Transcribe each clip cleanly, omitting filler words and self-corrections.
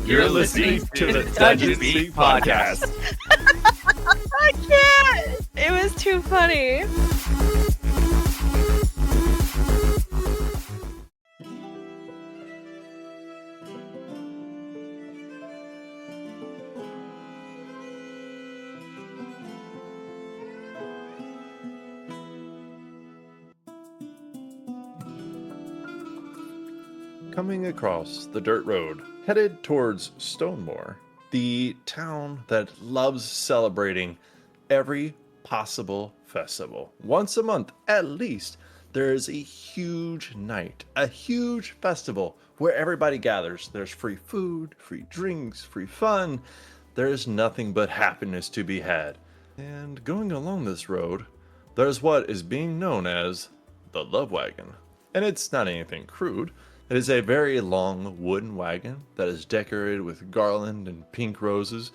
You're listening to the Dungeon Speak Podcast. I can't! It was too funny. Coming across the dirt road, headed towards Stonemore, the town that loves celebrating every possible festival. Once a month, at least, there is a huge night, a huge festival where everybody gathers. There's free food, free drinks, free fun. There's nothing but happiness to be had. And going along this road, there's what is being known as the Love Wagon. And it's not anything crude. It is a very long wooden wagon that is decorated with garland and pink roses.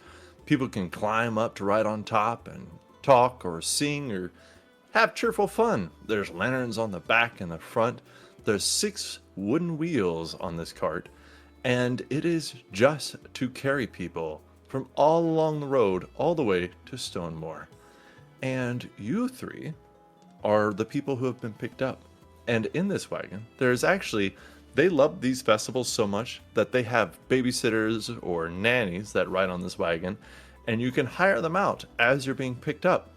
People can climb up to ride on top and talk or sing or have cheerful fun. There's lanterns on the back and the front. There's 6 wooden wheels on this cart, and it is just to carry people from all along the road all the way to Stonemore. And you 3 are the people who have been picked up. And in this wagon, there's actually... They love these festivals so much that they have babysitters or nannies that ride on this wagon, and you can hire them out as you're being picked up.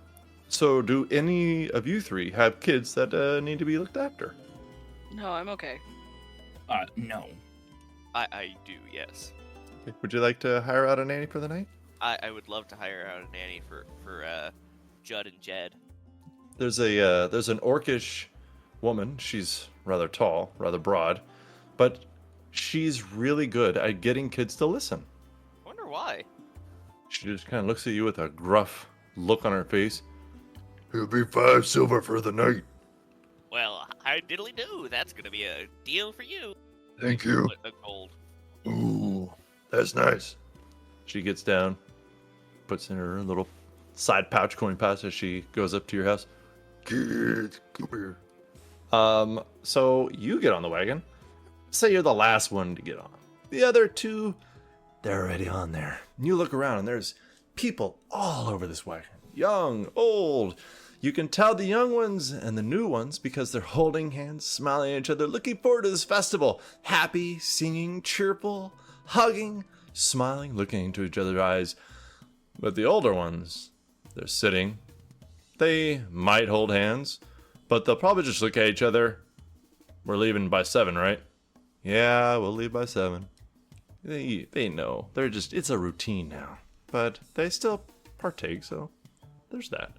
So do any of you 3 have kids that need to be looked after? No, I'm okay. No. I do, yes. Okay. Would you like to hire out a nanny for the night? I would love to hire out a nanny for Judd and Jed. There's an orcish woman. She's rather tall, rather broad, but she's really good at getting kids to listen. Wonder why. She just kind of looks at you with a gruff look on her face. It'll be 5 silver for the night. Well, I diddly do. That's gonna be a deal for you. Thank you. A gold. Ooh, that's nice. She gets down, puts in her little side pouch coin pouch as she goes up to your house. Kids, come here. So you get on the wagon. Say you're the last one to get on. The other 2, they're already on there. You look around and there's people all over this wagon. Young, old. You can tell the young ones and the new ones because they're holding hands, smiling at each other, looking forward to this festival. Happy, singing, cheerful, hugging, smiling, looking into each other's eyes. But the older ones, they're sitting. They might hold hands, but they'll probably just look at each other. We're leaving by 7, right? Yeah, we'll leave by 7. They know. They're just, it's a routine now. But they still partake, so there's that.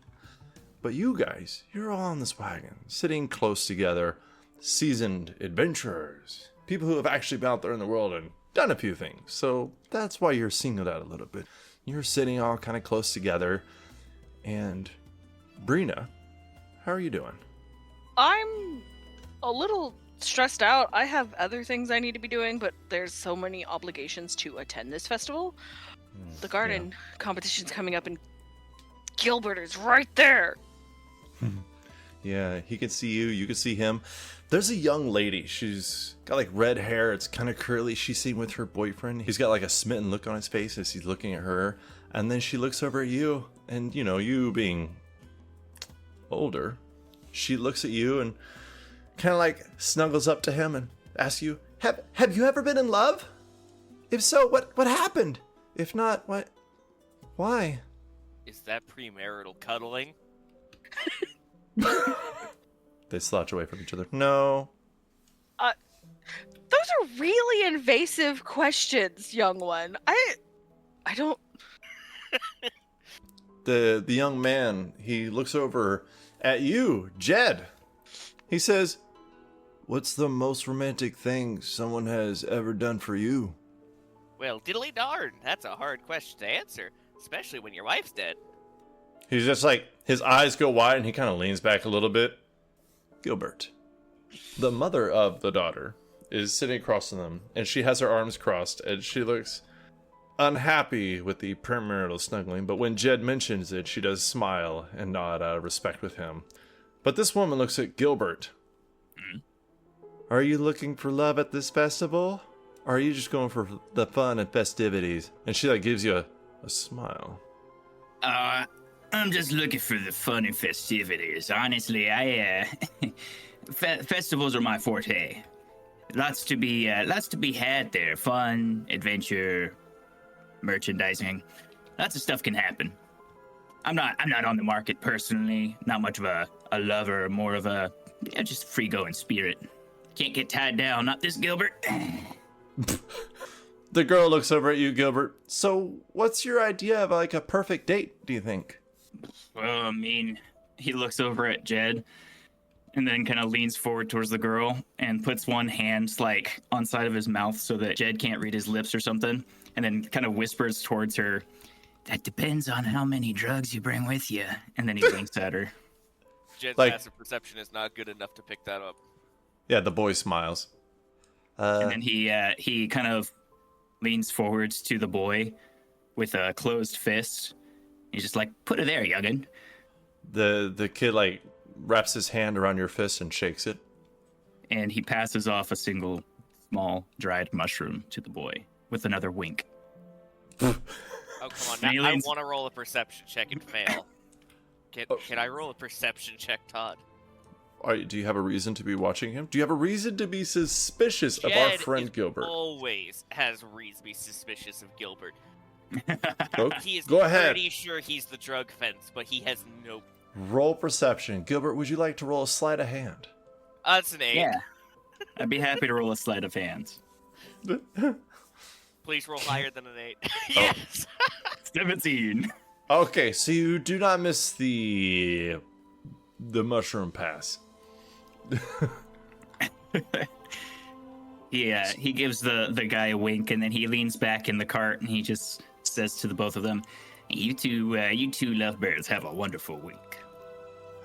But you guys, you're all on this wagon, sitting close together, seasoned adventurers. People who have actually been out there in the world and done a few things. So that's why you're singled out a little bit. You're sitting all kind of close together. And Brina, how are you doing? I'm a little stressed out. I have other things I need to be doing, but there's so many obligations to attend this festival. The garden competition's coming up, and Gilbert is right there. Yeah, he can see you. You can see him. There's a young lady. She's got like red hair. It's kind of curly. She's seen with her boyfriend. He's got like a smitten look on his face as he's looking at her. And then she looks over at you. And, you know, you being older, she looks at you and kind of like snuggles up to him and asks you, Have you ever been in love? If so, what happened? If not, what? Why? Is that premarital cuddling? They slouch away from each other. No. Those are really invasive questions, young one. I don't... The young man, he looks over at you, Jed. He says, "What's the most romantic thing someone has ever done for you?" Well, diddly darn, that's a hard question to answer, especially when your wife's dead. He's just like, his eyes go wide and he kind of leans back a little bit. Gilbert. The mother of the daughter is sitting across from them, and she has her arms crossed, and she looks unhappy with the premarital snuggling, but when Jed mentions it, she does smile and nod out of respect with him. But this woman looks at Gilbert. Are you looking for love at this festival? or are you just going for the fun and festivities? And she like gives you a smile. I'm just looking for the fun and festivities. Honestly, festivals are my forte. Lots to be had there. Fun, adventure, merchandising. Lots of stuff can happen. I'm not on the market personally. Not much of a lover, more of a just free-going spirit. Can't get tied down. Not this Gilbert. The girl looks over at you, Gilbert. So, what's your idea of like a perfect date, do you think? Well, I mean, he looks over at Jed and then kind of leans forward towards the girl and puts one hand like on side of his mouth so that Jed can't read his lips or something, and then kind of whispers towards her, "That depends on how many drugs you bring with you." And then he winks at her. Jed's Like- passive perception is not good enough to pick that up. Yeah, the boy smiles. And then he kind of leans forwards to the boy with a closed fist. He's just like, "Put it there, youngin." The kid like wraps his hand around your fist and shakes it. And he passes off a single small dried mushroom to the boy with another wink. Oh, come on. Now, I Aliens. want to roll a perception check and fail. Can I roll a perception check, Todd? Do you have a reason to be watching him? Do you have a reason to be suspicious of our Jed friend is Gilbert? Always has reason to be suspicious of Gilbert. Go, He is go ahead. pretty sure he's the drug fence, but he has no. Roll perception. Gilbert, would you like to roll a sleight of hand? That's an 8. Yeah. I'd be happy to roll a sleight of hand. Please roll higher than an 8. Yes. 17. Okay, so you do not miss the mushroom pass. He gives the guy a wink, and then he leans back in the cart and he just says to the both of them, you two lovebirds have a wonderful week."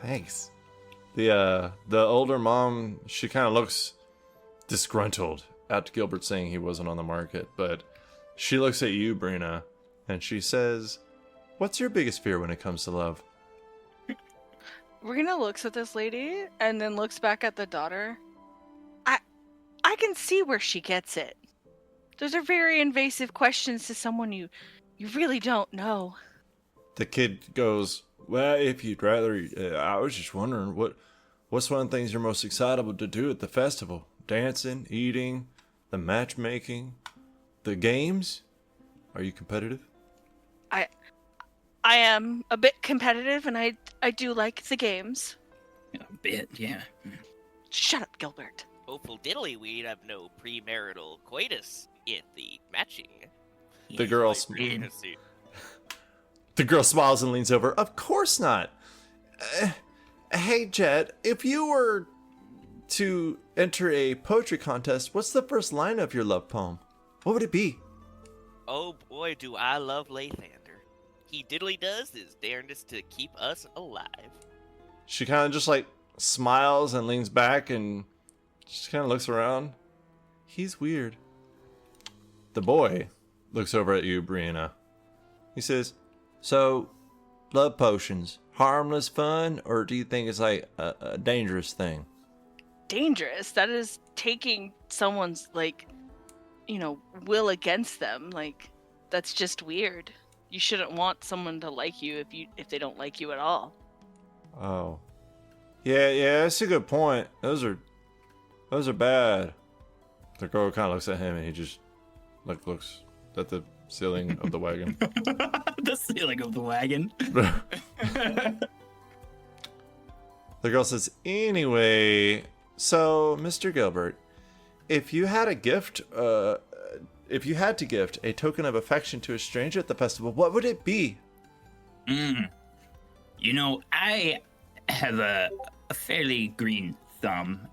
Thanks. The older mom, she kind of looks disgruntled at Gilbert saying he wasn't on the market, but she looks at you, Brina, and she says, "What's your biggest fear when it comes to love?" Rena looks at this lady and then looks back at the daughter. I can see where she gets it. Those are very invasive questions to someone you really don't know. The kid goes, "Well, if you'd rather, I was just wondering, what's one of the things you're most excited to do at the festival? Dancing, eating, the matchmaking, the games? Are you competitive?" I am a bit competitive, and I do like the games. A bit, yeah. Shut up, Gilbert. Hopeful diddly, we'd have no premarital coitus in the matching. The girl, Let's see. the girl smiles and leans over. "Of course not. Hey, Jed, if you were to enter a poetry contest, what's the first line of your love poem? What would it be?" Oh boy, do I love Lathander. He diddly does his darndest to keep us alive. She kind of just like smiles and leans back and just kind of looks around. He's weird. The boy looks over at you, Brianna. He says, "So, love potions, harmless fun, or do you think it's like a dangerous thing?" Dangerous. That is taking someone's will against them. That's just weird. You shouldn't want someone to like you if they don't like you at all. Oh. Yeah, that's a good point. Those are bad. The girl kind of looks at him and he just looks at the ceiling of the wagon. The ceiling of the wagon. The girl says, "Anyway, so Mr. Gilbert, if you had to gift a token of affection to a stranger at the festival, what would it be?" You know, I have a fairly green thumb,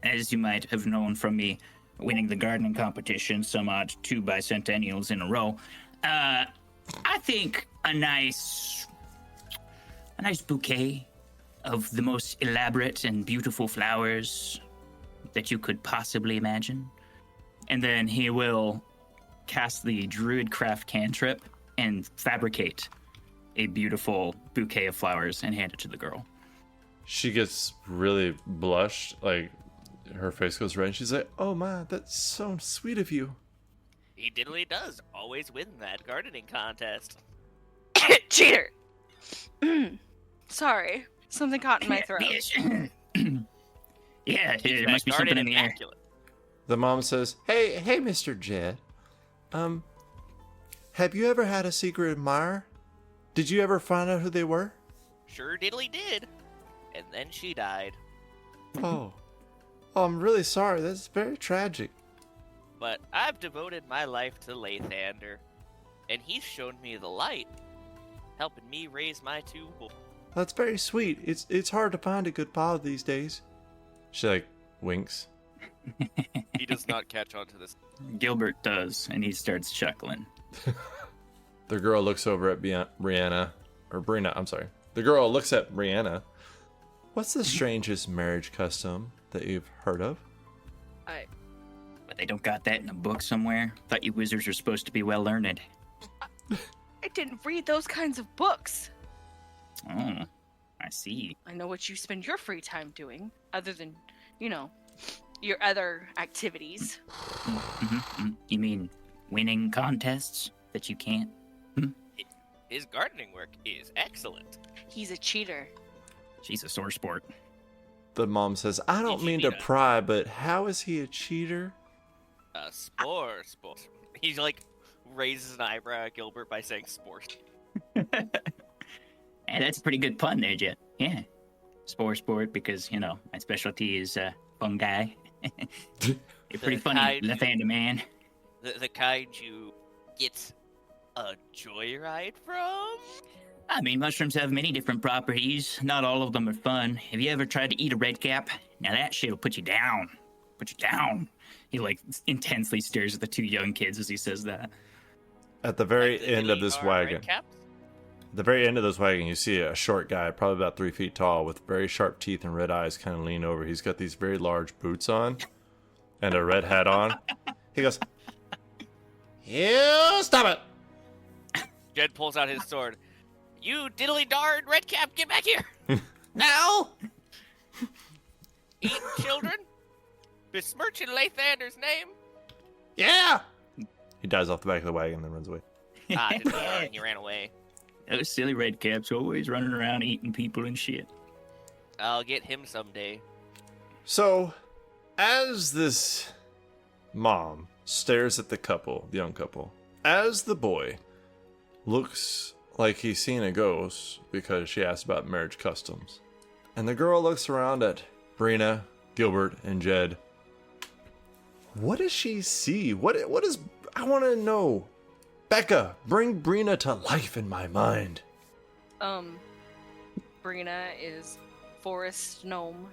as you might have known from me winning the gardening competition some odd 2 bicentennials in a row. I think a nice bouquet of the most elaborate and beautiful flowers that you could possibly imagine. And then he will cast the Druidcraft cantrip and fabricate a beautiful bouquet of flowers and hand it to the girl. She gets really blushed, like Her face goes red and she's like, oh my, that's so sweet of you. He diddly does always win that gardening contest. Cheater! Sorry, something caught in my throat. Yeah, Keeps there that must be something garden in the air. immaculate. The mom says, hey, Mr. Jed. Have you ever had a secret admirer? Did you ever find out who they were? Sure diddly did. And then she died. Oh, I'm really sorry. That's very tragic. But I've devoted my life to Lathander. And he's shown me the light, helping me raise my two boys. That's very sweet. It's hard to find a good father these days. She like winks. He does not catch on to this. Gilbert does, and he starts chuckling. The girl looks over at Brianna, or Brina, I'm sorry. The girl looks at Brianna. What's the strangest marriage custom that you've heard of? But they don't got that in a book somewhere? Thought you wizards were supposed to be well learned. I didn't read those kinds of books. Oh, I see. I know what you spend your free time doing, other than, your other activities. You mean winning contests that you can't? His gardening work is excellent. He's a cheater. She's a sore sport. The mom says, I don't mean to pry, but how is he a cheater? Spore. He's like raises an eyebrow at Gilbert by saying sport. And that's a pretty good pun there, Jet. Yeah. Sport, because, my specialty is fungi. You're pretty funny, Lathander man. The kind you get a joyride from? I mean, mushrooms have many different properties. Not all of them are fun. Have you ever tried to eat a red cap? Now that shit'll put you down. Put you down. He, intensely stares at the two young kids as he says that. At the very Like the end of this wagon. The very end of this wagon, you see a short guy, probably about 3 feet tall, with very sharp teeth and red eyes, kind of lean over. He's got these very large boots on and a red hat on. He goes, "You stop it!" Jed pulls out his sword. You diddly darn redcap, get back here! Now! Eating children? Besmirching Lathander's name? Yeah! He dives off the back of the wagon and then runs away. And he ran away. Those silly red caps always running around eating people and shit. I'll get him someday. So, as this mom stares at the couple, the young couple, as the boy looks like he's seen a ghost because she asked about marriage customs, and the girl looks around at Brina, Gilbert, and Jed, what does she see? What is... I want to know. Becca, bring Brina to life in my mind. Brina is forest gnome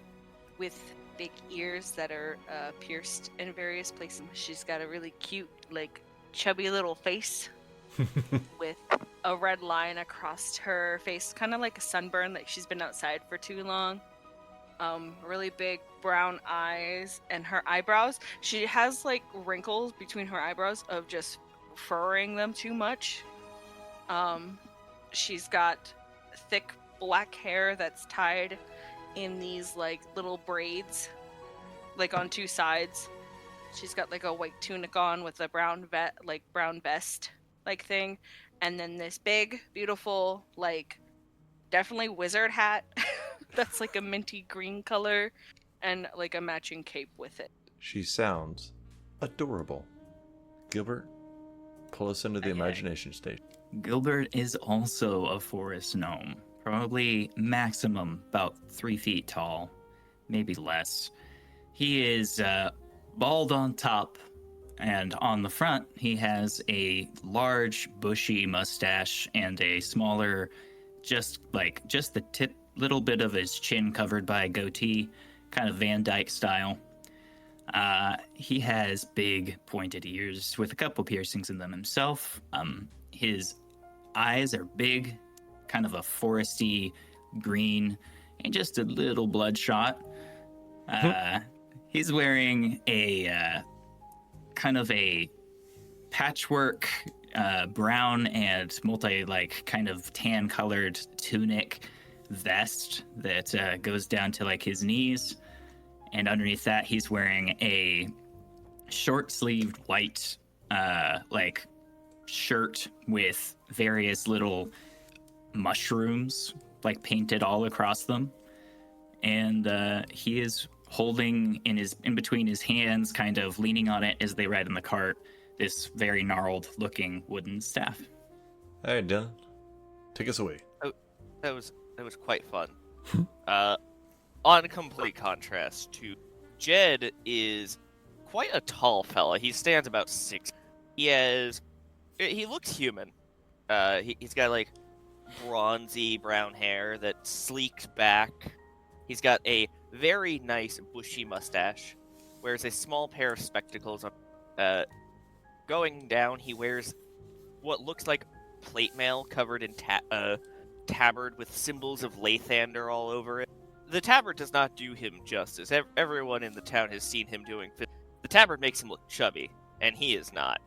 with big ears that are pierced in various places. She's got a really cute, chubby little face with a red line across her face, kind of like a sunburn, like she's been outside for too long. Really big brown eyes, and her eyebrows, she has wrinkles between her eyebrows of just furrowing them too much. She's got thick black hair that's tied in these little braids, on two sides. She's got a white tunic on with a brown vest thing, and then this big beautiful definitely wizard hat that's a minty green color, and a matching cape with it. She sounds adorable. Gilbert, pull us into the imagination stage. Gilbert is also a forest gnome, probably maximum about 3 feet tall, maybe less. He is bald on top, and on the front he has a large bushy mustache and a smaller, just the tip, little bit of his chin covered by a goatee, kind of Van Dyke style. He has big pointed ears with a couple piercings in them himself. His eyes are big, kind of a foresty green, and just a little bloodshot. He's wearing a kind of a patchwork brown and kind of tan colored tunic vest that goes down to his knees. and underneath that, he's wearing a short-sleeved white, like, shirt with various little mushrooms, like, painted all across them. And he is holding in between his hands, kind of leaning on it as they ride in the cart, this very gnarled-looking wooden staff. Hey, Dylan, take us away. That was quite fun. On complete contrast to Jed is quite a tall fella. He stands about 6. He looks human. He's got like bronzy brown hair that's sleeked back. He's got a very nice bushy mustache. Wears a small pair of spectacles. Going down, he wears what looks like plate mail covered in tabard with symbols of Lathander all over it. The tabard does not do him justice. Everyone in the town has seen him doing the tabard makes him look chubby, and he is not.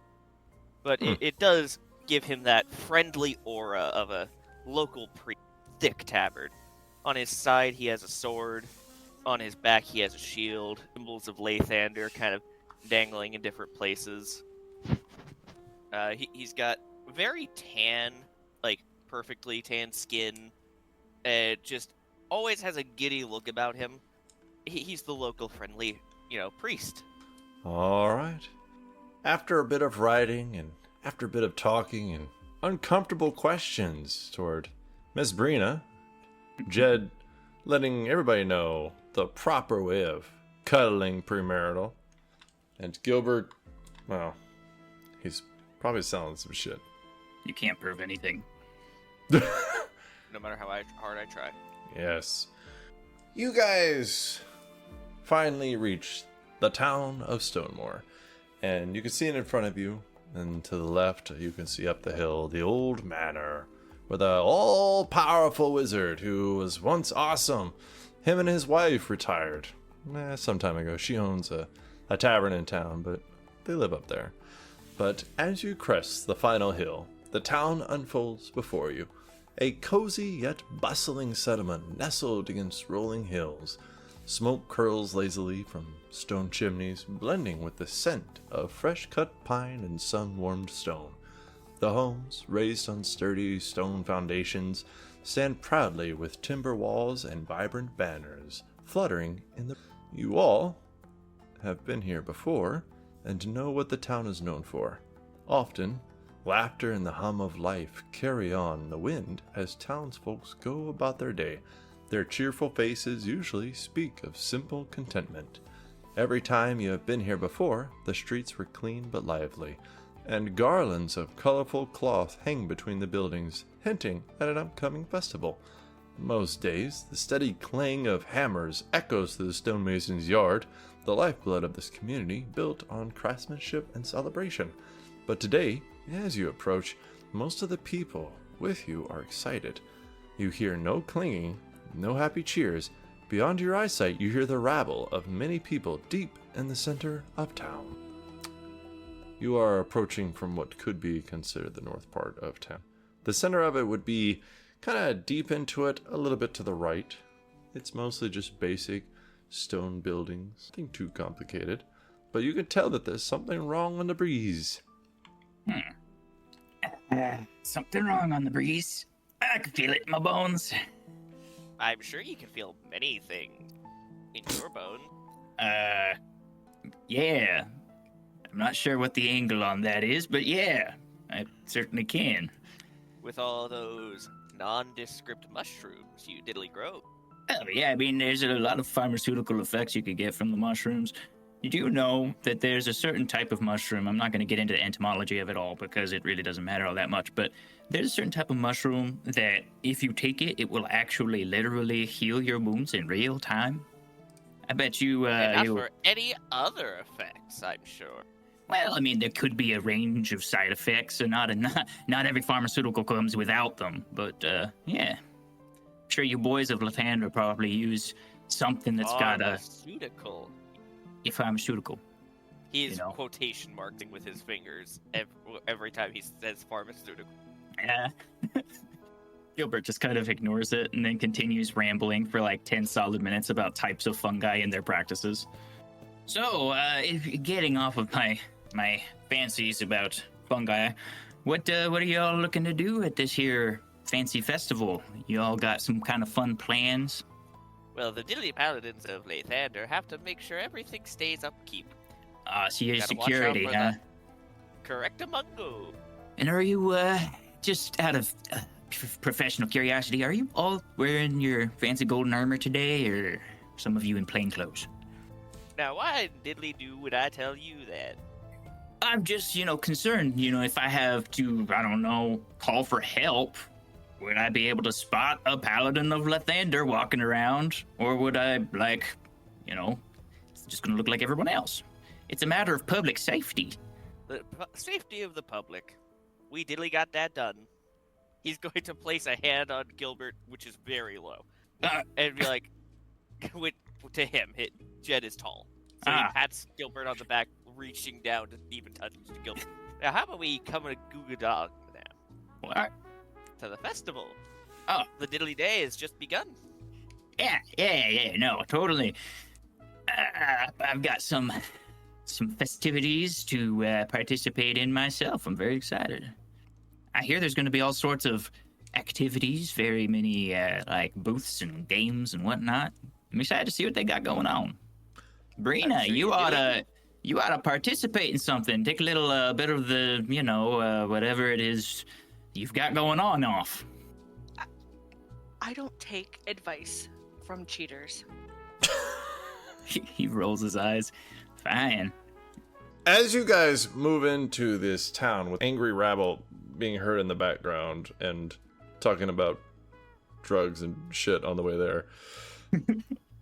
But it does give him that friendly aura of a local thick tabard. On his side, he has a sword. On his back, he has a shield. Symbols of Lathander kind of dangling in different places. He's got very tan, like perfectly tan skin. Just always has a giddy look about him. He's the local friendly, priest. All right. After a bit of writing and after a bit of talking and uncomfortable questions toward Miss Brina, Jed letting everybody know the proper way of cuddling premarital, and Gilbert, well, he's probably selling some shit. You can't prove anything. No matter how hard I try. Yes. You guys finally reached the town of Stonemore, and you can see it in front of you, and to the left you can see up the hill the old manor where the all-powerful wizard who was once awesome, him and his wife retired some time ago. She owns a tavern in town, but they live up there. But as you crest the final hill, the town unfolds before you. A cozy yet bustling settlement nestled against rolling hills. Smoke curls lazily from stone chimneys, blending with the scent of fresh-cut pine and sun-warmed stone. The homes, raised on sturdy stone foundations, stand proudly with timber walls and vibrant banners fluttering in the... You all have been here before and know what the town is known for. Often, laughter and the hum of life carry on the wind as townsfolk go about their day. Their cheerful faces usually speak of simple contentment. Every time you have been here before, the streets were clean but lively, and garlands of colorful cloth hang between the buildings, hinting at an upcoming festival. Most days, the steady clang of hammers echoes through the stonemason's yard, the lifeblood of this community built on craftsmanship and celebration. But today, as you approach, most of the people with you are excited. You hear no clanging, no happy cheers. Beyond your eyesight, you hear the rabble of many people deep in the center of town. You are approaching from what could be considered the north part of town. The center of it would be kind of deep into it, a little bit to the right. It's mostly just basic stone buildings, nothing too complicated. But you can tell that there's something wrong on the breeze. Something wrong on the breeze. I can feel it in my bones. I'm sure you can feel many things in your bone. Yeah. I'm not sure what the angle on that is, but yeah, I certainly can. With all those nondescript mushrooms you diddly grow. Oh, yeah, I mean, there's a lot of pharmaceutical effects you could get from the mushrooms. You do know that there's a certain type of mushroom. I'm not going to get into the entomology of it all because it really doesn't matter all that much, but there's a certain type of mushroom that if you take it, it will actually literally heal your wounds in real time. I bet you... and not for any other effects, I'm sure. Well, I mean, there could be a range of side effects, and not every pharmaceutical comes without them, but, yeah. I'm sure you boys of Lathander probably use something that's got a... Pharmaceutical. A pharmaceutical. He's quotation marking with his fingers every time he says pharmaceutical. Yeah. Gilbert just kind of ignores it and then continues rambling for like 10 solid minutes about types of fungi and their practices. So, if getting off of my fancies about fungi, what are y'all looking to do at this here fancy festival? Y'all got some kind of fun plans? Well, the Diddly Paladins of Lathander have to make sure everything stays upkeep. So you're Gotta watch security, out for huh? the Correctamungo. And are you, just out of professional curiosity, are you all wearing your fancy golden armor today, or some of you in plain clothes? Now, why Diddly do would I tell you that? I'm just, concerned, if I have to, I don't know, call for help, would I be able to spot a paladin of Lathander walking around? Or would I, it's just gonna look like everyone else? It's a matter of public safety. The safety of the public. We Diddly got that done. He's going to place a hand on Gilbert, which is very low, and be like, to him, Jed is tall. So he pats Gilbert on the back, reaching down to even touch Gilbert. Now, how about we come and Googa Dog now? What? To the festival. Oh. The Diddly Day has just begun. Yeah, no, totally. I've got some festivities to participate in myself. I'm very excited. I hear there's going to be all sorts of activities, very many like booths and games and whatnot. I'm excited to see what they got going on. Brina, sure you ought to participate in something. Take a little bit of the, whatever it is you've got going on off. I don't take advice from cheaters. He rolls his eyes. Fine. As you guys move into this town with angry rabble being heard in the background and talking about drugs and shit on the way there,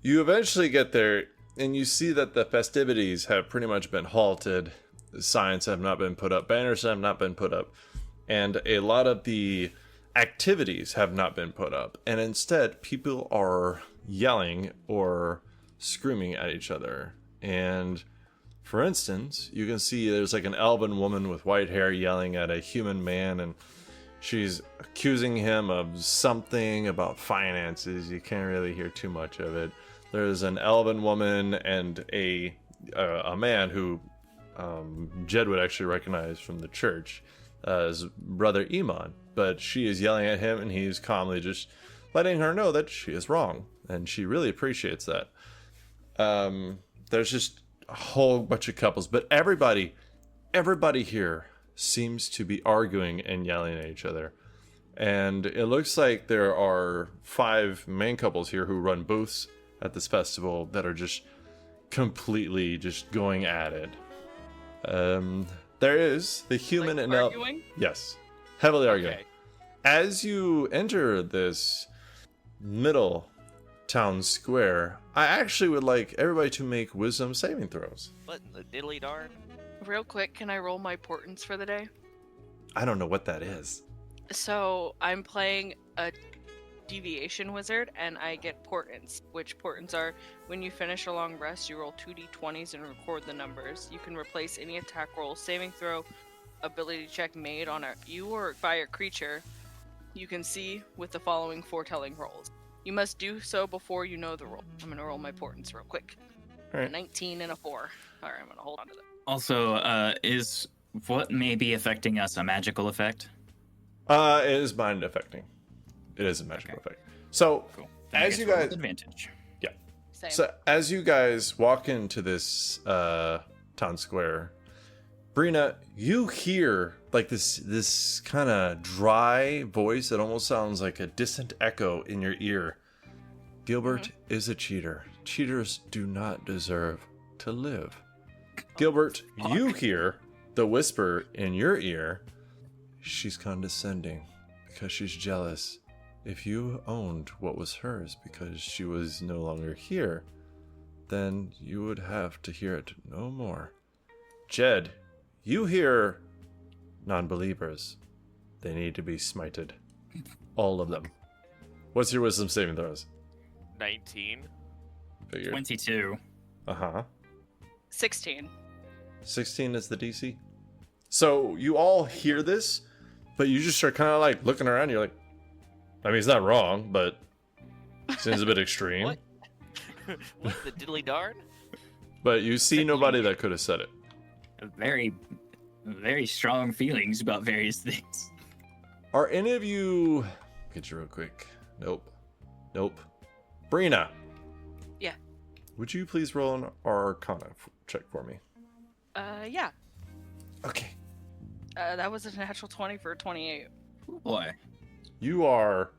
you eventually get there and you see that the festivities have pretty much been halted. Signs have not been put up, banners have not been put up, and a lot of the activities have not been put up. And instead, people are yelling or screaming at each other. And for instance, you can see there's like an elven woman with white hair yelling at a human man, and she's accusing him of something about finances. You can't really hear too much of it. There's an elven woman and a man who Jed would actually recognize from the church as Brother Iman, but she is yelling at him, and he's calmly just letting her know that she is wrong, and she really appreciates that. There's just a whole bunch of couples, but everybody here seems to be arguing and yelling at each other. And it looks like there are 5 main couples here who run booths at this festival that are just completely just going at it. There is the human Like and arguing? yes, heavily arguing. Okay. As you enter this middle town square, I actually would like everybody to make wisdom saving throws. What in the diddly darn? Real quick, can I roll my portents for the day? I don't know what that is. So I'm playing a deviation wizard, and I get portents, which portents are when you finish a long rest, you roll 2d20s and record the numbers. You can replace any attack roll, saving throw, ability check made on you or by a creature you can see with the following foretelling rolls. You must do so before you know the roll. I'm going to roll my portents real quick. All right. A 19 and a 4. Alright, I'm going to hold on to that. Also, is what may be affecting us a magical effect? It is mind affecting. It is a magical effect. So, Cool. Then I as guess you we're guys, with advantage. Same. so as you guys walk into this town square, Brina, you hear like this kind of dry voice that almost sounds like a distant echo in your ear. Gilbert is a cheater. Cheaters do not deserve to live. Gilbert, you hear the whisper in your ear. She's condescending because she's jealous. If you owned what was hers because she was no longer here, then you would have to hear it no more. Jed, you hear non-believers. They need to be smited. All of them. What's your wisdom saving throws? 19. Figure. 22. Uh-huh. 16. 16 is the DC. So you all hear this, but you just are kind of like looking around. You're like, I mean, he's not wrong, but seems a bit extreme. What? What the diddly darn? But you see nobody that could have said it. Very, very strong feelings about various things. Are any of you... Get you real quick. Nope. Brina. Yeah. Would you please roll an Arcana check for me? Yeah. Okay. That was a natural 20 for a 28. Oh boy. You are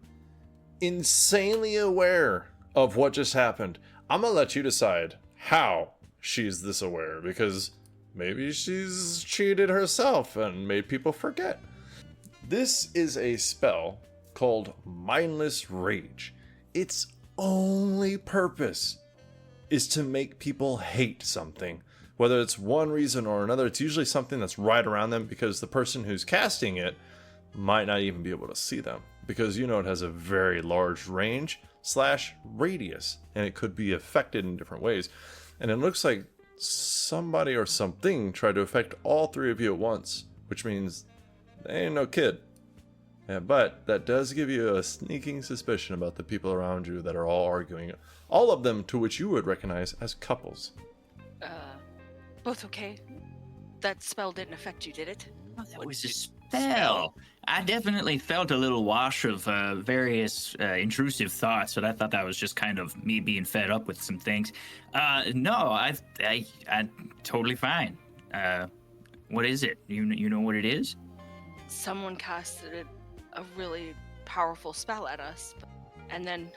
insanely aware of what just happened. I'm gonna let you decide how she's this aware, because maybe she's cheated herself and made people forget. This is a spell called Mindless Rage. Its only purpose is to make people hate something. Whether it's one reason or another, it's usually something that's right around them, because the person who's casting it might not even be able to see them, because you know it has a very large range / radius, and it could be affected in different ways. And it looks like somebody or something tried to affect all three of you at once, which means they ain't no kid. Yeah, but that does give you a sneaking suspicion about the people around you that are all arguing, all of them to which you would recognize as couples. Both okay? That spell didn't affect you, did it? Oh, that was a spell. I definitely felt a little wash of various intrusive thoughts, but I thought that was just kind of me being fed up with some things. No, I totally fine. What is it? You know what it is? Someone casted a really powerful spell at us, and then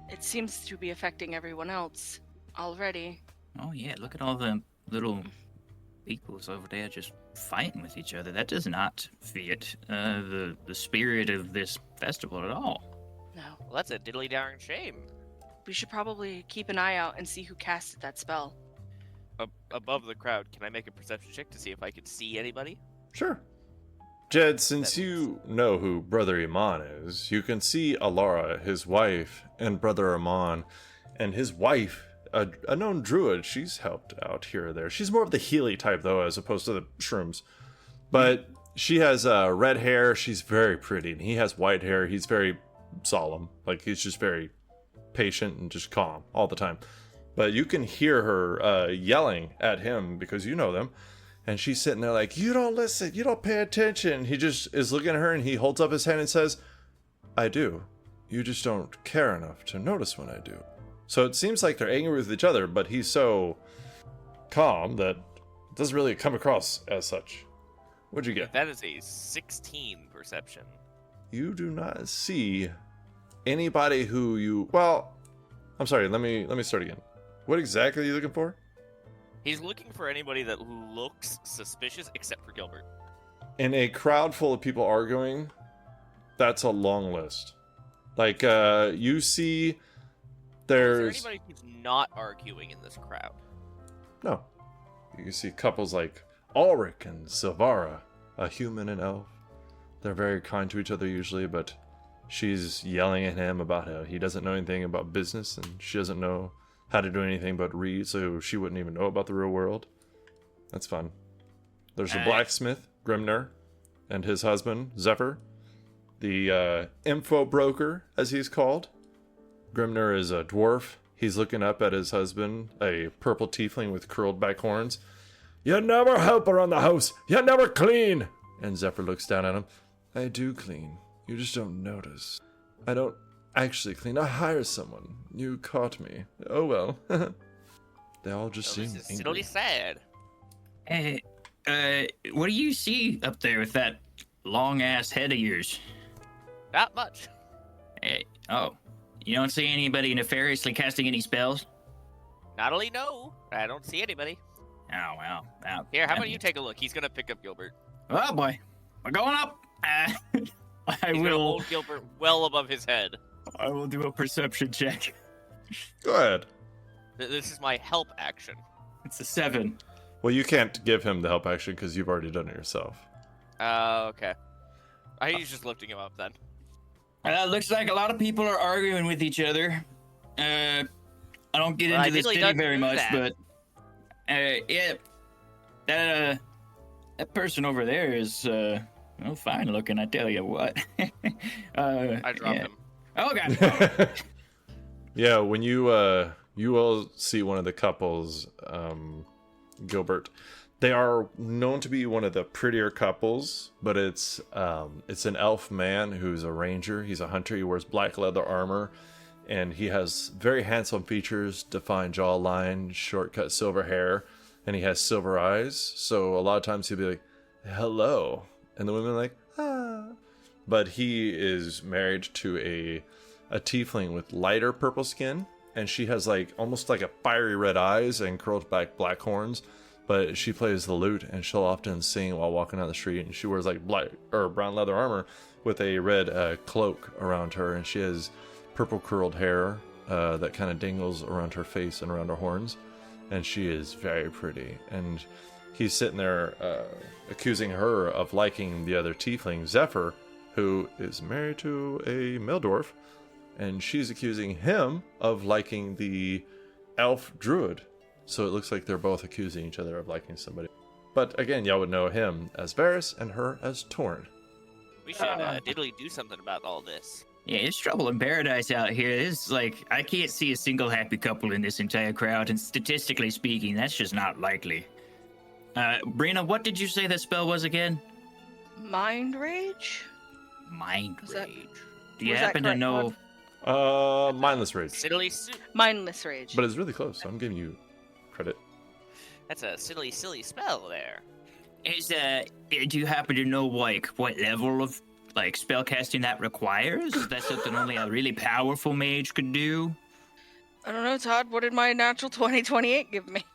it seems to be affecting everyone else already. Oh yeah, look at all the little equals over there just fighting with each other. That does not fit the spirit of this festival at all. No. Well, that's a diddly darn shame. We should probably keep an eye out and see who casted that spell. Above the crowd, can I make a perception check to see if I can see anybody? Sure. Jed, since you know who Brother Iman is, you can see Alara, his wife, and Brother Iman, and his wife, a known druid. She's helped out here or there. She's more of the Healy type, though, as opposed to the shrooms. But she has red hair. She's very pretty. And he has white hair. He's very solemn. Like, he's just very patient and just calm all the time. But you can hear her yelling at him, because you know them. And she's sitting there like, you don't listen. You don't pay attention. He just is looking at her, and he holds up his hand and says, I do. You just don't care enough to notice when I do. So it seems like they're angry with each other, but he's so calm that it doesn't really come across as such. What'd you get? That is a 16 perception. You do not see anybody who you... Well, I'm sorry, let me start again. What exactly are you looking for? He's looking for anybody that looks suspicious, except for Gilbert. In a crowd full of people arguing, that's a long list. Like, you see... There's... Is there anybody who's not arguing in this crowd? No. You see couples like Ulrich and Silvara, a human and elf. They're very kind to each other usually, but she's yelling at him about how he doesn't know anything about business, and she doesn't know how to do anything but read, so she wouldn't even know about the real world. That's fun. There's a blacksmith, Grimner, and his husband, Zephyr. The info broker, as he's called. Grimner is a dwarf. He's looking up at his husband, a purple tiefling with curled back horns. You never help around the house. You never clean. And Zephyr looks down at him. I do clean. You just don't notice. I don't actually clean. I hire someone. You caught me. Oh well. They all just seem This is angry. really sad. Hey, what do you see up there with that long-ass head of yours? Not much. Hey, oh. You don't see anybody nefariously casting any spells? Not only no, I don't see anybody. Oh, well. Here, how about you take a look? He's gonna pick up Gilbert. Oh, boy. We're going up. I He's gonna will hold Gilbert well above his head. do a perception check. Go ahead. This is my help action. It's a 7. Well, you can't give him the help action because you've already done it yourself. Okay. I think he's just lifting him up then. Looks like a lot of people are arguing with each other. I don't get Well, into this ideally city don't very do much, that. but yeah, that person over there is fine looking. I tell you what. I dropped yeah. him. Oh god. Yeah, when you will see one of the couples, Gilbert. They are known to be one of the prettier couples, but it's an elf man who's a ranger. He's a hunter. He wears black leather armor, and he has very handsome features, defined jawline, short-cut silver hair, and he has silver eyes. So a lot of times he'll be like, "Hello," and the women are like, "Ah." But he is married to a tiefling with lighter purple skin, and she has like almost like a fiery red eyes and curled back black horns. But she plays the lute, and she'll often sing while walking down the street. And she wears like black or brown leather armor with a red cloak around her, and she has purple curled hair that kind of dangles around her face and around her horns. And she is very pretty. And he's sitting there accusing her of liking the other tiefling, Zephyr, who is married to a Meldorf, and she's accusing him of liking the elf druid. So it looks like they're both accusing each other of liking somebody. But again, y'all would know him as Varys and her as Torn. We should diddly do something about all this. Yeah, it's trouble in paradise out here. It's like, I can't see a single happy couple in this entire crowd, and statistically speaking, that's just not likely. Brina, what did you say that spell was again? Mind Rage? Mind Was that- Rage. Do you was that happen to correct, know? Mindless Rage. Silly, Mindless Rage. But it's really close, so I'm giving you credit. that's a silly spell there. Do you happen to know, like, what level of, like, spell casting that requires? Is that something only a really powerful mage could do? I don't know, Todd. What did my natural 2028 give me?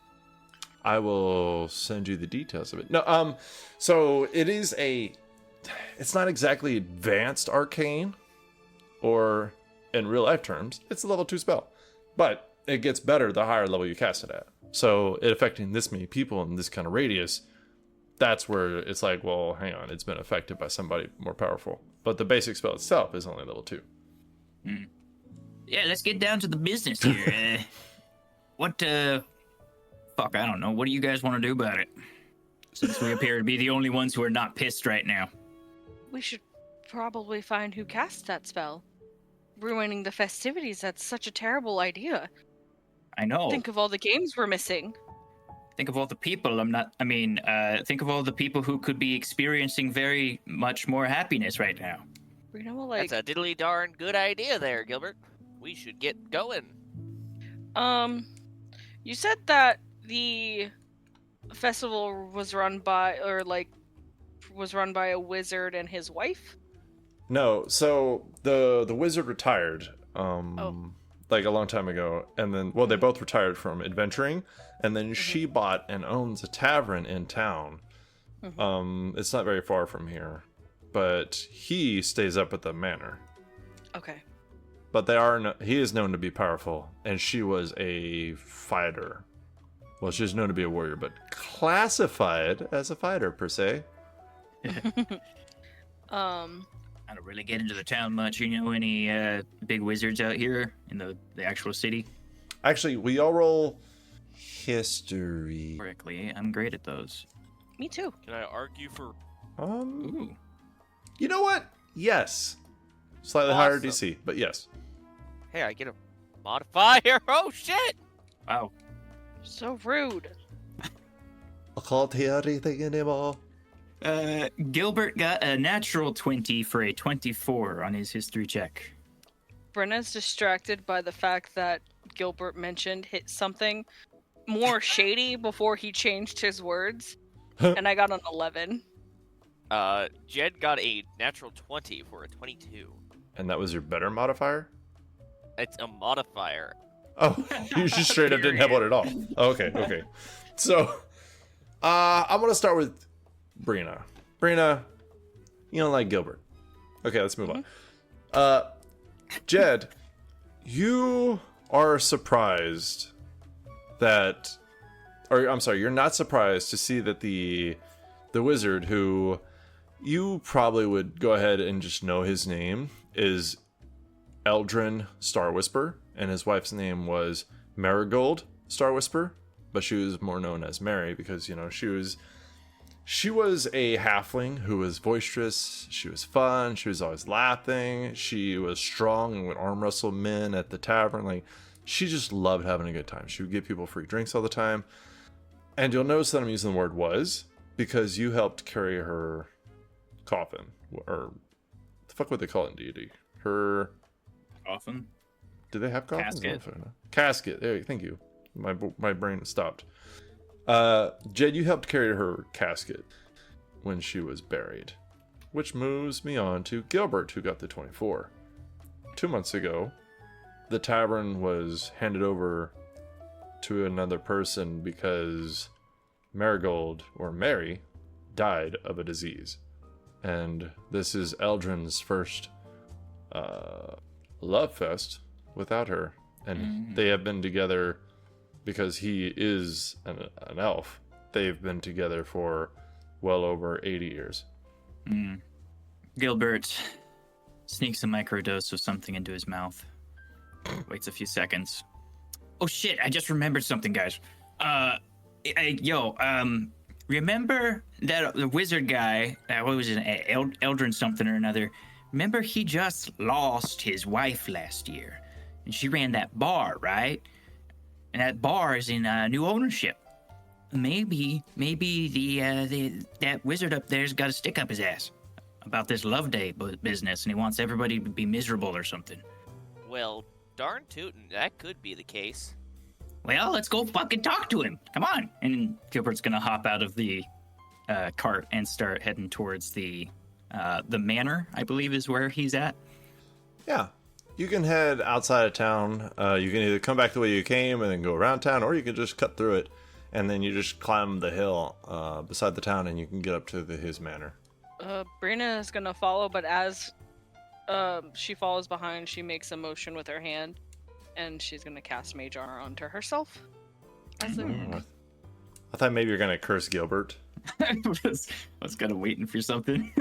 I will send you the details of it. No, so it is it's not exactly advanced arcane, or in real life terms, it's a level 2 spell. But it gets better the higher level you cast it at. So it affecting this many people in this kind of radius, that's where it's like, well, hang on, it's been affected by somebody more powerful. But the basic spell itself is only level 2. Yeah, let's get down to the business here. Fuck, I don't know. What do you guys want to do about it? Since we appear to be the only ones who are not pissed right now. We should probably find who cast that spell. Ruining the festivities, that's such a terrible idea. I know. Think of all the games we're missing. Think of all the people think of all the people who could be experiencing very much more happiness right now. You know, like, That's a diddly darn good idea there, Gilbert. We should get going. you said that the festival was run by, was run by a wizard and his wife? No, so the wizard retired like a long time ago, and then they both retired from adventuring, and then she bought and owns a tavern in town. It's not very far from here, but he stays up at the manor. Okay. But he is known to be powerful, and she was a fighter. Well, she's known to be a warrior, but classified as a fighter per se. I don't really get into the town much. You know any big wizards out here in the actual city? Actually, we all roll history. Correctly, I'm great at those. Me too. Can I argue for... Ooh. You know what? Yes. Slightly higher Awesome. DC, but yes. Hey, I get a modifier? Oh, shit! Wow. So rude. I can't hear anything anymore. Gilbert got a natural 20 for a 24 on his history check. Brenna's distracted by the fact that Gilbert mentioned hit something more shady before he changed his words, and I got an 11. Jed got a natural 20 for a 22. And that was your better modifier? It's a modifier. Oh, you just straight up didn't have one at all. Okay. So, I'm going to start with Brina. Brina, you don't like Gilbert. Okay, let's move on. Jed, you are surprised that... Or, I'm sorry, you're not surprised to see that the wizard, who you probably would go ahead and just know his name, is Eldrin Star Whisper, and his wife's name was Marigold Star Whisper, but she was more known as Mary because, you know, she She was a halfling who was boisterous. She was fun. She was always laughing. She was strong and would arm wrestle men at the tavern. Like, she just loved having a good time. She would give people free drinks all the time. And you'll notice that I'm using the word was because you helped carry her coffin. Or the fuck would they call it in D&D? Her Often. do they have coffins? Casket. Casket. There, thank you. My brain stopped. Jed, you helped carry her casket when she was buried, which moves me on to Gilbert, who got the 24. 2 months ago, the tavern was handed over to another person because Marigold, or Mary, died of a disease. And this is Eldrin's first love fest without her. And they have been together because he is an elf. They've been together for well over 80 years. Gilbert sneaks a microdose of something into his mouth. Waits a few seconds. Oh shit, I just remembered something, guys. Remember that the wizard guy, what was it, Eldrin something or another? Remember he just lost his wife last year? And she ran that bar, right? And that bar is in new ownership. Maybe that wizard up there's got a stick up his ass about this love day business, and he wants everybody to be miserable or something. Well, darn tootin', that could be the case. Well, let's go fucking talk to him. Come on. And Gilbert's gonna hop out of the cart and start heading towards the manor, I believe is where he's at. Yeah. You can head outside of town. You can either come back the way you came and then go around town, or you can just cut through it, and then you just climb the hill beside the town, and you can get up to his manor. Brina is gonna follow, but as she follows behind, she makes a motion with her hand, and she's gonna cast Mage Armor onto herself. I thought maybe you're gonna curse Gilbert. I was kind of waiting for something.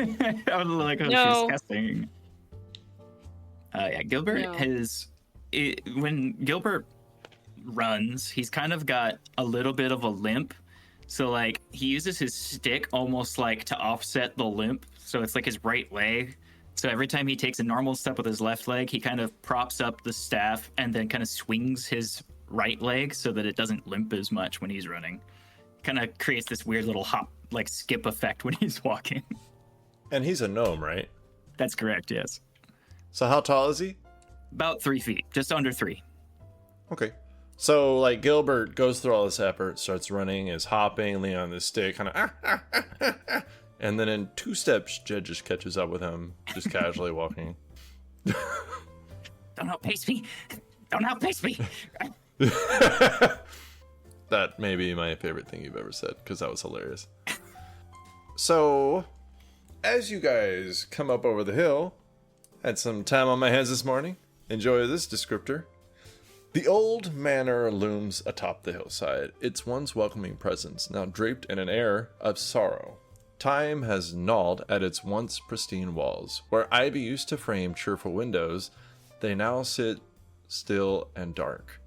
I was like, oh, No. she's casting. Gilbert No. when Gilbert runs, he's kind of got a little bit of a limp. So, like, he uses his stick almost like to offset the limp. So it's like his right leg. So every time he takes a normal step with his left leg, he kind of props up the staff and then kind of swings his right leg so that it doesn't limp as much when he's running. Kind of creates this weird little hop, like skip effect when he's walking. And he's a gnome, right? That's correct, yes. So how tall is he? About 3 feet, just under 3. Okay. So, like, Gilbert goes through all this effort, starts running, is hopping, leaning on the stick, kind of, and then in 2 steps, Jed just catches up with him, just casually walking. Don't outpace me! Don't outpace me! That may be my favorite thing you've ever said, because that was hilarious. So, as you guys come up over the hill, had some time on my hands this morning, enjoy this descriptor. The old manor looms atop the hillside, its once welcoming presence now draped in an air of sorrow. Time has gnawed at its once pristine walls. Where ivy used to frame cheerful windows, they now sit still and dark.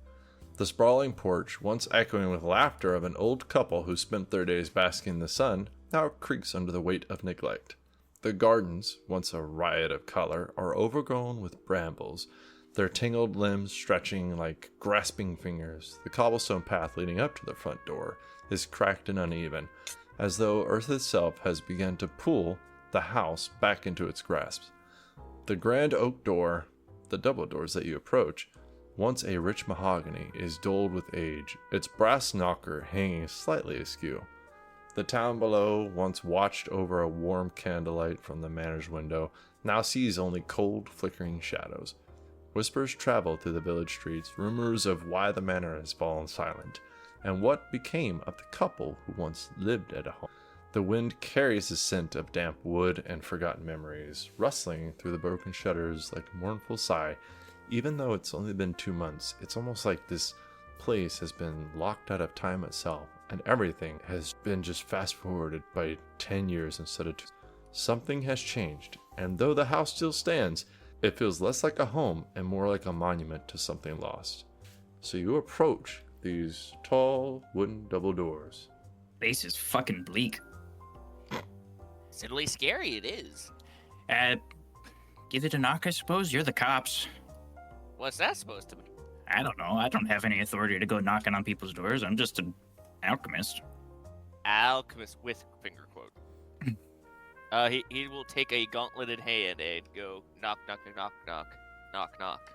The sprawling porch, once echoing with laughter of an old couple who spent their days basking in the sun, now creaks under the weight of neglect. The gardens, once a riot of color, are overgrown with brambles, their tangled limbs stretching like grasping fingers. The cobblestone path leading up to the front door is cracked and uneven, as though earth itself has begun to pull the house back into its grasp. The grand oak door, the double doors that you approach, once a rich mahogany, is dulled with age, its brass knocker hanging slightly askew. The town below, once watched over a warm candlelight from the manor's window, now sees only cold, flickering shadows. Whispers travel through the village streets, rumors of why the manor has fallen silent, and what became of the couple who once lived at a home. The wind carries the scent of damp wood and forgotten memories, rustling through the broken shutters like a mournful sigh. Even though it's only been 2 months, it's almost like this place has been locked out of time itself, and everything has been just fast forwarded by 10 years instead of 2. Something has changed, and though the house still stands, it feels less like a home and more like a monument to something lost. So you approach these tall wooden double doors. Base is fucking bleak. Considerably scary, it is. Give it a knock, I suppose. You're the cops. What's that supposed to mean? I don't know. I don't have any authority to go knocking on people's doors. I'm just an alchemist. Alchemist with finger quote. He will take a gauntleted hand and go knock, knock, knock, knock, knock, knock.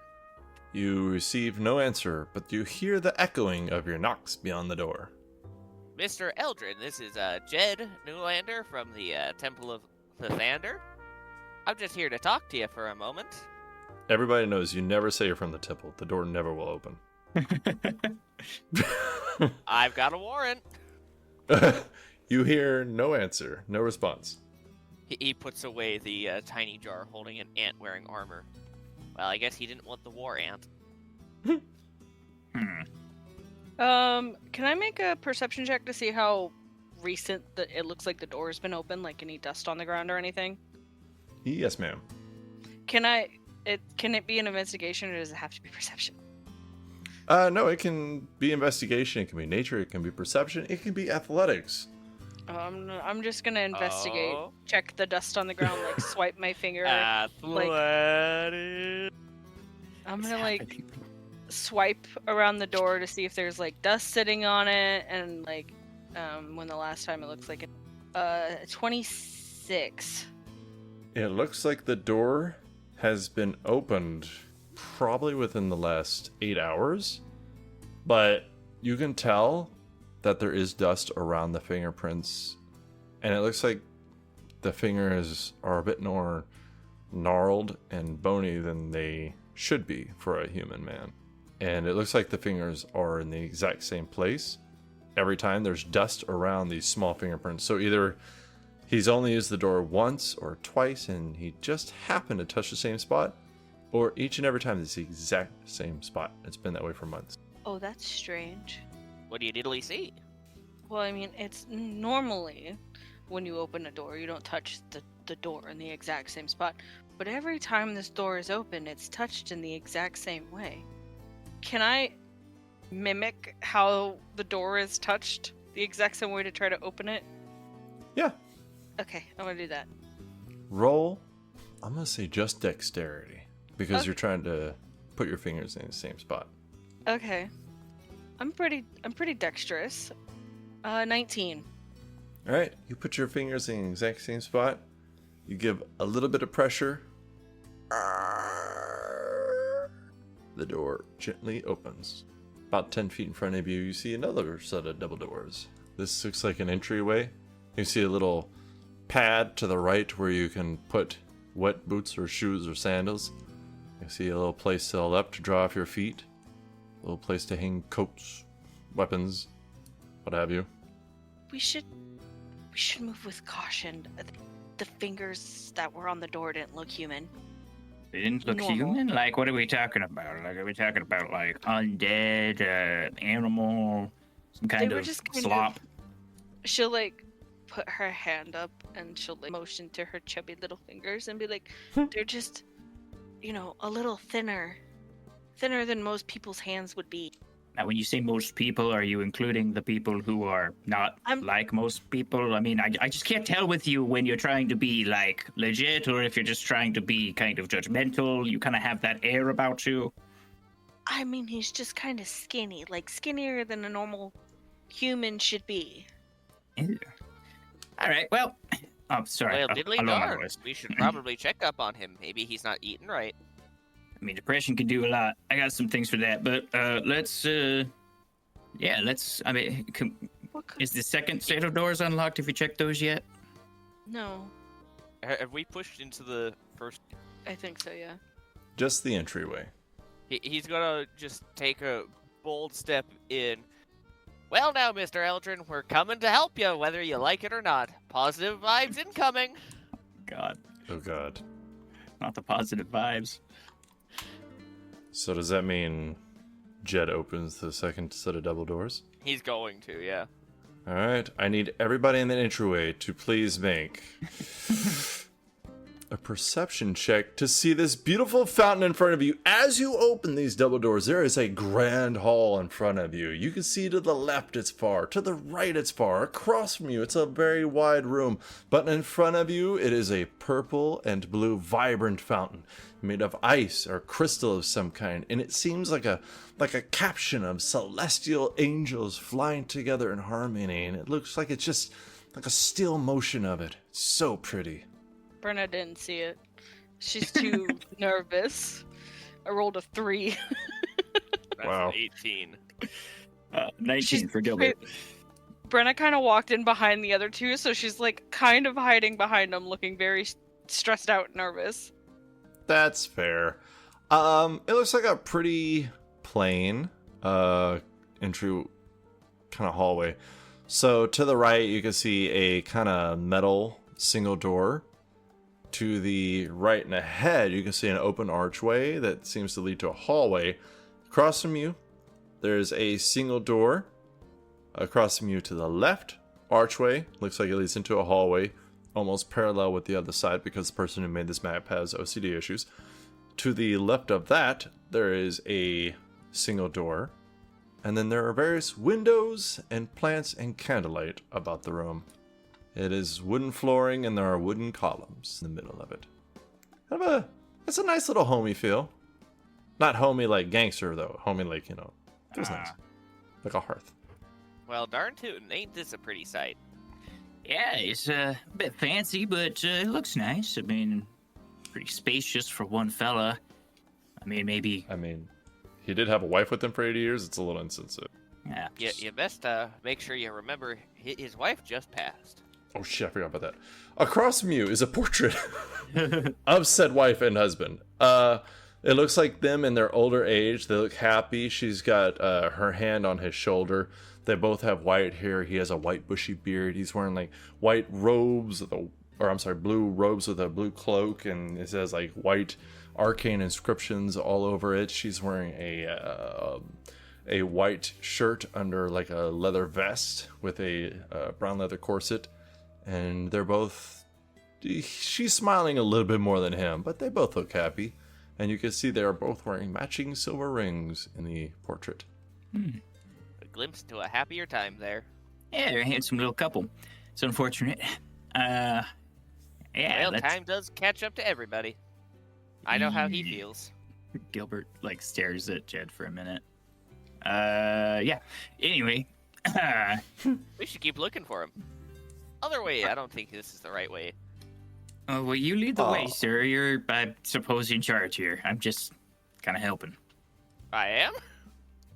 You receive no answer, but you hear the echoing of your knocks beyond the door. Mr. Eldrin, this is Jed Newlander from the Temple of Lathander. I'm just here to talk to you for a moment. Everybody knows you never say you're from the temple. The door never will open. I've got a warrant. You hear no answer, no response. He puts away the tiny jar holding an ant wearing armor. Well, I guess he didn't want the war ant. Can I make a perception check to see how recent it looks like the door's been open? Like any dust on the ground or anything? Yes, ma'am. Can it be an investigation, or does it have to be perception? No, it can be investigation, it can be nature, it can be perception, it can be athletics. I'm just gonna investigate. Oh. Check the dust on the ground, like swipe my finger. Athletic. I'm gonna like swipe around the door to see if there's like dust sitting on it, and like when the last time it looks like it. 26. It looks like the door has been opened probably within the last 8 hours, but you can tell that there is dust around the fingerprints, and it looks like the fingers are a bit more gnarled and bony than they should be for a human man. And it looks like the fingers are in the exact same place. Every time there's dust around these small fingerprints. So either he's only used the door once or twice and he just happened to touch the same spot, or each and every time it's the exact same spot. It's been that way for months. Oh, that's strange. What do you diddly see? Well, I mean, it's normally when you open a door, you don't touch the door in the exact same spot. But every time this door is open, it's touched in the exact same way. Can I mimic how the door is touched the exact same way to try to open it? Yeah. Okay, I'm gonna do that. Roll, I'm going to say just dexterity, because Okay. you're trying to put your fingers in the same spot. Okay. I'm pretty dexterous. 19. All right, you put your fingers in the exact same spot. You give a little bit of pressure. The door gently opens. About 10 feet in front of you, you see another set of double doors. This looks like an entryway. You see a little pad to the right where you can put wet boots or shoes or sandals. You see a little place to the left to dry off your feet. A little place to hang coats, weapons, what have you. We should move with caution. The fingers that were on the door didn't look human. They didn't look Normal. human? Like, what are we talking about? Like, are we talking about, like, undead, animal, some kind were of just kind slop? She'll like put her hand up and she'll like motion to her chubby little fingers and be like, they're just, a little thinner than most people's hands would be. Now, when you say most people, are you including the people who are not like most people? I mean, I just can't tell with you when you're trying to be, like, legit or if you're just trying to be kind of judgmental. You kind of have that air about you. I mean, he's just kind of skinny, like skinnier than a normal human should be. Ew. All right, well, oh, sorry. Well, diddly I'll lower my darn. voice. We should probably check up on him. Maybe he's not eating right. I mean, depression can do a lot. I got some things for that, but let's, I mean, is the second set of doors unlocked? Have you checked those yet? No, Have we pushed into the first? I think so, yeah. Just the entryway. He's gonna just take a bold step in. Well, now, Mr. Eldrin, we're coming to help you, whether you like it or not. Positive vibes incoming. God, Oh god. not the positive vibes. So does that mean Jed opens the second set of double doors? He's going to, yeah. Alright, I need everybody in the entryway to please make a perception check to see this beautiful fountain in front of you. As you open these double doors, there is a grand hall in front of you. You can see to the left it's far, to the right it's far, across from you it's a very wide room, but in front of you it is a purple and blue vibrant fountain made of ice or crystal of some kind, and it seems like a caption of celestial angels flying together in harmony, and it looks like it's just like a still motion of it. It's so pretty. Brenna didn't see it. She's too nervous. I rolled a 3. That's Wow. an 18. 19 for Gilbert. Brenna kind of walked in behind the other two, so she's like kind of hiding behind them, looking very stressed out and nervous. That's fair. It looks like a pretty plain entry kind of hallway. So to the right, you can see a kind of metal single door. To the right and ahead, you can see an open archway that seems to lead to a hallway. Across from you, there's a single door. Across from you to the left, archway. Looks like it leads into a hallway, almost parallel with the other side because the person who made this map has OCD issues. To the left of that, there is a single door. And then there are various windows and plants and candlelight about the room. It is wooden flooring and there are wooden columns in the middle of it. It's a nice little homey feel. Not homey like gangster though. Homey like, it was nice. Like a hearth. Well, darn tootin', ain't this a pretty sight? Yeah, it's a bit fancy, but it looks nice. I mean, pretty spacious for one fella. I mean, maybe. He did have a wife with him for 80 years. It's a little insensitive. Yeah. You best make sure you remember his wife just passed. Oh shit, I forgot about that. Across from you is a portrait of said wife and husband. It looks like them in their older age. They look happy. She's got her hand on his shoulder. They both have white hair. He has a white bushy beard. He's wearing like white robes blue robes with a blue cloak, and it says like white arcane inscriptions all over it. She's wearing a white shirt under like a leather vest with a brown leather corset. And they're both, she's smiling a little bit more than him, but they both look happy. And you can see they are both wearing matching silver rings in the portrait. A glimpse to a happier time there. Yeah, they're a handsome little couple. It's unfortunate. Yeah. Well, time does catch up to everybody. I know how he feels. Gilbert, stares at Jed for a minute. Yeah. Anyway. We should keep looking for him. Other way, I don't think this is the right way. Well, you lead the way, sir. You're, I suppose, in charge here. I'm just kind of helping. I am?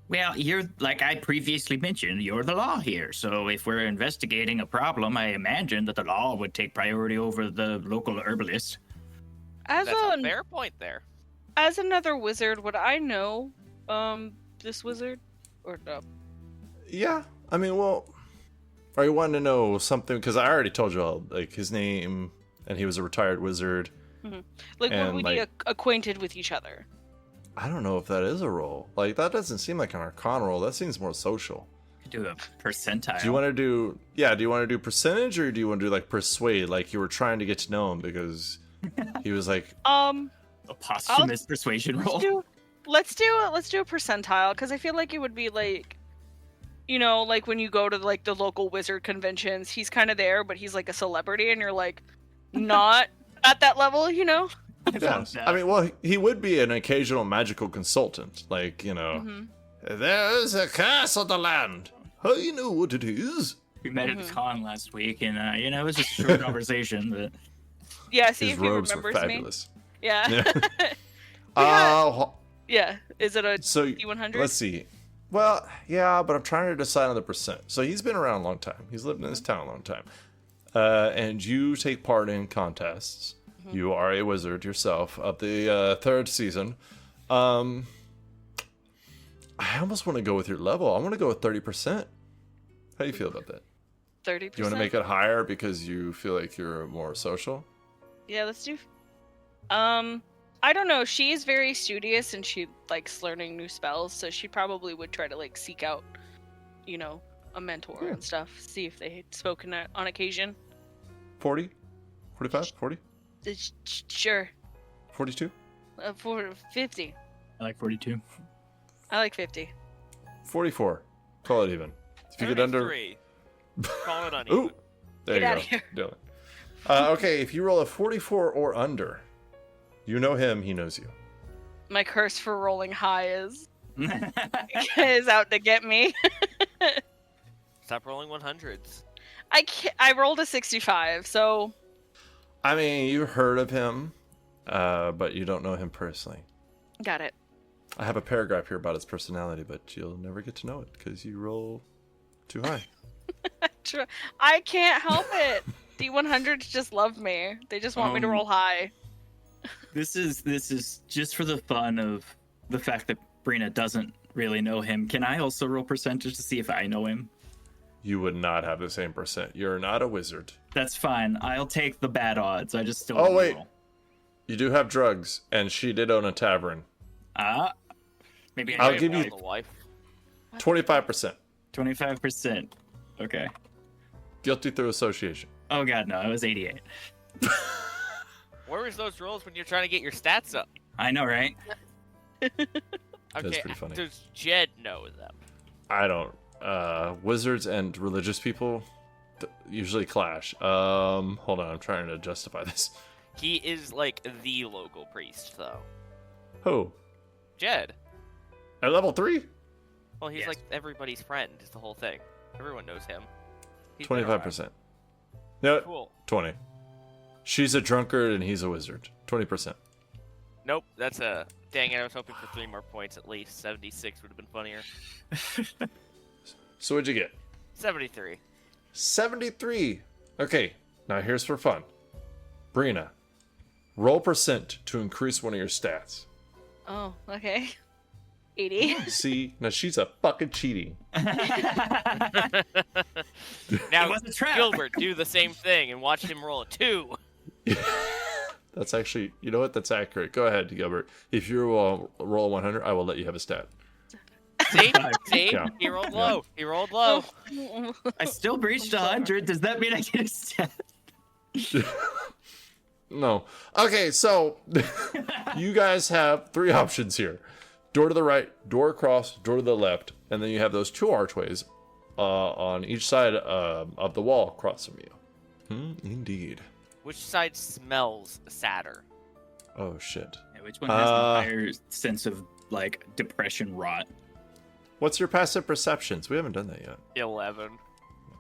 Well, you're, like I previously mentioned, you're the law here. So if we're investigating a problem, I imagine that the law would take priority over the local herbalist. As That's a fair point there. As another wizard, would I know this wizard or no? Yeah, are you wanting to know something? Because I already told you all, his name, and he was a retired wizard. Mm-hmm. Would we be acquainted with each other? I don't know if that is a role. That doesn't seem like an arcana roll. That seems more social. Do a percentile. Do you want to do percentage, or do you want to do persuade, like you were trying to get to know him because he was like a posthumous persuasion roll? Let's do a percentile, because I feel like it would be when you go to the local wizard conventions, he's kind of there, but he's like a celebrity, and you're not at that level, Yeah. He would be an occasional magical consultant, Mm-hmm. There's a curse on the land. I know what it is. We met at the con last week, and it was just a short conversation, but yeah, see his if he robes remembers were fabulous. Me. Yeah. Yeah. Is it a D100? Let's see. Well, yeah, but I'm trying to decide on the percent. So he's been around a long time. He's lived in this town a long time. And you take part in contests. Mm-hmm. You are a wizard yourself of the third season. I almost want to go with your level. I want to go with 30%. How do you feel about that? 30%? Do you want to make it higher because you feel like you're more social? Yeah, let's do... I don't know. She is very studious and she likes learning new spells, so she probably would try to seek out, a mentor and stuff. See if they had spoken on occasion. 40? 45? 40? Sure. 42? For 50. I like 42. I like 50. 44. Call it even. If you get under... 33. Call it uneven. Ooh! There Get you outta go. here. Do it. Okay, if you roll a 44 or under, you know him, he knows you. My curse for rolling high is out to get me. Stop rolling 100s. I rolled a 65, so I mean, you heard of him, but you don't know him personally. got it. I have a paragraph here about his personality, but you'll never get to know it because you roll too high. I can't help it. D100s just love me. They just want me to roll high. This is just for the fun of the fact that Brina doesn't really know him. Can I also roll percentage to see if I know him? You would not have the same percent. You're not a wizard. That's fine. I'll take the bad odds. I just still Oh, wanna wait. roll. You do have drugs, and she did own a tavern. Maybe I'll I give you- the wife. 25%. 25%. Okay. Guilty through association. Oh god, no, it was 88. Where was those rolls when you're trying to get your stats up? I know, right? Okay, pretty funny. does Jed know them? I don't. Wizards and religious people usually clash. Hold on, I'm trying to justify this. He is like the local priest, though. Who? Jed. At level 3? Well, he's Yes. like everybody's friend, is the whole thing. Everyone knows him. He's been around. 25%. No, Cool. 20. She's a drunkard and he's a wizard. 20%. Nope, that's a... Dang it, I was hoping for 3 more points at least. 76 would have been funnier. So what'd you get? 73. 73. Okay, now here's for fun. Brina, roll percent to increase one of your stats. Oh, okay. 80. See, now she's a fucking cheating. Now, was a trap. Gilbert, do the same thing and watch him roll a 2. That's actually, you know what? That's accurate. Go ahead, Gilbert. If you roll a 100, I will let you have a stat. See? See? Yeah. He rolled low. He rolled low. I still breached 100. Does that mean I get a stat? No. Okay, so you guys have 3 options here. Door to the right, door across, door to the left, and then you have those 2 archways on each side of the wall across from you. Indeed. Which side smells sadder? Oh, shit. Yeah, which one has a higher sense of, like, depression rot? What's your passive perceptions? We haven't done that yet. 11.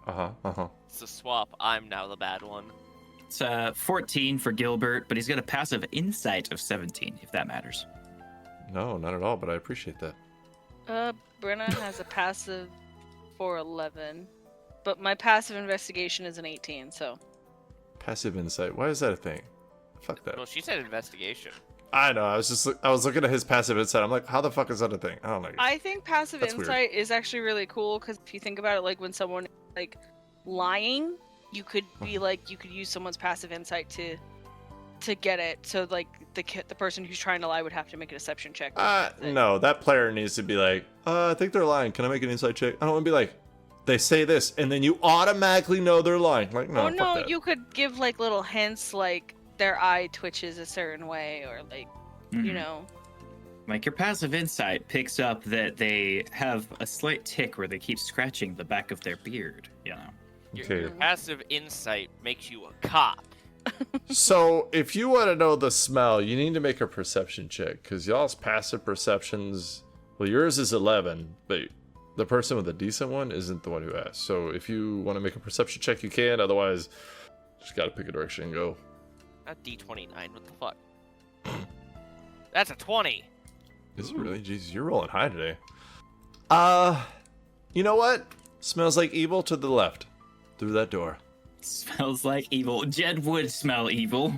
Uh-huh. It's a swap. I'm now the bad one. It's 14 for Gilbert, but he's got a passive insight of 17, if that matters. No, not at all, but I appreciate that. Brenna has a passive for 11, but my passive investigation is an 18, so. Passive insight. Why is that a thing? Fuck that. Well, she said investigation. I know. I was looking at his passive insight. I'm like, how the fuck is that a thing? I don't like it. I think passive That's weird. insight is actually really cool because if you think about it, like when someone like lying, you could be like you could use someone's passive insight to get it. So like the person who's trying to lie would have to make a deception check. No, that player needs to be like, I think they're lying. Can I make an insight check? I don't want to be like, they say this, and then you automatically know they're lying. Like, no, Oh fuck no, that. you could give like little hints, like their eye twitches a certain way, or like you know. Like your passive insight picks up that they have a slight tick where they keep scratching the back of their beard, you know. Your passive insight makes you a cop. So, if you want to know the smell, you need to make a perception check, because y'all's passive perceptions, well, yours is 11, but the person with a decent one isn't the one who asked. So, if you want to make a perception check, you can. Otherwise, just gotta pick a direction and go. Not D29, what the fuck? That's a 20. Is it really? Jesus, you're rolling high today. You know what? Smells like evil to the left. Through that door. Smells like evil. Jed would smell evil.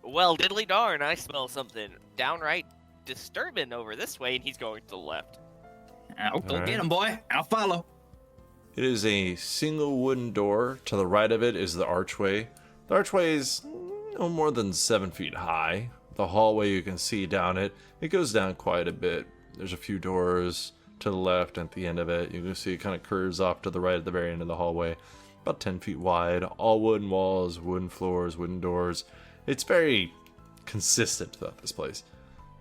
Well, diddly darn, I smell something downright disturbing over this way, and he's going to the left. I'll go Alright. get him, boy. I'll follow. It is a single wooden door. To the right of it is the archway. The archway is no more than 7 feet high. The hallway, you can see down it. It goes down quite a bit. There's a few doors to the left at the end of it. You can see it kind of curves off to the right at the very end of the hallway. About 10 feet wide. All wooden walls, wooden floors, wooden doors. It's very consistent throughout this place.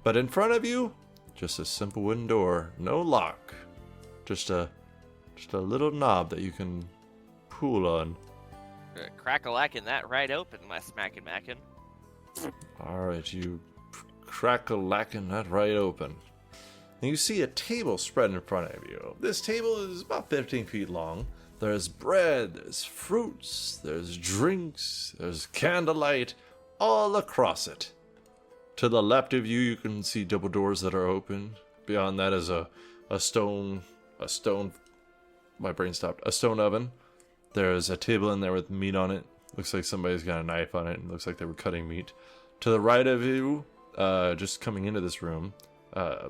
But in front of you, just a simple wooden door, no lock. Just a little knob that you can pull on. Crack-a-lacking that right open, my smackin'-mackin'. Alright, you crack-a-lacking that right open. And you see a table spread in front of you. This table is about 15 feet long. There's bread, there's fruits, there's drinks, there's candlelight, all across it. To the left of you, you can see double doors that are open. Beyond that is a stone, my brain stopped, a stone oven. There's a table in there with meat on it. Looks like somebody's got a knife on it, and looks like they were cutting meat. To the right of you, just coming into this room,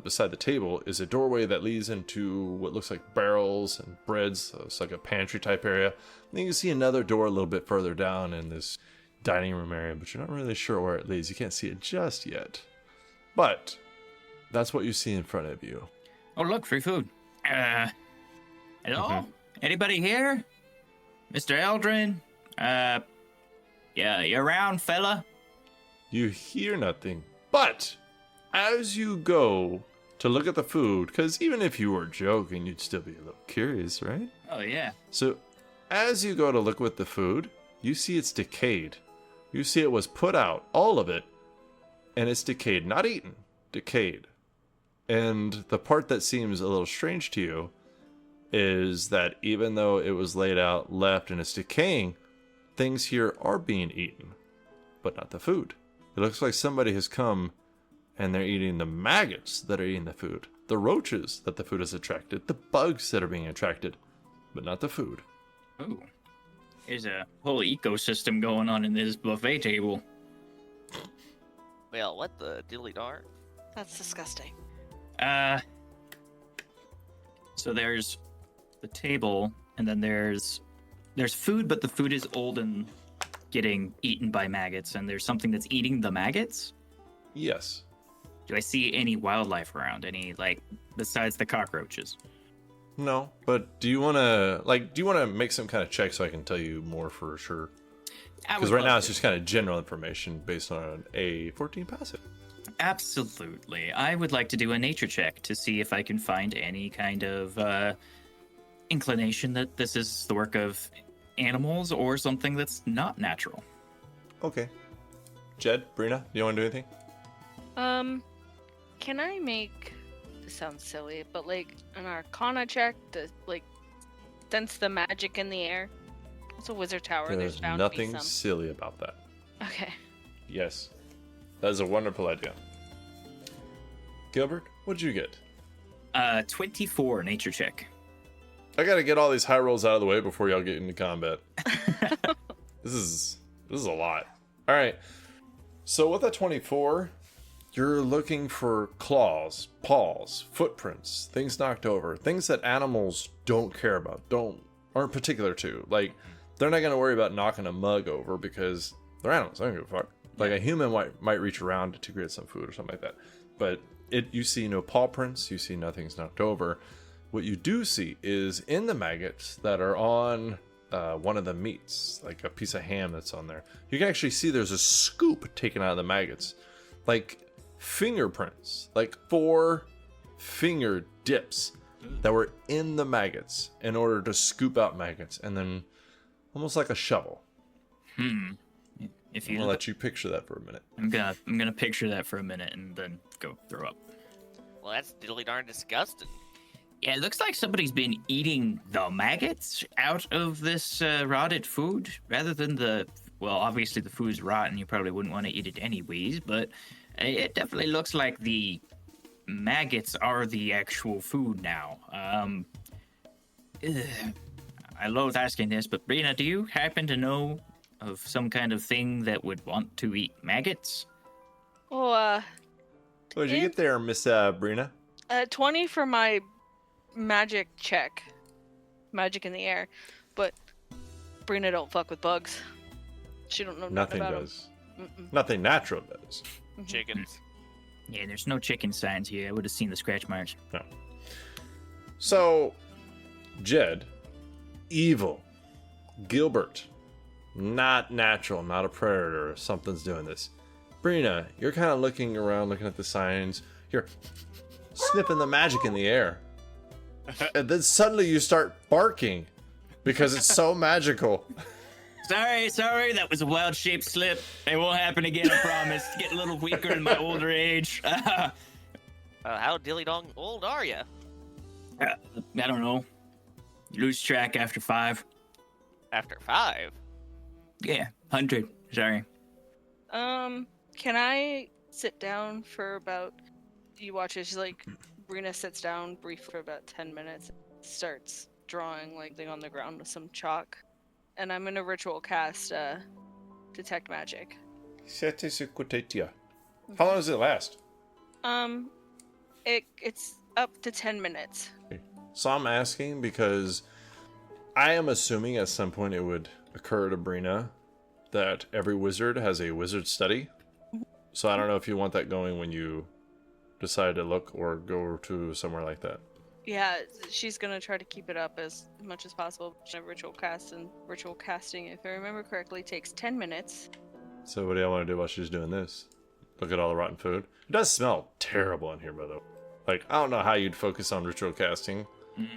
beside the table, is a doorway that leads into what looks like barrels and breads. So it's like a pantry type area. And then you can see another door a little bit further down in this dining room area, but you're not really sure where it leads. You can't see it just yet. But that's what you see in front of you. Oh, look, free food. Hello? Mhm. Anybody here? Mr. Eldrin? Yeah, you around, fella? You hear nothing. But as you go to look at the food, because even if you were joking, you'd still be a little curious, right? Oh, yeah. So as you go to look with the food, you see it's decayed. You see it was put out, all of it, and it's decayed. Not eaten, decayed. And the part that seems a little strange to you is that even though it was laid out, left, and it's decaying, things here are being eaten, but not the food. It looks like somebody has come and they're eating the maggots that are eating the food, the roaches that the food has attracted, the bugs that are being attracted, but not the food. Ooh. There's a whole ecosystem going on in this buffet table. Well, what the dilly darn? That's disgusting. So there's the table, and then there's food, but the food is old and getting eaten by maggots, and there's something that's eating the maggots? Yes. Do I see any wildlife around? Any, like, besides the cockroaches? No, but do you want to make some kind of check so I can tell you more for sure? Because right now it's just kind of general information based on a 14 passive. Absolutely. I would like to do a nature check to see if I can find any kind of inclination that this is the work of animals or something that's not natural. Okay. Jed, Brina, do you want to do anything? Can I make, this sounds silly, but like an arcana check to like sense the magic in the air? It's a wizard tower. There's bound to be nothing some. silly about that. Okay. Yes. That is a wonderful idea. Gilbert, what'd you get? 24 nature check. I gotta get all these high rolls out of the way before y'all get into combat. This is a lot. All right. So with that 24, you're looking for claws, paws, footprints, things knocked over, things that animals don't care about, aren't particular to. Like, they're not gonna worry about knocking a mug over because they're animals. I don't give a fuck. Like a human might reach around to get some food or something like that, but you see no paw prints. You see nothing's knocked over. What you do see is in the maggots that are on one of the meats, like a piece of ham that's on there, you can actually see there's a scoop taken out of the maggots, like fingerprints, like 4 finger dips that were in the maggots in order to scoop out maggots, and then almost like a shovel. If I'm you gonna let you picture that for a minute. I'm gonna picture that for a minute and then go throw up. Well, that's dilly darn disgusting. Yeah, it looks like somebody's been eating the maggots out of this rotted food rather than well, obviously the food's rotten. You probably wouldn't want to eat it anyways, but it definitely looks like the maggots are the actual food now. I loathe asking this, but Brina, do you happen to know of some kind of thing that would want to eat maggots? Well, What did you get there, Miss Brina? 20 for my magic check. Magic in the air. But Brina don't fuck with bugs. She don't know Nothing about does. Mm-mm. Nothing natural does. Mhm. Chickens. Yeah, there's no chicken signs here. I would have seen the scratch marks. No. So, Jed, Evil, Gilbert, not natural, not a predator. Something's doing this. Brina, you're kind of looking around, looking at the signs. You're sniffing the magic in the air. And then suddenly you start barking because it's so magical. Sorry, that was a wild shape slip. It won't happen again, I promise. Get a little weaker in my older age. How dilly-dong old are you? I don't know. Lose track after 5. After 5? Yeah, 100. Sorry. Can I sit down for about... You watch as, like, Brina sits down briefly for about 10 minutes, starts drawing, like, thing on the ground with some chalk. And I'm in a ritual cast, Detect Magic. How long does it last? It's up to 10 minutes. So I'm asking because I am assuming at some point it would occur to Brina that every wizard has a wizard study. So I don't know if you want that going when you decide to look or go to somewhere like that. Yeah, she's gonna try to keep it up as much as possible. Ritual casting, if I remember correctly, takes 10 minutes. So what do y'all want to do while she's doing this? Look at all the rotten food. It does smell terrible in here, by the way. Like, I don't know how you'd focus on ritual casting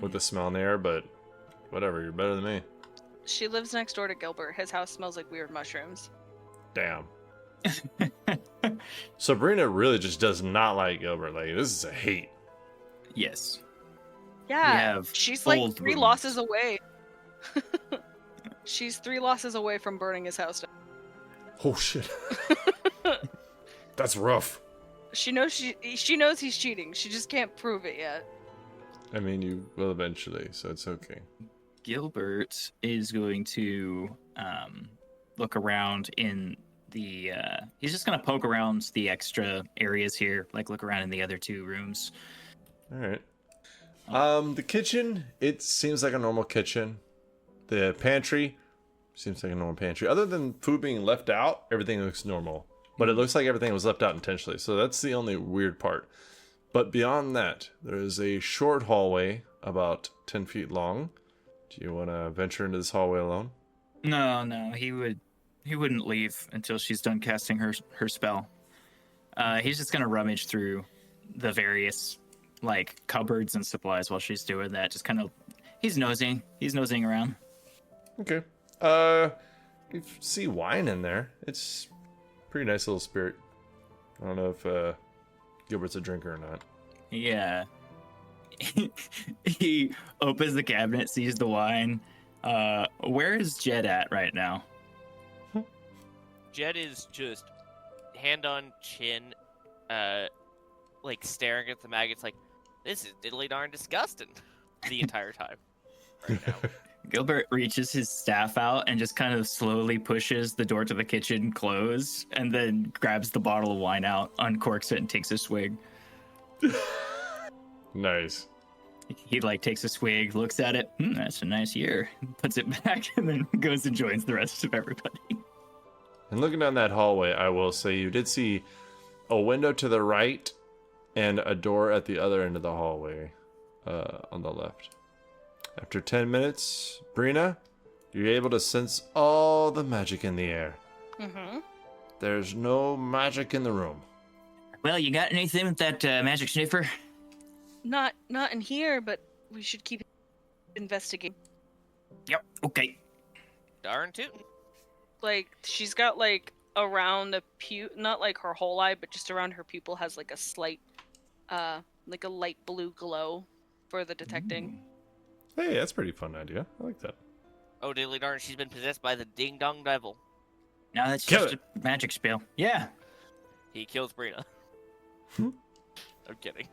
with the smell in the air, but whatever, you're better than me. She lives next door to Gilbert. His house smells like weird mushrooms. Damn. Sabrina really just does not like Gilbert. Like, this is a hate. Yes. Yeah, have she's like old 3 wounds. losses away. She's 3 losses away from burning his house down. Oh shit. That's rough. She knows she knows he's cheating. She just can't prove it yet. I mean, you will eventually, so it's okay. Gilbert is going to look around in the... he's just going to poke around the extra areas here, like look around in the other 2 rooms. All right. The kitchen, it seems like a normal kitchen. The pantry seems like a normal pantry. Other than food being left out, everything looks normal. But it looks like everything was left out intentionally, so that's the only weird part. But beyond that, there is a short hallway about 10 feet long. Do you want to venture into this hallway alone? No, he wouldn't leave until she's done casting her spell. He's just gonna rummage through the various like cupboards and supplies while she's doing that. Just kind of, he's nosing around. Okay. You see wine in there. It's pretty nice little spirit. I don't know if Gilbert's a drinker or not. Yeah. He opens the cabinet, sees the wine. Where is Jed at right now? Jed is just hand on chin, like staring at the maggots like, this is diddly darn disgusting the entire time right now. Gilbert reaches his staff out and just kind of slowly pushes the door to the kitchen close, and then grabs the bottle of wine out, uncorks it, and takes a swig. Nice. He like takes a swig, looks at it. That's a nice year. Puts it back, and then goes and joins the rest of everybody. And looking down that hallway, I will say you did see a window to the right and a door at the other end of the hallway on the left. After 10 minutes, Brina, you're able to sense all the magic in the air. Mm-hmm. There's no magic in the room. Well, you got anything with that magic sniffer? Not in here, but we should keep investigating. Yep. Okay. Darn tootin'. Like, she's got, like, around the not like her whole eye, but just around her pupil has, like, a slight, like a light blue glow for the detecting. Hey, that's a pretty fun idea. I like that. Oh, diddly darn, she's been possessed by the ding dong devil. No, that's Kill just a magic spell. Yeah. He kills Brina. I'm kidding.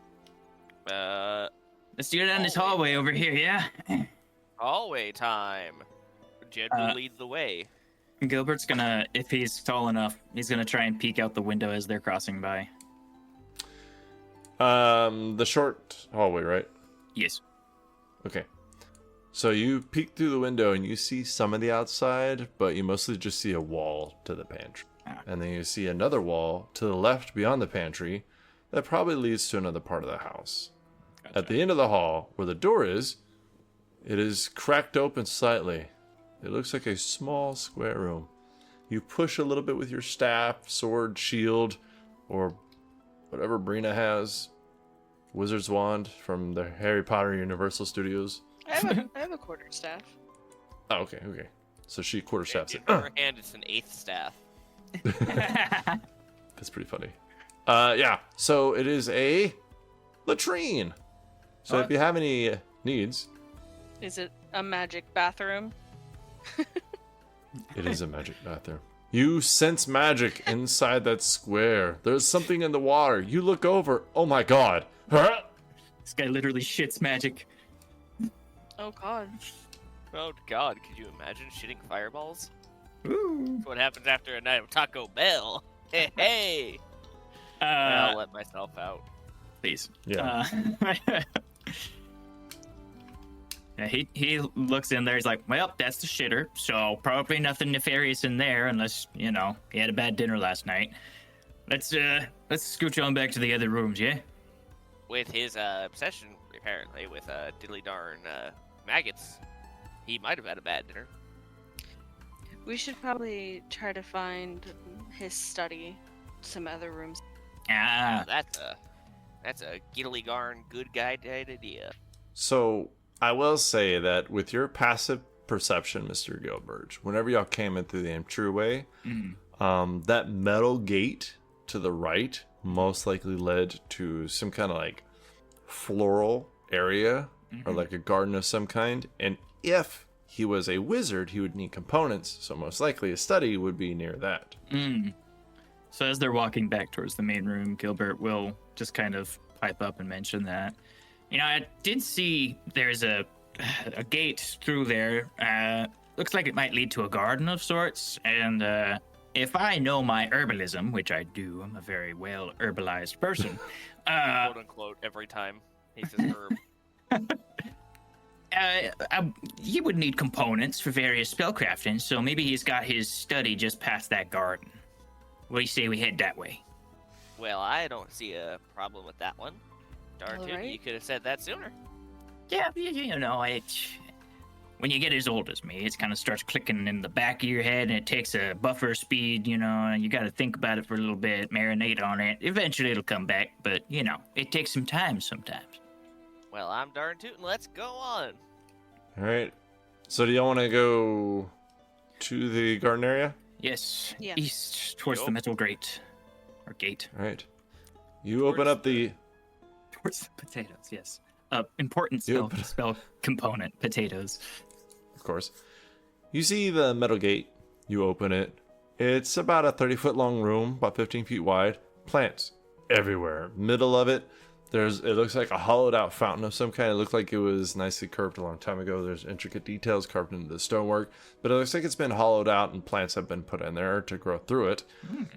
Let's do it on this hallway over here, yeah? Hallway time. Jed will lead the way. Gilbert's gonna, if he's tall enough, he's gonna try and peek out the window as they're crossing by. The short hallway, right? Yes. Okay. So you peek through the window and you see some of the outside, but you mostly just see a wall to the pantry. Ah. And then you see another wall to the left beyond the pantry that probably leads to another part of the house. At the end of the hall, where the door is, it is cracked open slightly, It looks like a small square room. You push a little bit with your staff, sword, shield, or whatever Brina has. Wizard's wand from the Harry Potter Universal Studios. I have a quarterstaff. Oh, okay. So she quarterstaffs In it. her hand, it's an 8th staff. That's pretty funny. Yeah. So it is a latrine. So if you have any needs, Is it a magic bathroom? it is a magic bathroom. You sense magic inside that square. There's something in the water. You look over. Oh my god. Huh? This guy literally shits magic. Oh god. Oh god, could you imagine shitting fireballs? Ooh. That's what happens after a night of Taco Bell. Hey, hey! I'll let myself out. Please. Yeah. Yeah, he looks in there. He's like, well, that's the shitter. So probably nothing nefarious in there, unless he had a bad dinner last night. Let's scooch on back to the other rooms, yeah. With his obsession, apparently, with diddly darn maggots, he might have had a bad dinner. We should probably try to find his study, some other rooms. Ah, That's a giddly darn good guy idea. So I will say that with your passive perception, Mr. Gilbert, whenever y'all came in through the entryway, that metal gate to the right most likely led to some kind of like floral area or like a garden of some kind. And if he was a wizard, he would need components. So most likely a study would be near that. So as they're walking back towards the main room, Gilbert will just kind of pipe up and mention that, I did see there's a gate through there. Looks like it might lead to a garden of sorts. And if I know my herbalism, which I do, I'm a very well herbalized person. Quote unquote, every time he says herb. He would need components for various spellcrafting, so maybe he's got his study just past that garden. What do you say we head that way? Well, I don't see a problem with that one. Darn tootin', Alright. you could have said that sooner. Yeah, when you get as old as me, it kind of starts clicking in the back of your head, and it takes a buffer speed, and you got to think about it for a little bit, marinate on it. Eventually it'll come back, but, it takes some time sometimes. Well, I'm darn tootin', let's go on. All right. So do y'all want to go to the garden area? Yes, Yeah. east towards the Yup. metal grate. Or gate. All right. You open up the... Towards the potatoes, yes. Important You spell component, potatoes. Of course. You see the metal gate. You open it. It's about a 30-foot long room, about 15 feet wide. Plants everywhere. Middle of it, it looks like a hollowed out fountain of some kind. It looked like it was nicely curved a long time ago. There's intricate details carved into the stonework, but it looks like it's been hollowed out and plants have been put in there to grow through it.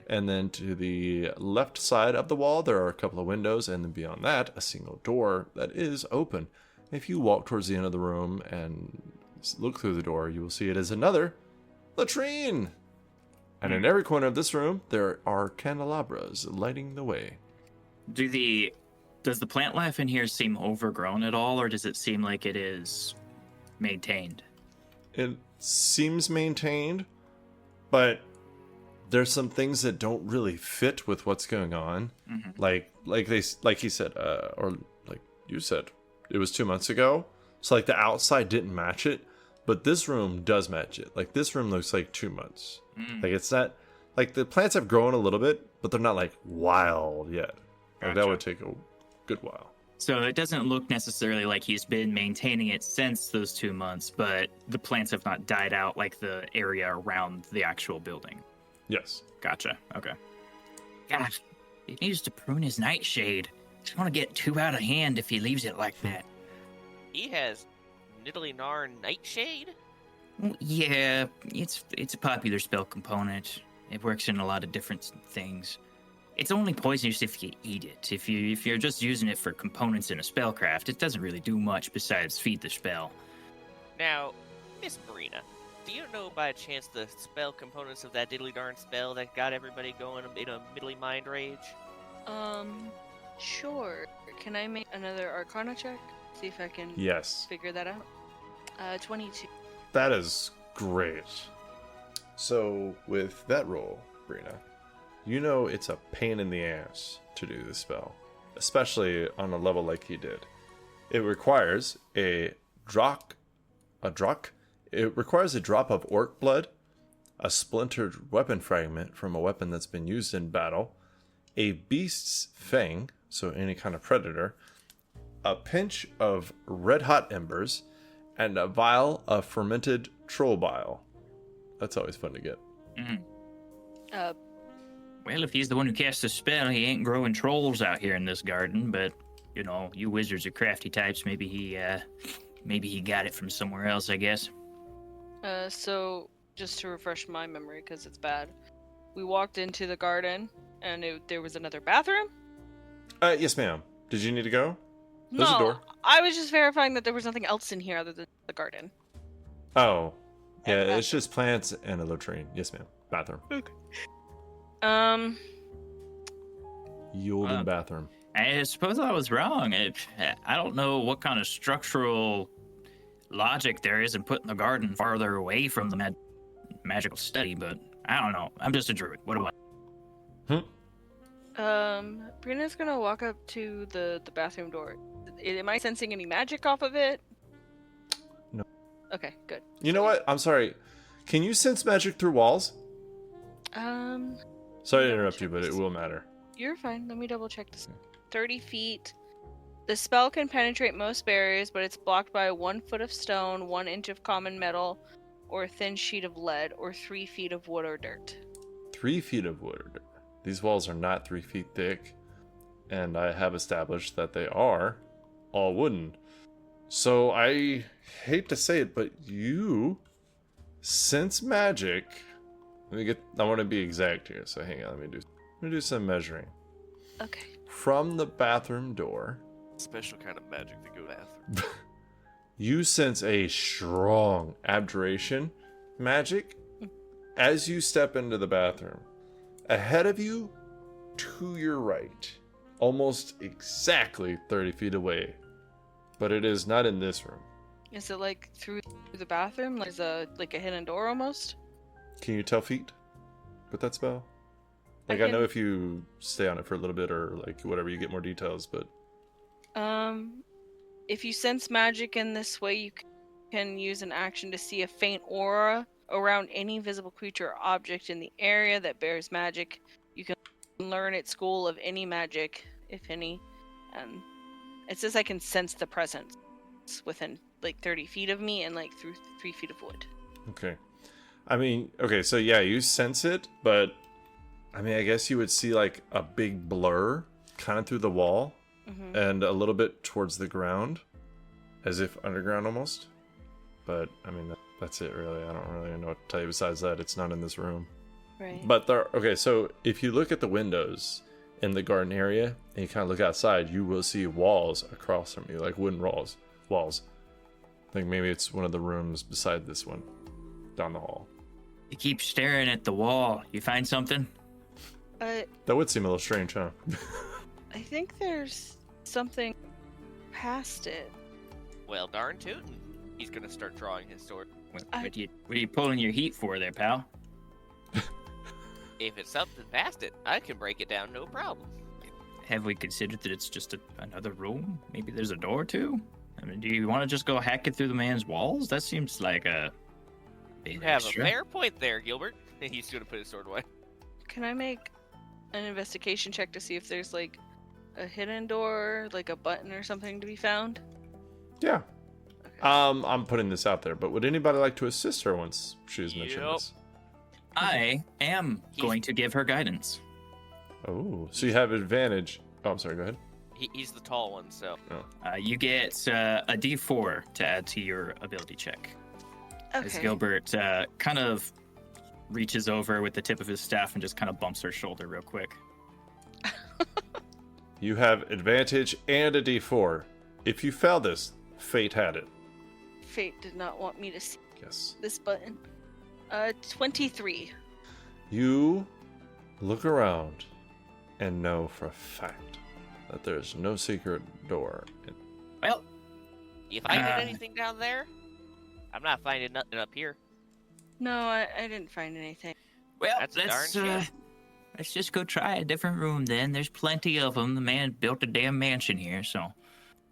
And then to the left side of the wall, there are a couple of windows, and then beyond that, a single door that is open. If you walk towards the end of the room and look through the door, you will see it is another latrine. And in every corner of this room, there are candelabras lighting the way. Does the plant life in here seem overgrown at all, or does it seem like it is maintained? It seems maintained, but there's some things that don't really fit with what's going on. Like he said, or like you said, it was 2 months ago. So like the outside didn't match it, but this room does match it. Like this room looks like 2 months. Like it's not like the plants have grown a little bit, but they're not like wild yet. Like that would take a good while. So it doesn't look necessarily like he's been maintaining it since those 2 months, but the plants have not died out like the area around the actual building. Yes. Gotcha. Okay. Gosh, he needs to prune his nightshade. Just want to get too out of hand if he leaves it like that. He has niddly narn nightshade? Yeah, it's a popular spell component. It works in a lot of different things. It's only poisonous if you eat it. If you're just using it for components in a spellcraft, it doesn't really do much besides feed the spell. Now, Miss Brina, do you know by chance the spell components of that diddly darn spell that got everybody going in a middly mind rage? Sure. Can I make another Arcana check? See if I can Yes. figure that out. 22. That is Great. So, with that roll, Brina, you know it's a pain in the ass to do this spell, especially on a level like he did. It requires a drock. It requires a drop of orc blood, a splintered weapon fragment from a weapon that's been used in battle, a beast's fang, so any kind of predator, a pinch of red hot embers, and a vial of fermented troll bile. That's always fun to get. Mm. Uh, Well, if he's the one who casts the spell, he ain't growing trolls out here in this garden. But you know, you wizards are crafty types. Maybe he got it from somewhere else. I guess. so just to refresh my memory, because it's bad, we walked into the garden and there was another bathroom. Yes, ma'am. Did you need to go? There's a door. I was just verifying that there was nothing else in here other than the garden. Oh. Yeah, And the it's just plants and a latrine. Yes, ma'am. Bathroom. Yielding bathroom. I suppose I was wrong. I don't know what kind of structural logic there is in putting the garden farther away from the magical study, but I don't know. I'm just a druid. What do I? Brina's gonna walk up to the bathroom door. Am I sensing any magic off of it? No. Okay, good. You know what? I'm sorry. Can you sense magic through walls? Sorry to interrupt you, but it will matter. You're fine. Let me double check this. 30 feet. The spell can penetrate most barriers, but it's blocked by 1 foot of stone, 1 inch of common metal, or a thin sheet of lead, or 3 feet of wood or dirt. 3 feet of wood or dirt. These walls are not 3 feet thick, and I have established that they are all wooden. So I hate to say it, but you sense magic. I want to be exact here, so hang on, let me do some measuring. Okay. From the bathroom door, Special kind of magic to go bathroom. you sense a strong abjuration magic as you step into the bathroom. Ahead of you, to your right, almost exactly 30 feet away, but it is not in this room. Is it like through the bathroom? There's a hidden door almost? Can you tell feet with that spell? Like, I know if you stay on it for a little bit or like whatever, you get more details, but if you sense magic in this way, you can use an action to see a faint aura around any visible creature or object in the area that bears magic. You can learn at school of any magic, if any. And it says I can sense the presence within like 30 feet of me and like through 3 feet of wood. okay. I mean, okay, so yeah, you sense it, but I mean, I guess you would see like a big blur kind of through the wall and a little bit towards the ground, as if underground almost. But I mean, that's it really. I don't really know what to tell you besides that. It's not in this room. Right. But okay, so if you look at the windows in the garden area and you kind of look outside, you will see walls across from you, like wooden walls. I think maybe it's one of the rooms beside this one, down the hall. You keep staring at the wall. You find something? That would seem a little strange, huh? I think there's something past it. Well, darn tootin'. He's gonna start drawing his sword. What are you pulling your heat for there, pal? If it's something past it, I can break it down, no problem. Have we considered that it's just another room? Maybe there's a door too? I mean, do you want to just go hack it through the man's walls? That seems like a bit You have extra. a fair point there, Gilbert. He's gonna put his sword away. Can I make an investigation check to see if there's like a hidden door, like a button or something to be found? Yeah. Okay. I'm putting this out there, but would anybody like to assist her once she's mentioned Yep. this? I am going to give her guidance. Oh, so you have advantage. Oh, I'm sorry, go ahead. He's the tall one, so. You get a D4 to add to your ability check. As Okay. Gilbert kind of reaches over with the tip of his staff and just kind of bumps her shoulder real quick. You have advantage and a d4. If you fail this, fate had it. Fate did not want me to see Yes. this button. 23. You look around and know for a fact that there's no secret door. Well, You finding anything down there? I'm not finding nothing up here. No, I didn't find anything. Well, That's a darn shame. let's just go try a different room then. There's plenty of them. The man built a damn mansion here, so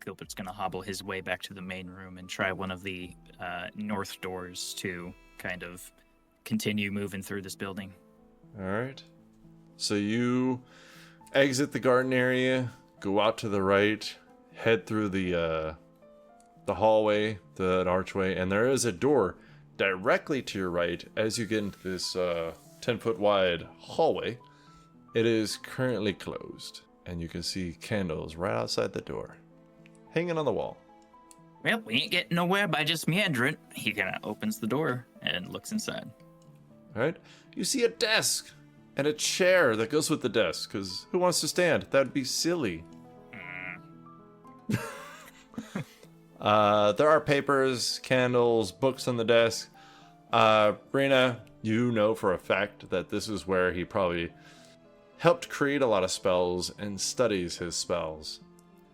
Gilbert's gonna hobble his way back to the main room and try one of the north doors to kind of continue moving through this building. All right. So you exit the garden area, go out to the right, head through the hallway, the archway, and there is a door directly to your right as you get into this 10-foot wide hallway. It is currently closed, and you can see candles right outside the door, hanging on the wall. Well, we ain't getting nowhere by just meandering. He kind of opens the door and looks inside. All right. You see a desk and a chair that goes with the desk, because who wants to stand? That'd be silly. There are papers, candles, books on the desk. Brina, you know for a fact that this is where he probably helped create a lot of spells and studies his spells.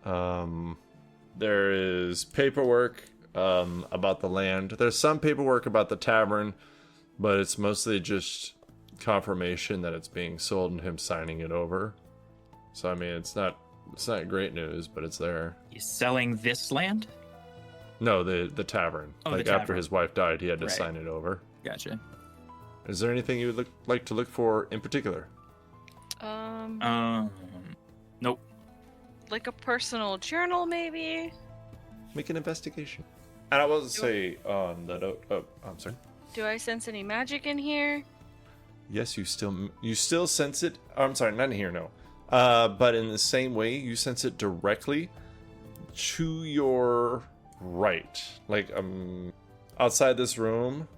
There is paperwork about the land. There's some paperwork about the tavern, but it's mostly just confirmation that it's being sold and him signing it over. So I mean, it's not great news, but it's there. He's selling this land? No, the tavern. Oh, like the after tavern. his wife died, he had to Right. sign it over. Gotcha. Is there anything you would like to look for in particular? Nope. Like a personal journal, maybe? Make an investigation. And I will say on the note. Oh, I'm sorry. Do I sense any magic in here? Yes, you still sense it. Oh, I'm sorry, not in here, no. But in the same way, you sense it directly to your right, like outside this room,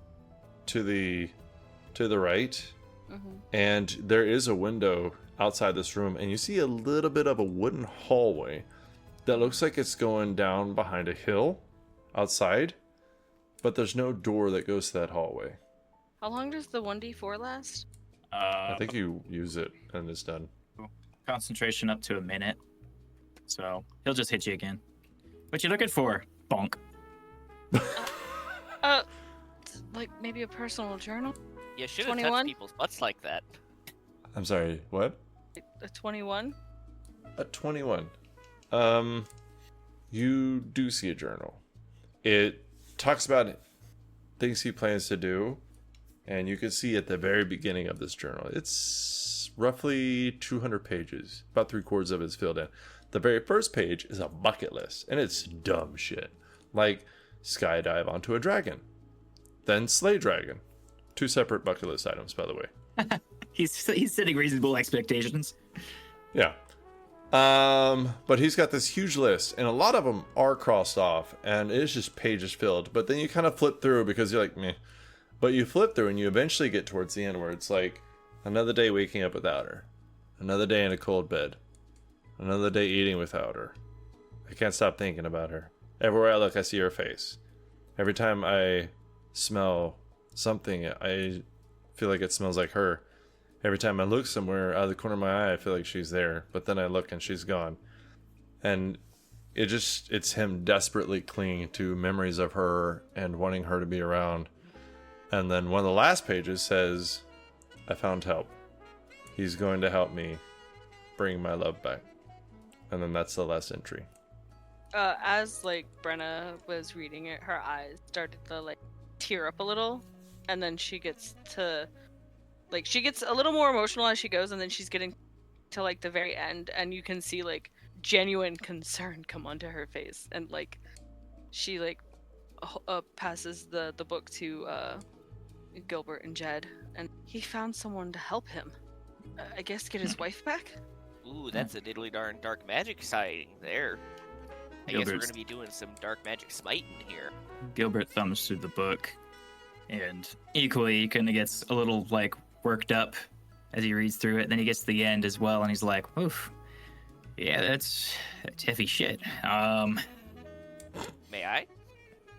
to the right, and there is a window outside this room, and you see a little bit of a wooden hallway that looks like it's going down behind a hill outside, but there's no door that goes to that hallway. How long does the 1d4 last? I think you use it and it's done. Concentration up to a minute. So he'll just hit you again. What you looking for? Bonk. Like maybe a personal journal? You should have touched 21? people's butts like that. I'm sorry, what? A 21? A 21. You do see a journal. It talks about things he plans to do, and you can see at the very beginning of this journal, it's roughly 200 pages. About 3/4 of it's filled in. The very first page is a bucket list, and it's dumb shit. Like, skydive onto a dragon. Then slay dragon. 2 separate bucket list items, by the way. He's setting reasonable expectations. Yeah. But he's got this huge list, and a lot of them are crossed off, and it is just pages filled. But then you kind of flip through because you're like, meh. But you flip through, and you eventually get towards the end where it's like, another day waking up without her. Another day in a cold bed. Another day eating without her. I can't stop thinking about her. Everywhere I look, I see her face. Every time I smell something, I feel like it smells like her. Every time I look somewhere, out of the corner of my eye, I feel like she's there. But then I look and she's gone. And it's him desperately clinging to memories of her and wanting her to be around. And then one of the last pages says, I found help. He's going to help me bring my love back. And then that's the last entry. As like Brenna was reading it, her eyes started to like tear up a little, and then she gets a little more emotional as she goes, and then she's getting to like the very end, and you can see like genuine concern come onto her face, and like she like passes the book to Gilbert and Jed, and he found someone to help him. I guess get his wife back. Ooh, that's a diddly darn dark magic sighting there. I guess we're Gilbert's- gonna be doing some dark magic smiting here. Gilbert thumbs through the book, and equally he kind of gets a little like worked up as he reads through it. Then he gets to the end as well, and he's like, "Oof, yeah, that's heavy shit." May I?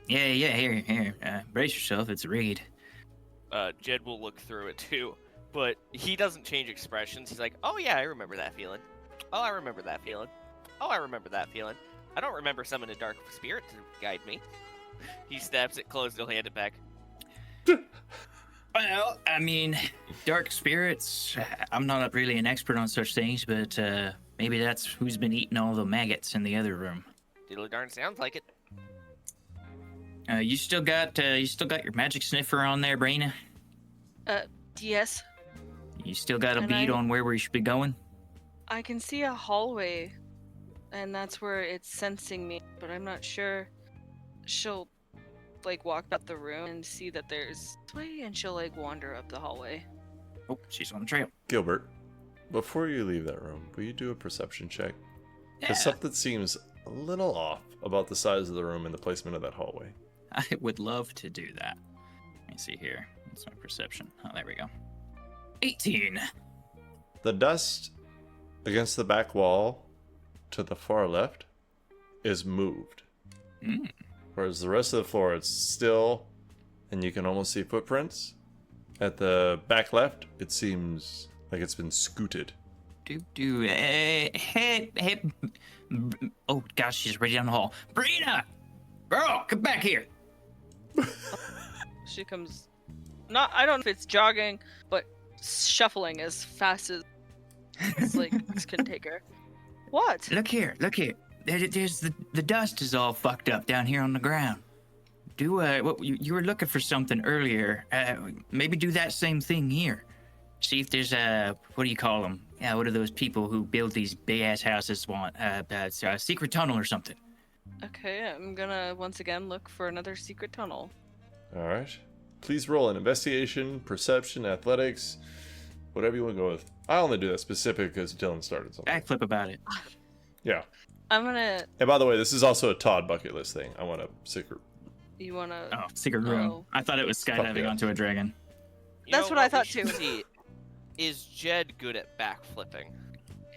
Yeah, here, brace yourself. It's a read. Jed will look through it too, but he doesn't change expressions. He's like, "Oh yeah, I remember that feeling. Oh, I remember that feeling. Oh, I remember that feeling. I don't remember summoning a dark spirit to guide me." He snaps it closed. He'll hand it back. Well, I mean, dark spirits. I'm not really an expert on such things, but maybe that's who's been eating all the maggots in the other room. Diddly darn sounds like it. You still got your magic sniffer on there, Brina? Yes. You still got a And bead I- on where we should be going? I can see a hallway, and that's where it's sensing me, but I'm not sure. She'll, like, walk up the room and see that there's this way, and she'll, like, wander up the hallway. Oh, she's on the trail. Gilbert, before you leave that room, will you do a perception check? Yeah, Because something seems a little off about the size of the room and the placement of that hallway. I would love to do that. Let me see here. What's my perception? Oh, there we go. 18. The dust against the back wall to the far left is moved. Mm. Whereas the rest of the floor, it's still, and you can almost see footprints. At the back left, it seems like it's been scooted. Hey. Oh, gosh, she's right down the hall. Brina! Girl, come back here. She comes, I don't know if it's jogging, but shuffling as fast as legs can take her. What? Look here. There's the dust is all fucked up down here on the ground. What you were looking for something earlier. Maybe do that same thing here. See if there's what do you call them? Yeah, what are those people who build these big ass houses want? It's a secret tunnel or something. Okay, I'm gonna once again look for another secret tunnel. All right. Please roll an investigation, perception, athletics, whatever you want to go with. I only do that specific because Dylan started something. Backflip about it. Yeah. I'm gonna. And by the way, this is also a Todd bucket list thing. I want a secret. You wanna? Oh, secret room. Oh. I thought it was Fuck skydiving yeah. onto a dragon. You That's know what I thought we should too. see? Is Jed good at backflipping?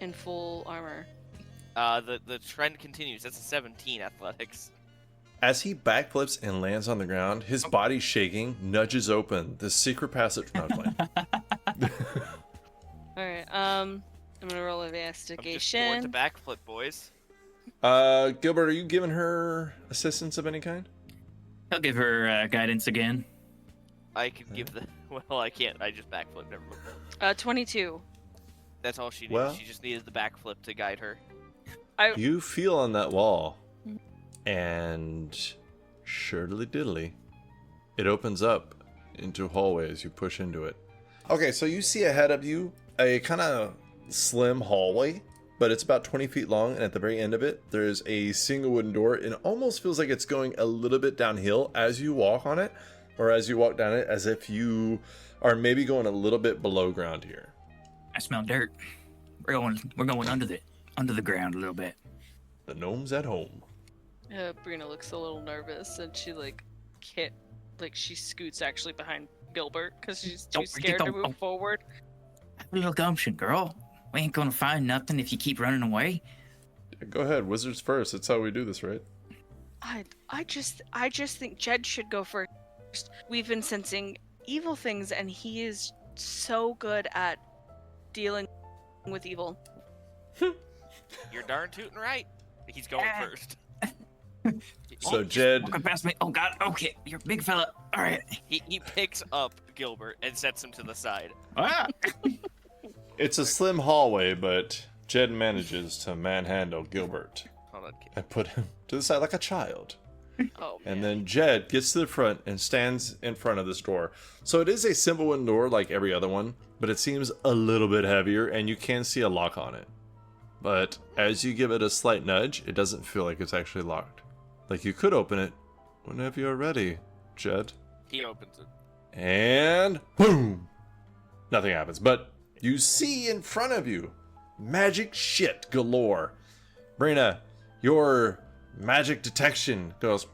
In full armor. The trend continues. That's a 17 athletics. As he backflips and lands on the ground, his body shaking, nudges open the secret passage. No, I'm playing. All right. I'm gonna roll I'm just going investigation. to backflip, boys. Gilbert, are you giving her assistance of any kind? I'll give her guidance again. I can give the. Well, I can't. I just backflipped. Never mind. 22. That's all she needed. Well- She just needed the backflip to guide her. You feel on that wall, and surely diddly, it opens up into a hallway as you push into it. Okay, so you see ahead of you a kind of slim hallway, but it's about 20 feet long, and at the very end of it, there's a single wooden door, and it almost feels like it's going a little bit downhill as you walk on it, or as you walk down it, as if you are maybe going a little bit below ground here. I smell dirt. We're going under the ground a little bit. The gnome's at home. Brina looks a little nervous, and she can't, she scoots actually behind Gilbert because she's too scared to move forward. Have a little gumption, girl. We ain't gonna find nothing if you keep running away. Go ahead, wizards first. That's how we do this, right? I just think Jed should go first. We've been sensing evil things, and he is so good at dealing with evil. You're darn tootin' right. He's going first. So Oh, Jed, walking past me. Oh God. Okay, you're a big fella. All right. He picks up Gilbert and sets him to the side. Ah. it's a slim hallway, but Jed manages to manhandle Gilbert Hold on, kid. and put him to the side like a child. Oh, And then Jed gets to the front and stands in front of this door. So it is a simple wooden door like every other one, but it seems a little bit heavier, and you can see a lock on it. But as you give it a slight nudge, it doesn't feel like it's actually locked. Like you could open it whenever you're ready, Jed. He opens it. And boom! Nothing happens, but you see in front of you magic shit galore. Brina, your magic detection goes.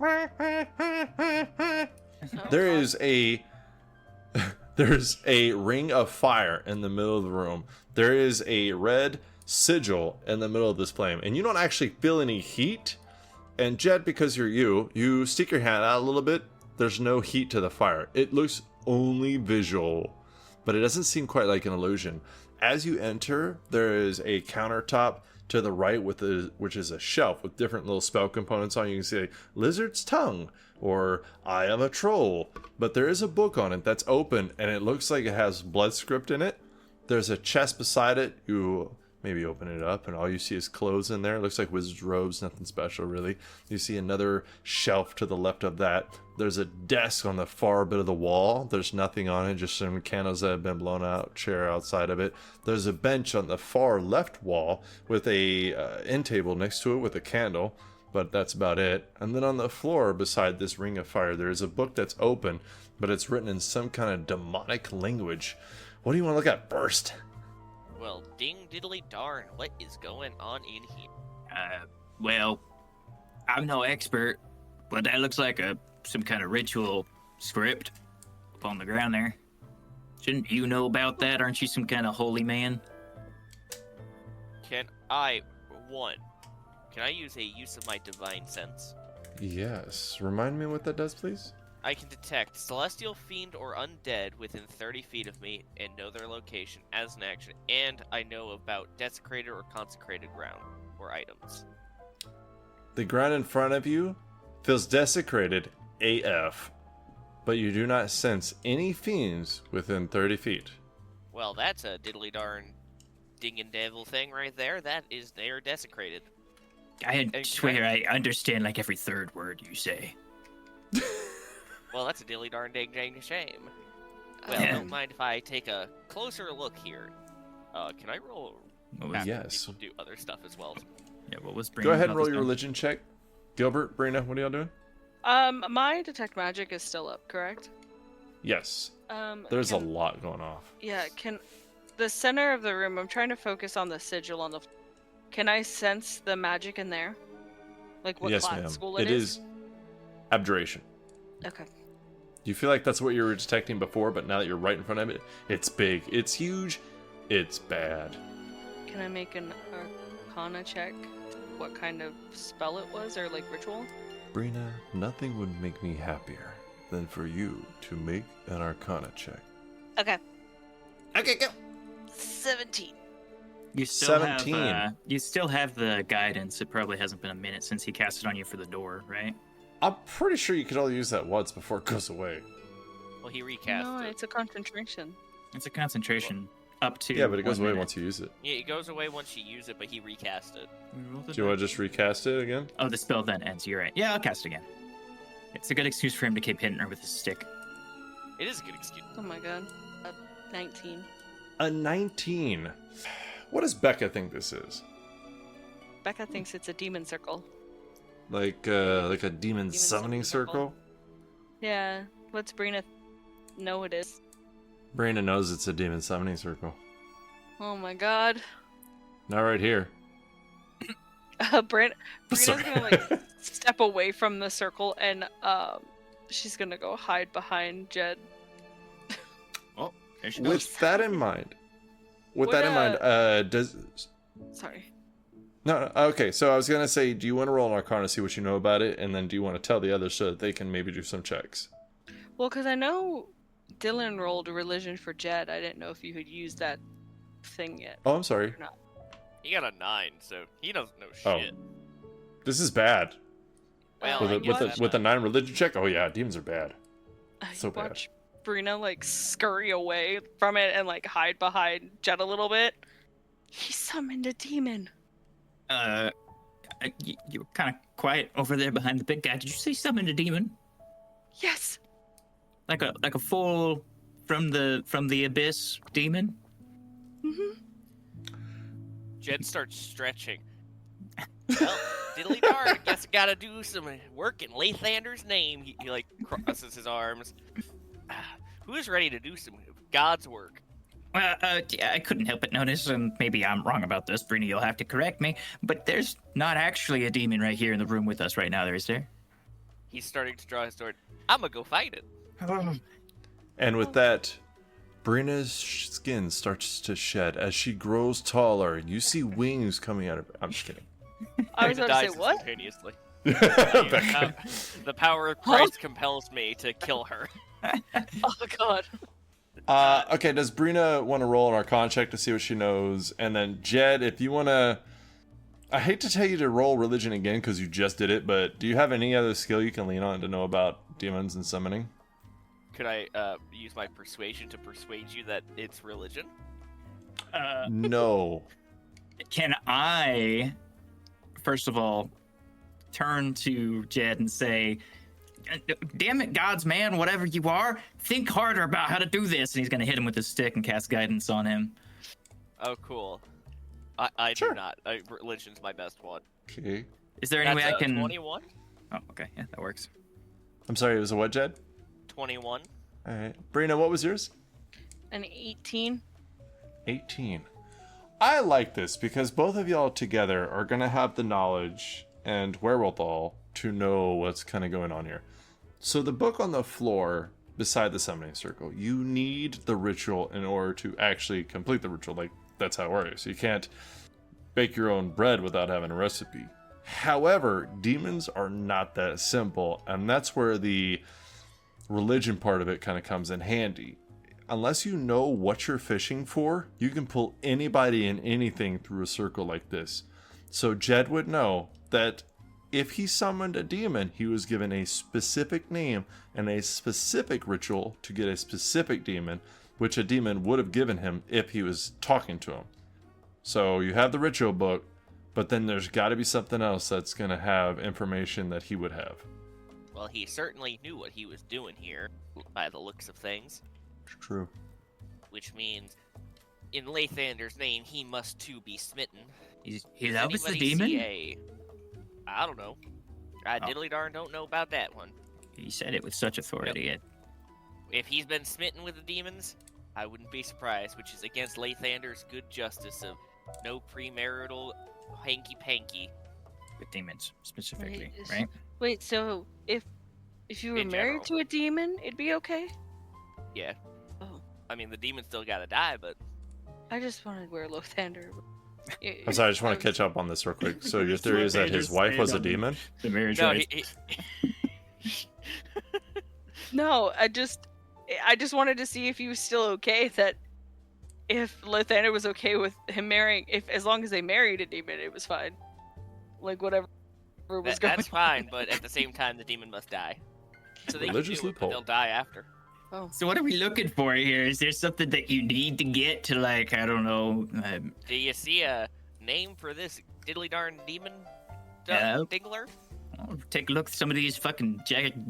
There's a ring of fire in the middle of the room. There is a red sigil in the middle of this flame, and you don't actually feel any heat. And Jed, because you stick your hand out a little bit. There's no heat to the fire. It looks only visual, but it doesn't seem quite like an illusion. As you enter, there is a countertop to the right which is a shelf with different little spell components on. You can see Lizard's Tongue, or I am a troll. But there is a book on it that's open, and it looks like it has blood script in it. There's a chest beside it. You maybe open it up, and all you see is clothes in there. It looks like wizard's robes, nothing special really. You see another shelf to the left of that. There's a desk on the far bit of the wall. There's nothing on it, just some candles that have been blown out, chair outside of it. There's a bench on the far left wall with a end table next to it with a candle, but that's about it. And then on the floor beside this ring of fire, there is a book that's open, but it's written in some kind of demonic language. What do you want to look at first? Well, ding diddly darn, what is going on in here? Well, I'm no expert, but that looks like some kind of ritual script up on the ground there. Shouldn't you know about that? Aren't you some kind of holy man? Can I use a use of my divine sense? Yes. Remind me what that does, please? I can detect celestial fiend or undead within 30 feet of me and know their location as an action, and I know about desecrated or consecrated ground or items. The ground in front of you feels desecrated AF, but you do not sense any fiends within 30 feet. Well, that's a diddly darn dingin' devil thing right there. They're desecrated. I swear I understand like every third word you say. Well, that's a dilly darn dang dang shame. Well, Yeah. don't mind if I take a closer look here. Can I roll? What was, back when Yes. people do other stuff as well. yeah, what was Go ahead and about roll this your time? religion check. Gilbert, Brina, what are y'all doing? My detect magic is still up, correct? Yes. There's a can- lot going off. Yeah, can the center of the room, I'm trying to focus on the sigil on the can I sense the magic in there? Like what Yes, class ma'am. school It is abjuration. Okay. You feel like that's what you were detecting before, but now that you're right in front of it, it's big, it's huge, it's bad. Can I make an arcana check? What kind of spell it was or like ritual? Brina, nothing would make me happier than for you to make an arcana check. Okay. Okay, go. 17. You still 17. You still have the guidance. It probably hasn't been a minute since he cast it on you for the door, right? I'm pretty sure you could only use that once before it goes away. Well, he recast No, it. it's a concentration. It's a concentration up to. Yeah, but it goes 1 away minute. once you use it. Yeah, it goes away once you use it, but he recast it. Do you want to just recast it again? Oh, the spell then ends. You're right. Yeah, I'll cast again. It's a good excuse for him to keep hitting her with his stick. It is a good excuse. Oh my god. 19. A 19. What does Becca think this is? Becca thinks it's a demon circle. Like a demon summoning summoning circle. circle? Yeah. What's Brina know it is? Brina knows it's a demon summoning circle. Oh my god. Not right here. Brina's Sorry. gonna like step away from the circle and she's gonna go hide behind Jed. Oh, there she goes. With that in mind, does Sorry. no, okay. So I was gonna say, do you want to roll an Arcana, see what you know about it, and then do you want to tell the others so that they can maybe do some checks? Well, because I know Dylan rolled a religion for Jed. I didn't know if you had used that thing yet. Oh, I'm sorry. Or not. He got a 9, so he doesn't know Oh. shit. This is bad. Well, With I a, guess with that's a, with a not- 9 religion check. Oh yeah, demons are bad. So You bad. watch Brina like scurry away from it and like hide behind Jed a little bit. He summoned a demon. You were kind of quiet over there behind the big guy. Did you say summoned a demon? Yes. Like a full from the abyss demon? Mm-hmm. Jed starts stretching. Well, diddly darn, I guess I gotta do some work in Lathander's name. He like crosses his arms. Who's ready to do some God's work? Well, yeah, I couldn't help but notice, and maybe I'm wrong about this, Brina, you'll have to correct me, but there's not actually a demon right here in the room with us right now, there is there? He's starting to draw his sword. I'm gonna go fight it. And with that, Brina's skin starts to shed as she grows taller. You see wings coming out of her. I'm just kidding. I was Brina about to dies say what? instantaneously. Becca. The power of Christ compels me to kill her. Oh god. Okay, does Brina want to roll an Arcana check to see what she knows? And then Jed, if you want to I hate to tell you to roll religion again because you just did it, but do you have any other skill you can lean on to know about demons and summoning? Could I use my persuasion to persuade you that it's religion? No. Can I, first of all, turn to Jed and say, damn it, God's man, whatever you are, think harder about how to do this. And he's going to hit him with his stick and cast guidance on him. Oh, cool. I Sure. do not. Religion's my best one. Okay. Is there any way I That's can... 21? Oh, okay. Yeah, that works. I'm sorry, it was a what, Jed? 21. All right. Brina, what was yours? An 18. 18. I like this because both of y'all together are going to have the knowledge and wherewithal to know what's kind of going on here. So the book on the floor beside the summoning circle, you need the ritual in order to actually complete the ritual. Like, that's how it works. You can't bake your own bread without having a recipe. However, demons are not that simple, and that's where the religion part of it kind of comes in handy. Unless you know what you're fishing for, you can pull anybody and anything through a circle like this. So Jed would know that if he summoned a demon, he was given a specific name and a specific ritual to get a specific demon, which a demon would have given him if he was talking to him. So you have the ritual book, but then there's got to be something else that's going to have information that he would have. Well, he certainly knew what he was doing here, by the looks of things. True. Which means, in Lathander's name, he must too be smitten. He Does loves the anybody demon? see I don't know. I Oh. diddly darn don't know about that one. He said it with such authority. If he's been smitten with the demons, I wouldn't be surprised, which is against Lathander's good justice of no premarital hanky-panky. With demons, specifically, Wait, right? Wait, so if you were In married general. to a demon, it'd be okay? Yeah. Oh. I mean, the demons still gotta die, but I just wanted where Lothander. I'm sorry, I just want to catch up on this real quick. So your theory is that his wife was a demon? The marriage no, rights. No, I just wanted to see if he was still okay. That if Lothander was okay with him marrying, if as long as they married a demon, it was fine. Like whatever was going. that's fine, but at the same time, the demon must die. So they Religious can do it, but loophole. they'll die after. Oh, So what are we looking for here? Is there something that you need to get to, like, I don't know, Do you see a name for this diddly darn demon Yeah. dingler? take a look at some of these fucking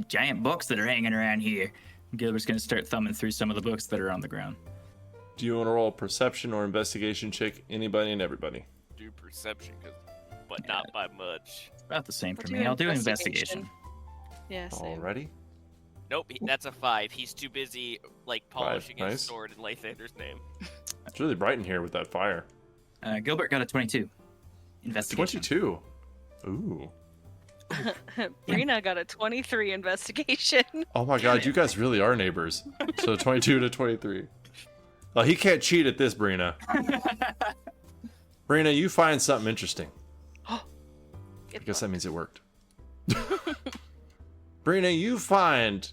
giant books that are hanging around here. Gilbert's gonna start thumbing through some of the books that are on the ground. Do you want to roll a perception or investigation check? Anybody and everybody. Do perception, but not by much. It's about the same for I'll me. do I'll do investigation. investigation. yeah, same. Already? Nope, that's a 5. He's too busy, like, polishing his nice. sword in Lathander's name. It's really bright in here with that fire. Gilbert got a 22. Investigation. 22. Ooh. Brina got a 23 investigation. Oh my god, you guys really are neighbors. So 22 to 23. Well, he can't cheat at this, Brina. Brina, you find something interesting. I guess that means it worked. Brina, you find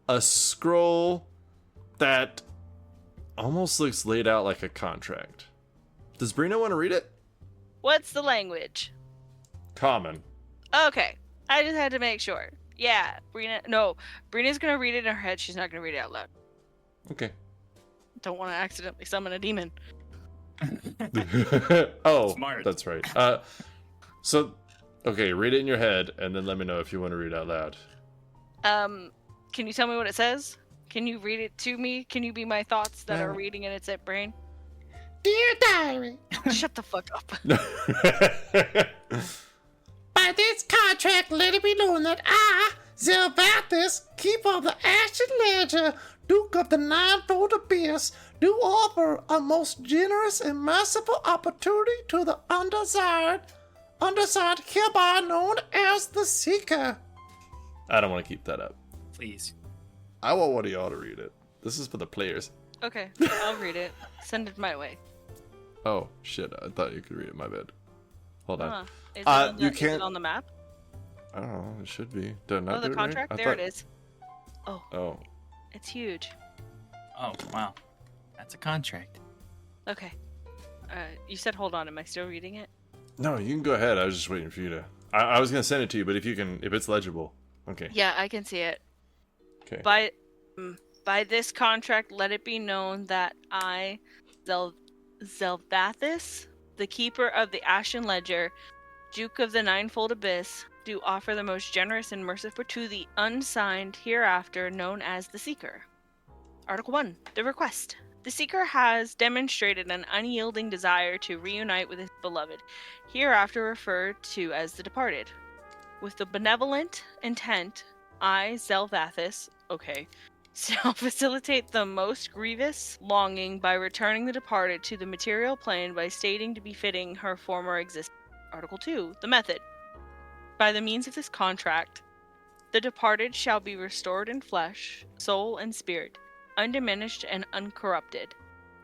a scroll that almost looks laid out like a contract. Does Brina want to read it? What's the language? Common. Okay, I just had to make sure. Yeah, Brina's gonna read it in her head. She's not gonna read it out loud. Okay. Don't want to accidentally summon a demon. Oh, Smart. that's right. Okay, read it in your head, and then let me know if you want to read it out loud. Can you tell me what it says? Can you read it to me? Can you be my thoughts that are Yeah. reading in its brain? Dear Diary, Shut the fuck up. by this contract let it be known that I, Zelvathis, keeper of the Ashen Ledger, Duke of the Ninefold Abyss, do offer a most generous and merciful opportunity to the undesired hereby known as the Seeker. I don't want to keep that up. Please. I want one of y'all to read it. This is for the players. Okay, I'll read it. Send it my way. Oh, shit. I thought you could read it. My bad. Hold on. Huh. Is, you is can't- it on the map? I don't know. It should be. Did I not Oh, do the it contract? right? I There thought- it is. Oh. It's huge. Oh, wow. That's a contract. Okay. You said hold on. Am I still reading it? No, you can go ahead. I was just waiting for you to. I was gonna send it to you, but if it's legible, okay. Yeah, I can see it. Okay. By this contract, let it be known that I, Zelvathis, the keeper of the Ashen Ledger, Duke of the Ninefold Abyss, do offer the most generous and merciful to the unsigned hereafter known as the Seeker. Article 1. The request. The Seeker has demonstrated an unyielding desire to reunite with his beloved, hereafter referred to as the departed. With the benevolent intent, I, Zelvathis, shall facilitate the most grievous longing by returning the departed to the material plane by stating to be fitting her former existence. Article 2. The method. By the means of this contract, the departed shall be restored in flesh, soul, and spirit, undiminished and uncorrupted,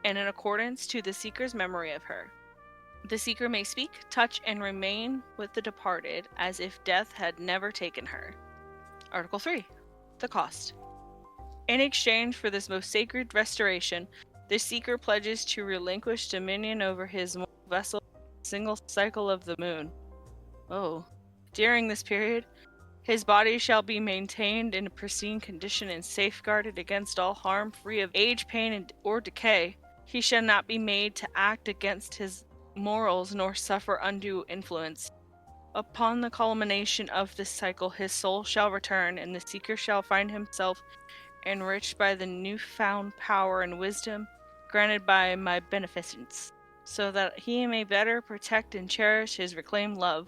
and in accordance to the Seeker's memory of her. The Seeker may speak, touch, and remain with the departed as if death had never taken her. Article 3. The cost. In exchange for this most sacred restoration, the Seeker pledges to relinquish dominion over his vessel single cycle of the moon. Oh. During this period, his body shall be maintained in a pristine condition and safeguarded against all harm, free of age, pain, or decay. He shall not be made to act against his morals nor suffer undue influence. Upon the culmination of this cycle, his soul shall return, and the Seeker shall find himself enriched by the newfound power and wisdom granted by my beneficence, so that he may better protect and cherish his reclaimed love.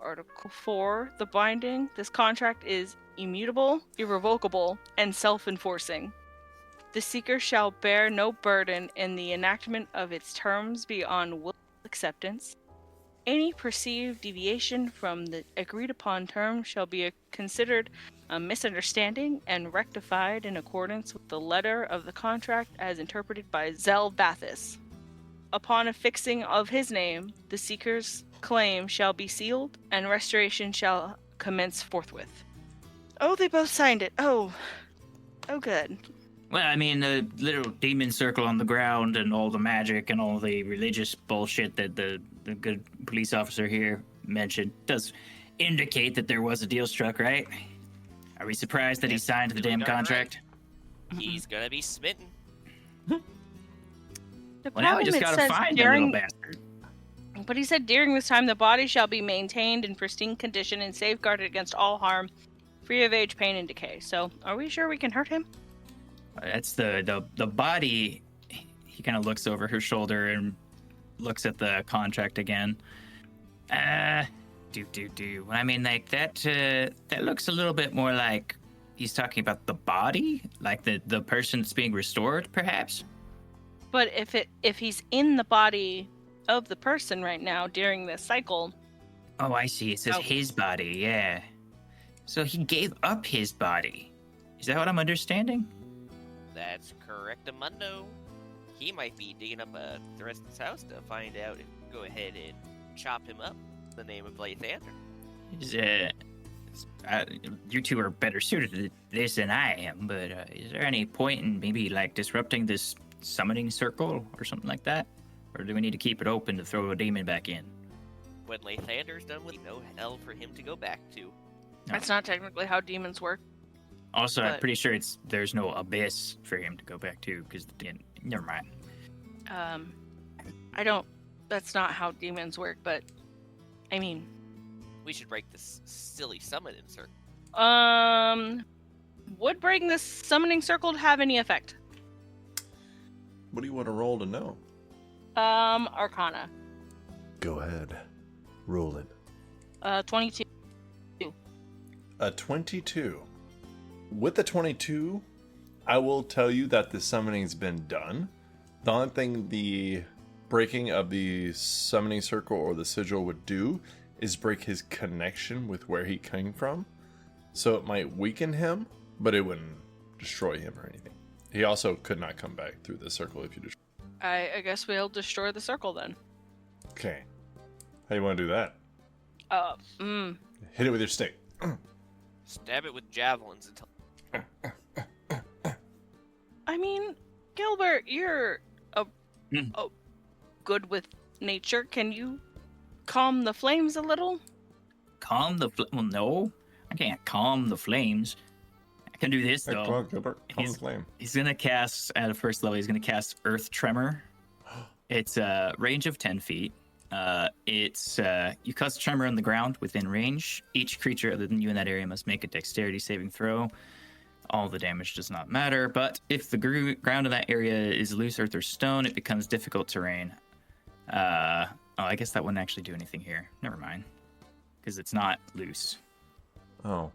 Article 4. The binding. This contract is immutable, irrevocable, and self-enforcing. The Seeker shall bear no burden in the enactment of its terms beyond will acceptance. Any perceived deviation from the agreed-upon terms shall be considered a misunderstanding and rectified in accordance with the letter of the contract as interpreted by Zelvathis. Upon affixing of his name, the Seeker's claim shall be sealed, and restoration shall commence forthwith. Oh, they both signed it. Oh, good. Well, I mean, the little demon circle on the ground and all the magic and all the religious bullshit that the good police officer here mentioned does indicate that there was a deal struck, right? Are we surprised that he signed the damn contract? He's gonna be smitten. The Well, now we just problem, gotta it says find the little bastard. But he said during this time the body shall be maintained in pristine condition and safeguarded against all harm, free of age, pain, and decay. So, are we sure we can hurt him? That's the body. He kind of looks over her shoulder and looks at the contract again. I mean, like that looks a little bit more like he's talking about the body, like the person that's being restored, perhaps. But if he's in the body of the person right now during this cycle. Oh, I see. It says his body, yeah. So he gave up his body. Is that what I'm understanding? That's correct, Amundo. He might be digging up the rest of his house to find out if go ahead and chop him up in the name of Lathander. You two are better suited to this than I am, but is there any point in maybe like disrupting this summoning circle or something like that? Or do we need to keep it open to throw a demon back in? When Lathander's done with no hell for him to go back to. No. That's not technically how demons work. Also, I'm But- pretty sure there's no abyss for him to go back to, because never mind. That's not how demons work, but I mean, We should break this silly summon insert. would breaking this summoning circle have any effect? What do you want to roll to know? Arcana. Go ahead. Roll it. 22. A 22. With the 22, I will tell you that the summoning's been done. The only thing the breaking of the summoning circle or the sigil would do is break his connection with where he came from. So it might weaken him, but it wouldn't destroy him or anything. He also could not come back through the circle if you destroy. I guess we'll destroy the circle then. Okay. How you want to do that? Hit it with your stick. Stab it with javelins until. I mean, Gilbert, you're a good with nature. Can you calm the flames a little? Calm the well, no, I can't calm the flames. I can do this Hey, though. come on, Gilbert. Calm the He's- flame. He's gonna cast at a first level. He's gonna cast Earth Tremor. It's a range of 10 feet. It's you cause a tremor on the ground within range. Each creature other than you in that area must make a Dexterity saving throw. All the damage does not matter, but if the ground of that area is loose earth or stone, it becomes difficult terrain. Oh, I guess that wouldn't actually do anything here. Never mind, because it's not loose. Oh.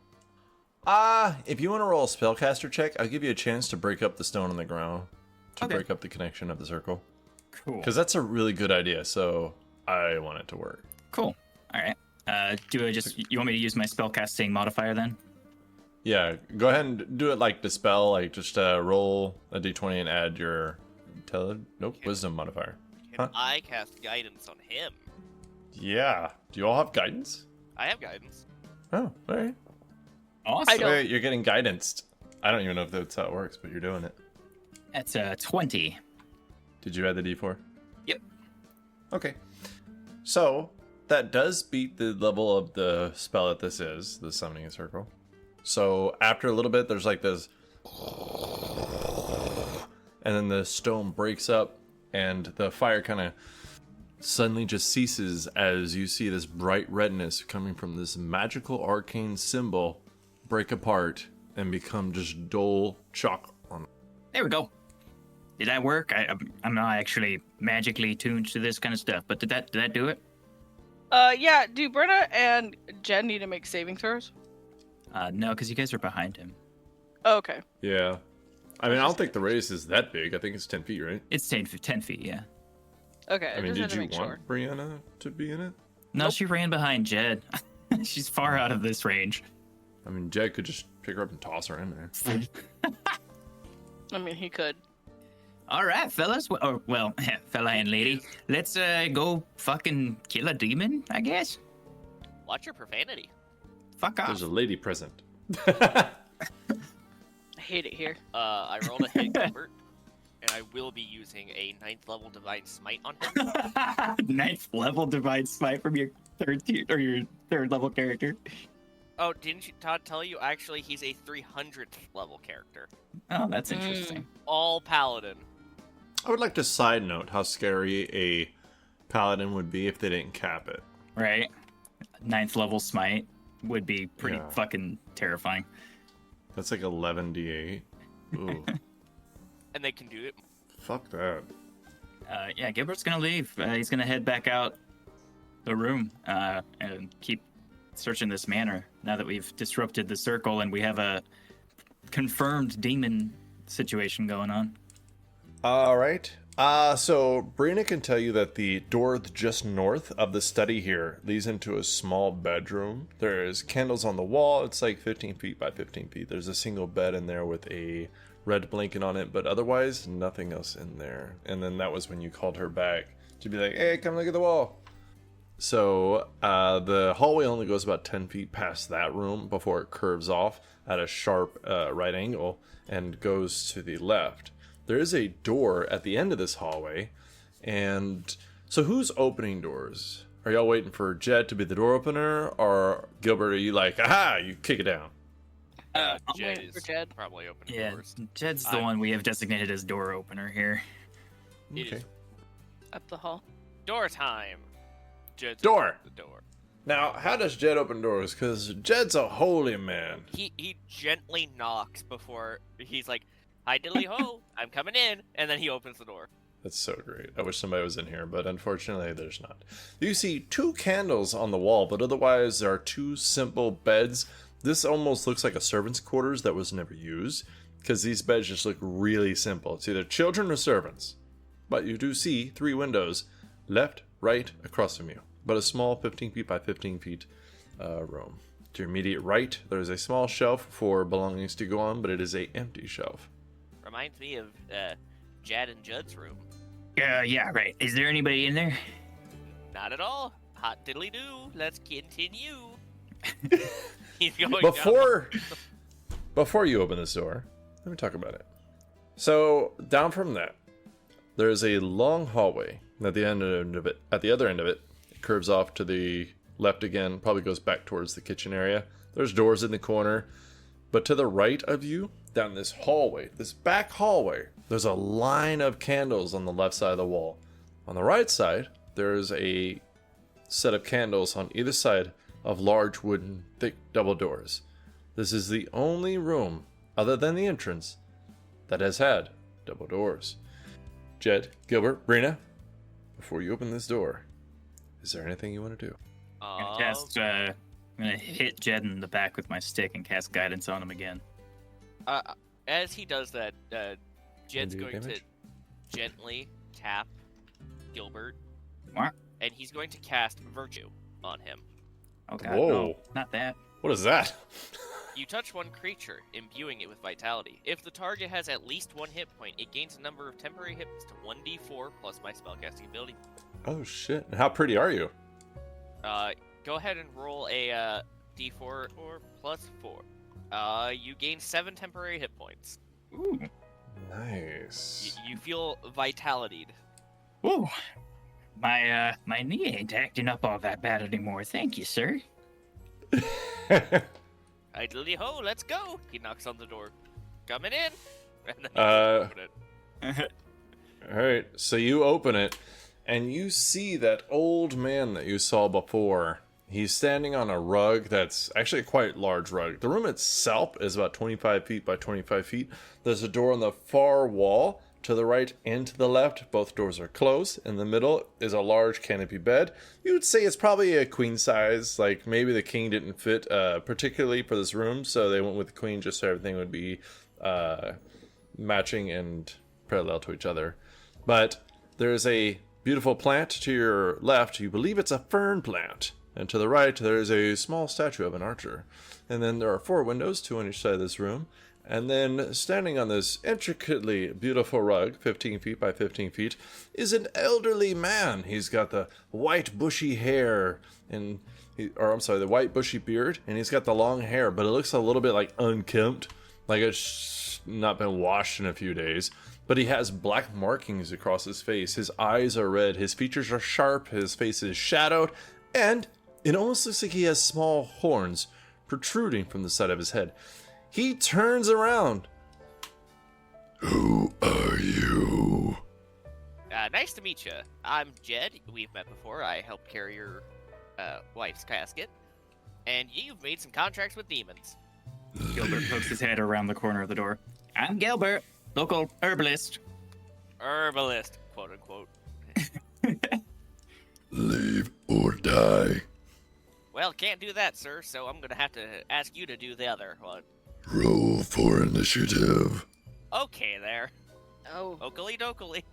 If you want to roll a spellcaster check, I'll give you a chance to break up the stone on the ground. To Okay. break up the connection of the circle. Cool. Because that's a really good idea, so I want it to work. Cool. All right. Do I just? You want me to use my spellcasting modifier then? Yeah, go ahead and do it like dispel, like just roll a d20 and add your wisdom modifier. Can Huh? I cast guidance on him? Yeah. Do you all have guidance? I have guidance. Oh, all right. Awesome. I don't. Wait, you're getting guidanced. I don't even know if that's how it works, but you're doing it. That's 20. Did you add the d4? Yep. Okay. So, that does beat the level of the spell that this is, the summoning a circle. So, after a little bit, there's like this. And then the stone breaks up, and the fire kind of suddenly just ceases as you see this bright redness coming from this magical arcane symbol break apart and become just dull chalk on. There we go. Did that work? I'm not actually magically tuned to this kind of stuff, but did that do it? Yeah, do Brenna and Jen need to make saving throws? No, because you guys are behind him. Oh, okay. Yeah. I mean, I don't think the radius is that big. I think it's 10 feet, right? It's 10 feet, yeah. Okay, I mean, just had did to you make want sure. Brianna to be in it? No, Nope. she ran behind Jed. She's far out of this range. I mean, Jed could just pick her up and toss her in there. I mean, he could. All right, fellas. Well, fella and lady. Let's go fucking kill a demon, I guess. Watch your profanity. Fuck off. There's a lady present. I hate it here. I rolled a hit, Gilbert, and I will be using a 9th level Divine Smite on him. 9th level divine smite from your third tier or your third level character. Oh, didn't Todd tell you? Actually, he's a 300th level character. Oh, that's interesting. All paladin. I would like to side note how scary a paladin would be if they didn't cap it. Right? 9th level smite would be pretty Yeah. fucking terrifying. That's like 11d8. Ooh, And they can do it. fuck that. Yeah, Gilbert's gonna leave. He's gonna head back out the room and keep searching this manor now that we've disrupted the circle and we have a confirmed demon situation going on. All right. So Brina can tell you that the door just north of the study here leads into a small bedroom. There's candles on the wall. It's like 15 feet by 15 feet. There's a single bed in there with a red blanket on it, but otherwise nothing else in there. And then that was when you called her back to be like, hey, come look at the wall. So the hallway only goes about 10 feet past that room before it curves off at a sharp right angle and goes to the left. There is a door at the end of this hallway, and so who's opening doors? Are y'all waiting for Jed to be the door opener, or Gilbert, are you like, aha, you kick it down? I'm Jed waiting is for Jed. probably opening Yeah, doors. Jed's the I'm- one we have designated as door opener here. It Okay. is Up the hall. door time. Jed's Door. opening the door. Now, how does Jed open doors? Because Jed's a holy man. He gently knocks before he's like, hi diddly ho, I'm coming in, and then he opens the door. That's so great. I wish somebody was in here, but unfortunately there's not. You see 2 candles on the wall, but otherwise there are 2 simple beds. This almost looks like a servant's quarters that was never used, because these beds just look really simple. It's either children or servants. But you do see 3 windows, left, right, across from you. But a small 15 feet by 15 feet room. To your immediate right, there is a small shelf for belongings to go on, but it is a empty shelf. Reminds me of Jad and Judd's room. Yeah, right. Is there anybody in there? Not at all. Hot diddly do. Let's continue. He's going Before you open this door, let me talk about it. So down from that, there is a long hallway. At the other end of it curves off to the left again, probably goes back towards the kitchen area. There's doors in the corner, but to the right of you, down this hallway, this back hallway, there's a line of candles on the left side of the wall. On the right side, there's a set of candles on either side of large wooden thick double doors. This is the only room, other than the entrance, that has had double doors. Jed, Gilbert, Brina, before you open this door, is there anything you want to do? I'm gonna hit Jed in the back with my stick and cast guidance on him again. As he does that, Jed's Do going damage? to gently tap Gilbert, What? and he's going to cast Virtue on him. Oh god, Whoa. no, not that. What is that? You touch one creature, imbuing it with vitality. If the target has at least 1 hit point, it gains a number of temporary hit points to 1d4 plus my spellcasting ability. Oh shit. And how pretty are you? Go ahead and roll a d4 or plus 4. You gain 7 temporary hit points. Ooh. Nice. You feel vitalitied. Ooh. My knee ain't acting up all that bad anymore. Thank you, sir. Idly ho, let's go! He knocks on the door. Coming in! And then he open it. Alright, so you open it, and you see that old man that you saw before. He's standing on a rug that's actually a quite large rug. The room itself is about 25 feet by 25 feet. There's a door on the far wall to the right and to the left. Both doors are closed. In the middle is a large canopy bed. You would say it's probably a queen size. Like maybe the king didn't fit particularly for this room, so they went with the queen just so everything would be matching and parallel to each other. But there's a beautiful plant to your left. You believe it's a fern plant. And to the right, there is a small statue of an archer. And then there are 4 windows, 2 on each side of this room. And then standing on this intricately beautiful rug, 15 feet by 15 feet, is an elderly man. He's got the white bushy hair, the white bushy beard, and he's got the long hair, but it looks a little bit like unkempt, like it's not been washed in a few days. But he has black markings across his face. His eyes are red, his features are sharp, his face is shadowed, and it almost looks like he has small horns protruding from the side of his head. He turns around. Who are you? Nice to meet you. I'm Jed. We've met before. I helped carry your wife's casket. And you've made some contracts with demons. Gilbert pokes his head around the corner of the door. I'm Gilbert, local herbalist. Herbalist, quote unquote. Leave or die. Well, can't do that, sir, so I'm gonna have to ask you to do the other one. Roll for initiative. Okay, there. Oh. Oakley dokley.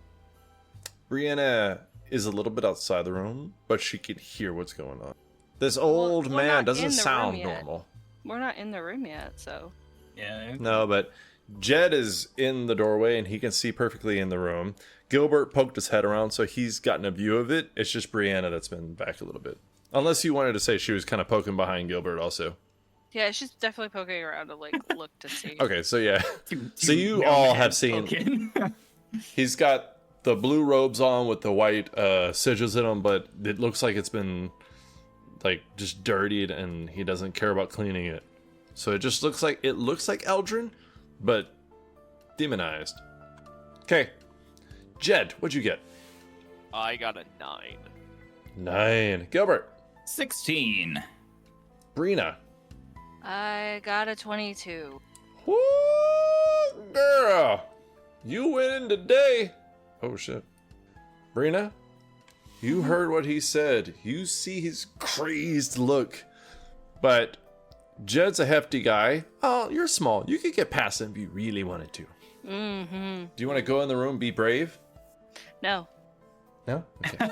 Brianna is a little bit outside the room, but she can hear what's going on. This old we're man not doesn't in the sound room yet. normal. We're not in the room yet, so. Yeah. No, but Jed is in the doorway and he can see perfectly in the room. Gilbert poked his head around, so he's gotten a view of it. It's just Brianna that's been back a little bit. Unless you wanted to say she was kind of poking behind Gilbert also. Yeah, she's definitely poking around to look to see. Okay, so yeah. So you all have seen... He's got the blue robes on with the white sigils in them, but it looks like it's been just dirtied and he doesn't care about cleaning it. So it just looks like Eldrin, but demonized. Okay. Jed, what'd you get? I got a 9. 9. Gilbert. 16. Brina. I got a 22. Woo, girl. You winning today. Oh, shit. Brina, you heard what he said. You see his crazed look. But Jed's a hefty guy. Oh, you're small. You could get past him if you really wanted to. Mm-hmm. Do you want to go in the room, be brave? No. No? Okay.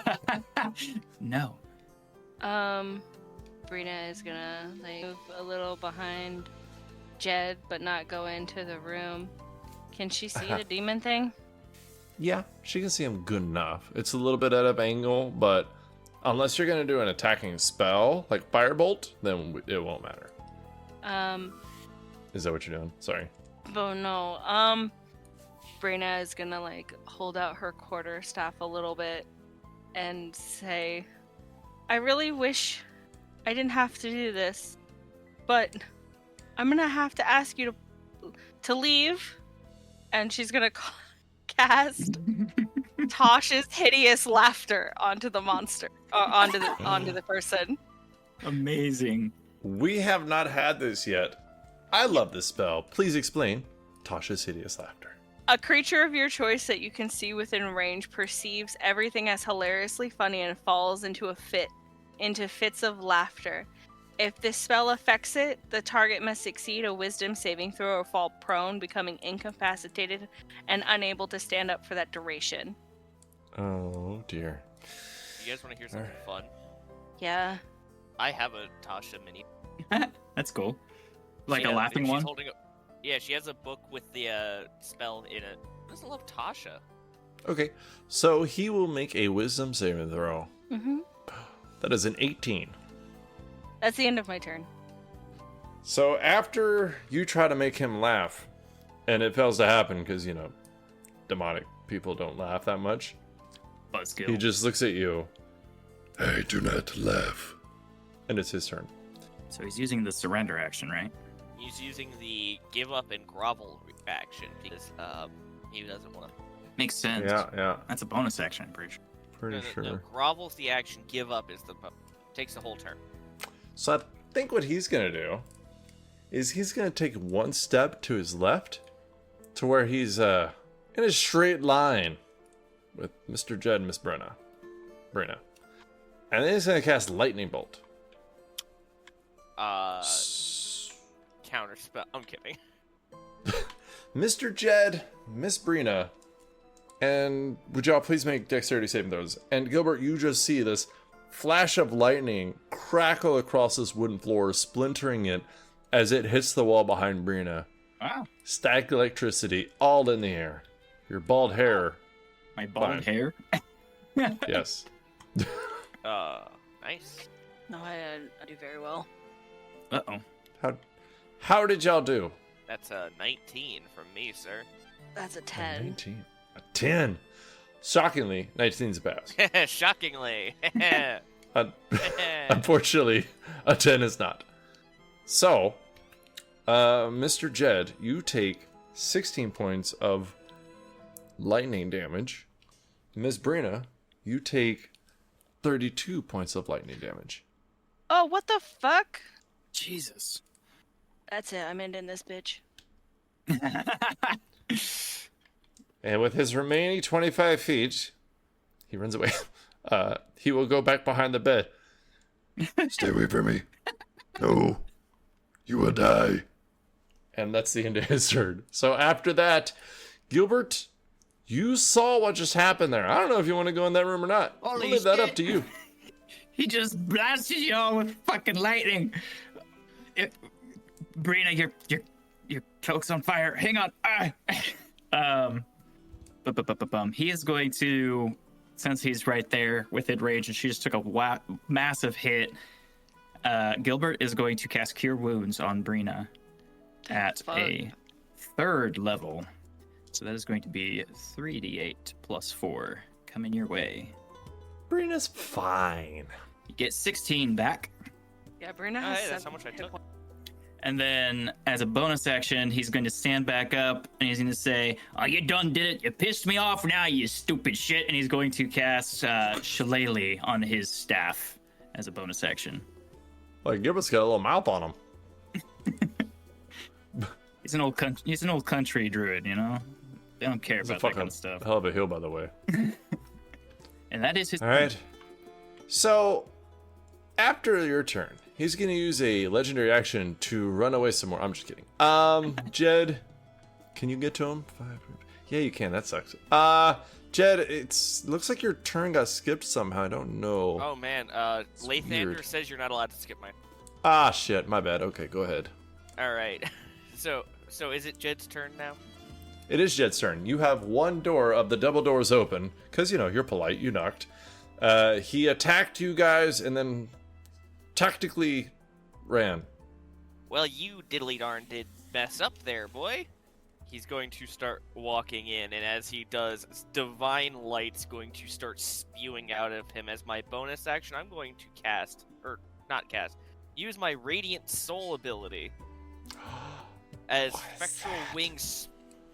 No. Brina is gonna move a little behind Jed, but not go into the room. Can she see the demon thing? Yeah, she can see him good enough. It's a little bit at an angle, but unless you're going to do an attacking spell, like Firebolt, then it won't matter. Is that what you're doing? Sorry. Oh no. Brina is gonna hold out her quarterstaff a little bit and say, I really wish I didn't have to do this, but I'm gonna have to ask you to leave, and she's gonna cast Tosh's hideous laughter onto the monster, onto the person. Amazing. We have not had this yet. I love this spell. Please explain Tasha's hideous laughter. A creature of your choice that you can see within range perceives everything as hilariously funny and falls into fits of laughter. If this spell affects it, the target must succeed a wisdom saving throw or fall prone, becoming incapacitated and unable to stand up for that duration. Oh dear. You guys want to hear something fun? Yeah. I have a Tasha mini. That's cool. Like She a has- laughing she's one? holding yeah, she has a book with the spell in it. Who doesn't love Tasha? Okay, so he will make a wisdom saving throw. Mm-hmm. That is an 18. That's the end of my turn. So after you try to make him laugh, and it fails to happen because, demonic people don't laugh that much, Buzzkill. he just looks at you, I do not laugh. and it's his turn. So he's using the surrender action, right? He's using the give up and grovel action because he doesn't want to. Makes sense. Yeah, That's a bonus action, I'm pretty sure. pretty sure. No, grovel's the action. Give up is the takes the whole turn. So I think what he's gonna do is he's gonna take one step to his left to where he's in a straight line with Mr. Jed and Miss Brina. And then he's gonna cast Lightning Bolt. Counter spell. I'm kidding. Mr. Jed, Miss Brina, and would y'all please make dexterity saving throws? And Gilbert, you just see this flash of lightning crackle across this wooden floor, splintering it as it hits the wall behind Brina. Wow. Static electricity all in the air. Your bald hair, My bald Fine. hair? yes. Nice. No, I do very well. Uh-oh. How did y'all do? That's a 19 from me, sir. That's a 10. 19. A 10. Shockingly, 19's a pass. Shockingly. Unfortunately, a 10 is not. So, Mr. Jed, you take 16 points of lightning damage. Ms. Brina, you take 32 points of lightning damage. Oh, what the fuck? Jesus. That's it. I'm ending this bitch. And with his remaining 25 feet, he runs away. He will go back behind the bed. Stay away from me. No. You will die. And that's the end of his turn. So after that, Gilbert, you saw what just happened there. I don't know if you want to go in that room or not. I'll Holy leave that up shit. to you. He just blasted y'all with fucking lightning. Brina, your cloak's on fire. Hang on. He is going to, since he's right there within range, and she just took a massive hit. Gilbert is going to cast Cure Wounds on Brina at a 3rd level. So that is going to be 3d8 plus 4 coming your way. Brina's fine. You get 16 back. Yeah, Brina has Hey, that's 7 how much I hit took. points. And then, as a bonus action, he's going to stand back up and he's going to say, "Oh, you done did it. You pissed me off now, you stupid shit." And he's going to cast Shillelagh on his staff as a bonus action. Like, Gilbert's got a little mouth on him. He's an old country druid, you know. They don't care He's a about that fucking kind of stuff. hell of a hill, by the way. And that is his. All right. So, after your turn, he's going to use a legendary action to run away some more. I'm just kidding. Jed, can you get to him? 5. Yeah, you can. That sucks. Jed, looks like your turn got skipped somehow. I don't know. Oh man, Lathander weird. says you're not allowed to skip mine. Ah, shit. My bad. Okay, go ahead. All right. So is it Jed's turn now? It is Jed's turn. You have one door of the double doors open, because, you're polite. You knocked. He attacked you guys and then tactically ran. Well, you diddly darn did mess up there, boy. he's going to start walking in, and as he does, divine light's going to start spewing out of him. As my bonus action, I'm going to use my Radiant Soul ability. As spectral wings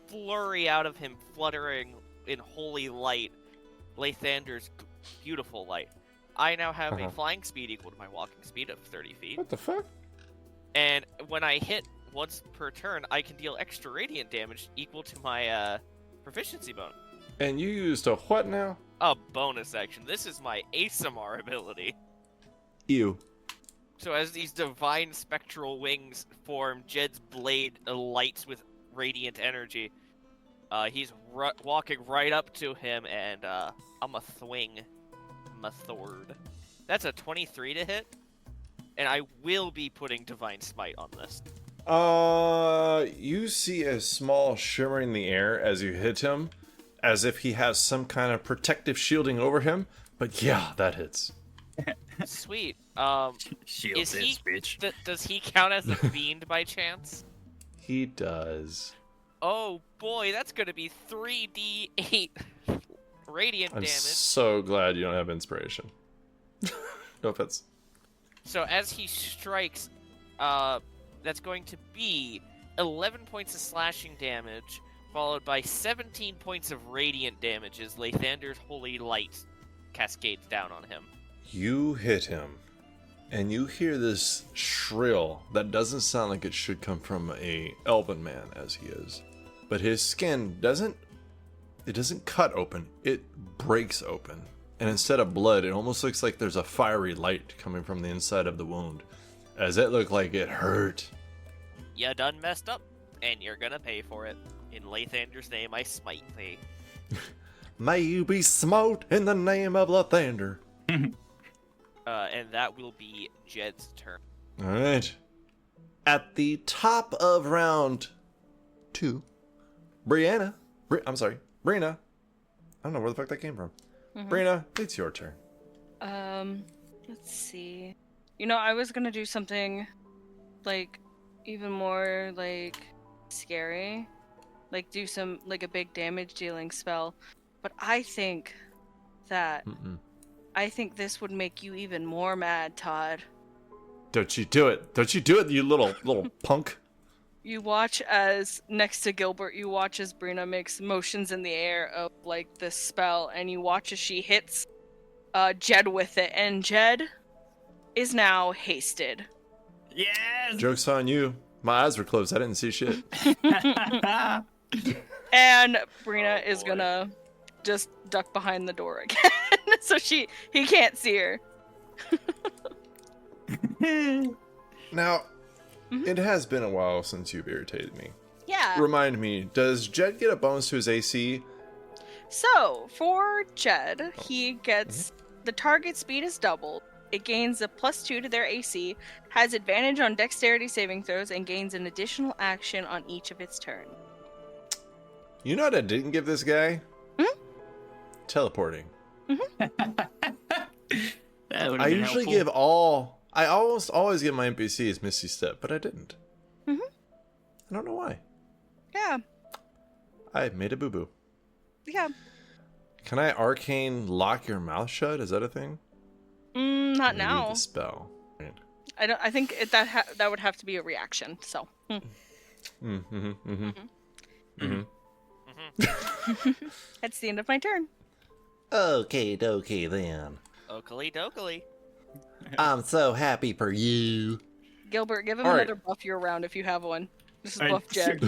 flurry out of him, fluttering in holy light, Lathander's beautiful light. I now have a flying speed equal to my walking speed of 30 feet. What the fuck? And when I hit once per turn, I can deal extra radiant damage equal to my proficiency bonus. And you used a what now? A bonus action. This is my ASMR ability. Ew. So as these divine spectral wings form, Jed's blade lights with radiant energy. He's walking right up to him, and I'm a thwing my sword. That's a 23 to hit, and I will be putting Divine Smite on this. You see a small shimmer in the air as you hit him, as if he has some kind of protective shielding over him, but yeah, that hits. Sweet. Shield is this, he, bitch. does he count as a fiend by chance? He does. Oh boy, that's gonna be 3d8 radiant I'm damage. so glad you don't have inspiration. No offense. So as he strikes, that's going to be 11 points of slashing damage, followed by 17 points of radiant damage as Lathander's holy light cascades down on him. You hit him, and you hear this shrill that doesn't sound like it should come from a elven man as he is. But his skin doesn't cut open, it breaks open. And instead of blood, it almost looks like there's a fiery light coming from the inside of the wound, as it looked like it hurt. You done messed up, and you're gonna pay for it. In Lathander's name, I smite thee. May you be smote in the name of Lathander. And that will be Jed's turn. Alright. At the top of round 2, Brina. I don't know where the fuck that came from. Brina, it's your turn. Let's see. You know, I was gonna do something, like, even more, like, scary. Like, do some, like, a big damage dealing spell. But I think that... I think this would make you even more mad, Todd. Don't you do it. Don't you do it, you little punk. You watch as, next to Gilbert, you watch as Brina makes motions in the air of, like, this spell, and you watch as she hits Jed with it, and Jed is now hasted. Yes! Joke's on you. My eyes were closed. I didn't see shit. And Brina is gonna just duck behind the door again, so he can't see her. Now, it has been a while since you've irritated me. Yeah. Remind me, does Jed get a bonus to his AC? So, for Jed, he gets the target speed is doubled. It gains a +2 to their AC, has advantage on dexterity saving throws, and gains an additional action on each of its turns. You know what I didn't give this guy? Teleporting. I almost always give my NPCs Misty Step, but I didn't. I don't know why. Yeah. I made a boo-boo. Yeah. Can I arcane lock your mouth shut? Is that a thing? Not Maybe now. The spell. Right. I think that would have to be a reaction. So. That's the end of my turn. Okay, dokie then. Oakley dokley. I'm so happy for you. Gilbert, give him All right. another buff year round if you have one. This is buff Jed.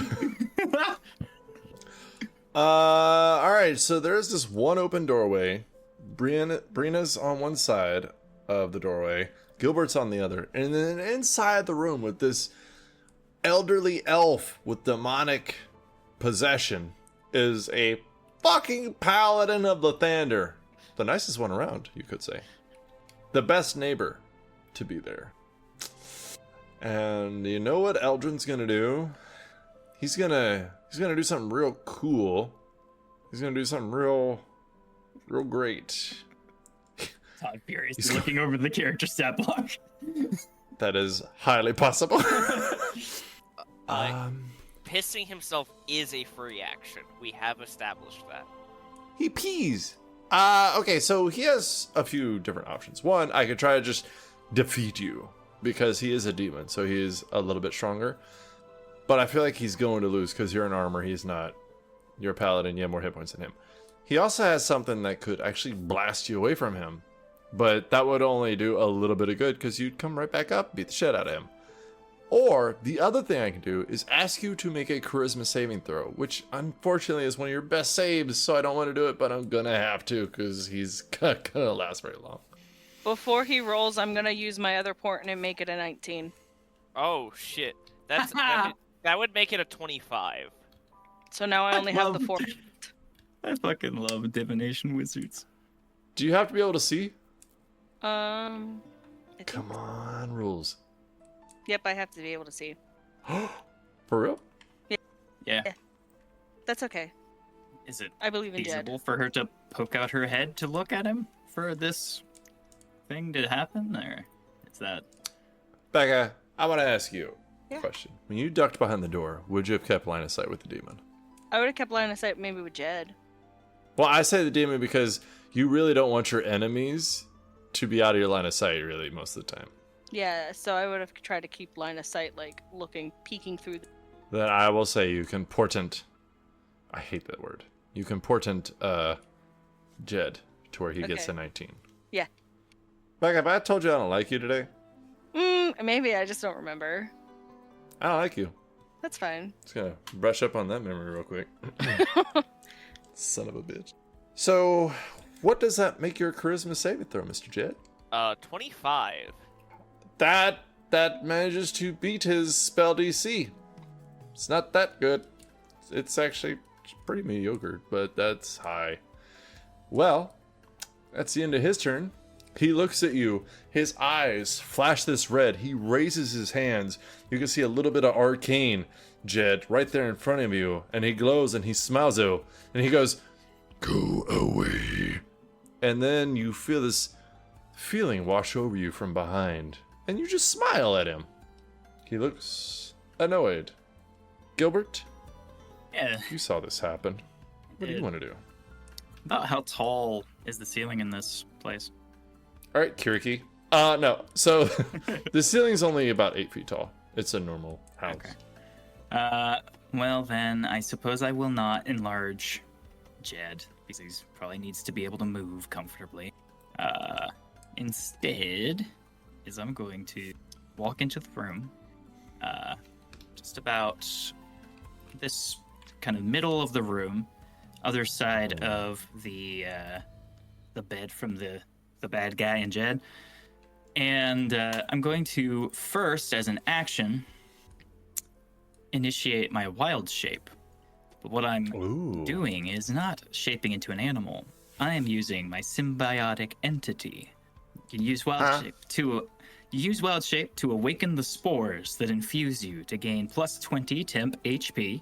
Alright, so there's this one open doorway. Brina's on one side of the doorway. Gilbert's on the other. And then inside the room with this elderly elf with demonic possession is a fucking paladin of Lathander. The nicest one around, you could say. The best neighbor to be there. And you know what Eldrin's gonna do? He's gonna do something real cool. He's gonna do something real great. Todd Furious is looking over the character stat block. That is highly possible. pissing himself is a free action. We have established that. He pees. Okay, so he has a few different options. One, I could try to just defeat you because he is a demon, so he is a little bit stronger. But I feel like he's going to lose because you're in armor, he's not. You're a paladin, you have more hit points than him. He also has something that could actually blast you away from him. But that would only do a little bit of good because you'd come right back up, beat the shit out of him. Or the other thing I can do is ask you to make a charisma saving throw, which unfortunately is one of your best saves, so I don't want to do it, but I'm gonna have to because he's not gonna last very long. Before he rolls, I'm gonna use my other port and make it a 19. Oh shit. That would make it a 25. So now I only have the 4. I fucking love divination wizards. Do you have to be able to see? I think- Come on, rules. Yep, I have to be able to see. For real? Yeah. That's okay. Is it I believe in feasible Jed. for her to poke out her head to look at him for this thing to happen, or is that? Becca, I want to ask you a Yeah. question. When you ducked behind the door, would you have kept line of sight with the demon? I would have kept line of sight maybe with Jed. Well, I say the demon because you really don't want your enemies to be out of your line of sight, really, most of the time. Yeah, so I would have tried to keep line of sight, like peeking through. Then I will say you can portent. I hate that word. You can portent Jed to where he gets Okay. a 19. Yeah. Becca, if I told you I don't like you today, Maybe I just don't remember. I don't like you. That's fine. Just gonna brush up on that memory real quick. Son of a bitch. So, what does that make your charisma saving throw, Mr. Jed? 25. That manages to beat his spell DC. It's not that good. It's actually pretty mediocre, but that's high. Well, that's the end of his turn. He looks at you. His eyes flash this red. He raises his hands. You can see a little bit of arcane, Jed, right there in front of you. And he glows and he smiles at you. And he goes, Go away. and then you feel this feeling wash over you from behind. And you just smile at him. He looks annoyed. Gilbert, Yeah. you saw this happen. What do you want to do? About how tall is the ceiling in this place? All right, Kiriki. No. So the ceiling's only about 8 feet tall. It's a normal house. Okay. Well then, I suppose I will not enlarge Jed because he probably needs to be able to move comfortably. Instead, is I'm going to walk into the room, just about this kind of middle of the room, other side of the bed from the bad guy and Jed. And I'm going to first, as an action, initiate my wild shape. But what I'm Ooh. doing is not shaping into an animal. I am using my symbiotic entity. You can use wild shape to awaken the spores that infuse you to gain plus 20 temp HP.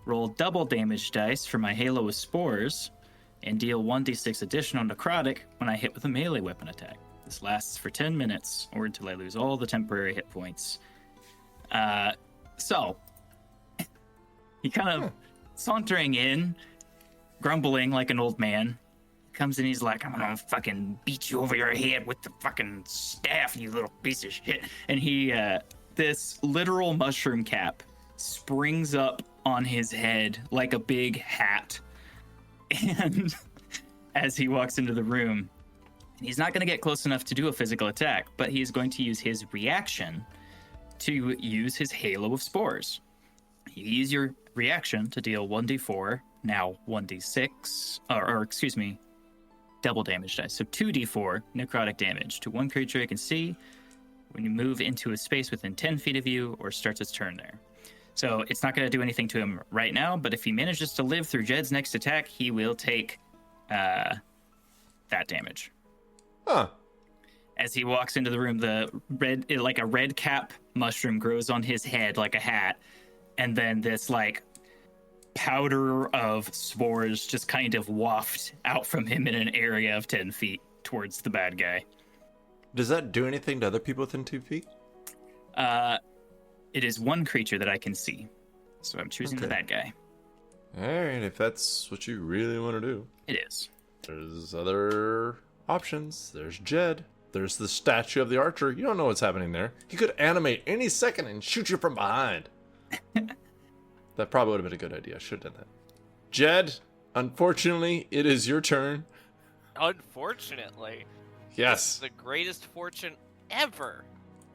Roll double damage dice for my halo of spores, and deal 1d6 additional necrotic when I hit with a melee weapon attack. This lasts for 10 minutes, or until I lose all the temporary hit points. So, he kind of sauntering in, grumbling like an old man, comes in, he's like, I'm gonna fucking beat you over your head with the fucking staff, you little piece of shit. And he, this literal mushroom cap springs up on his head like a big hat. And as he walks into the room, he's not going to get close enough to do a physical attack, but he's going to use his reaction to use his halo of spores. You use your reaction to deal 1d4, now 1d6, or excuse me, double damage dice. So 2d4 necrotic damage to one creature you can see when you move into a space within 10 feet of you or starts its turn there. So it's not going to do anything to him right now, but if he manages to live through Jed's next attack, he will take that damage. Huh. As he walks into the room, the red cap mushroom grows on his head like a hat, and then this like powder of spores just kind of waft out from him in an area of 10 feet towards the bad guy. Does that do anything to other people within 2 feet? It is one creature that I can see. So I'm choosing the Okay. bad guy. Alright, if that's what you really want to do. It is. There's other options. There's Jed. There's the statue of the archer. You don't know what's happening there. He could animate any second and shoot you from behind. That probably would have been a good idea. I should have done that. Jed, unfortunately, it is your turn. Unfortunately, this is Yes. the greatest fortune ever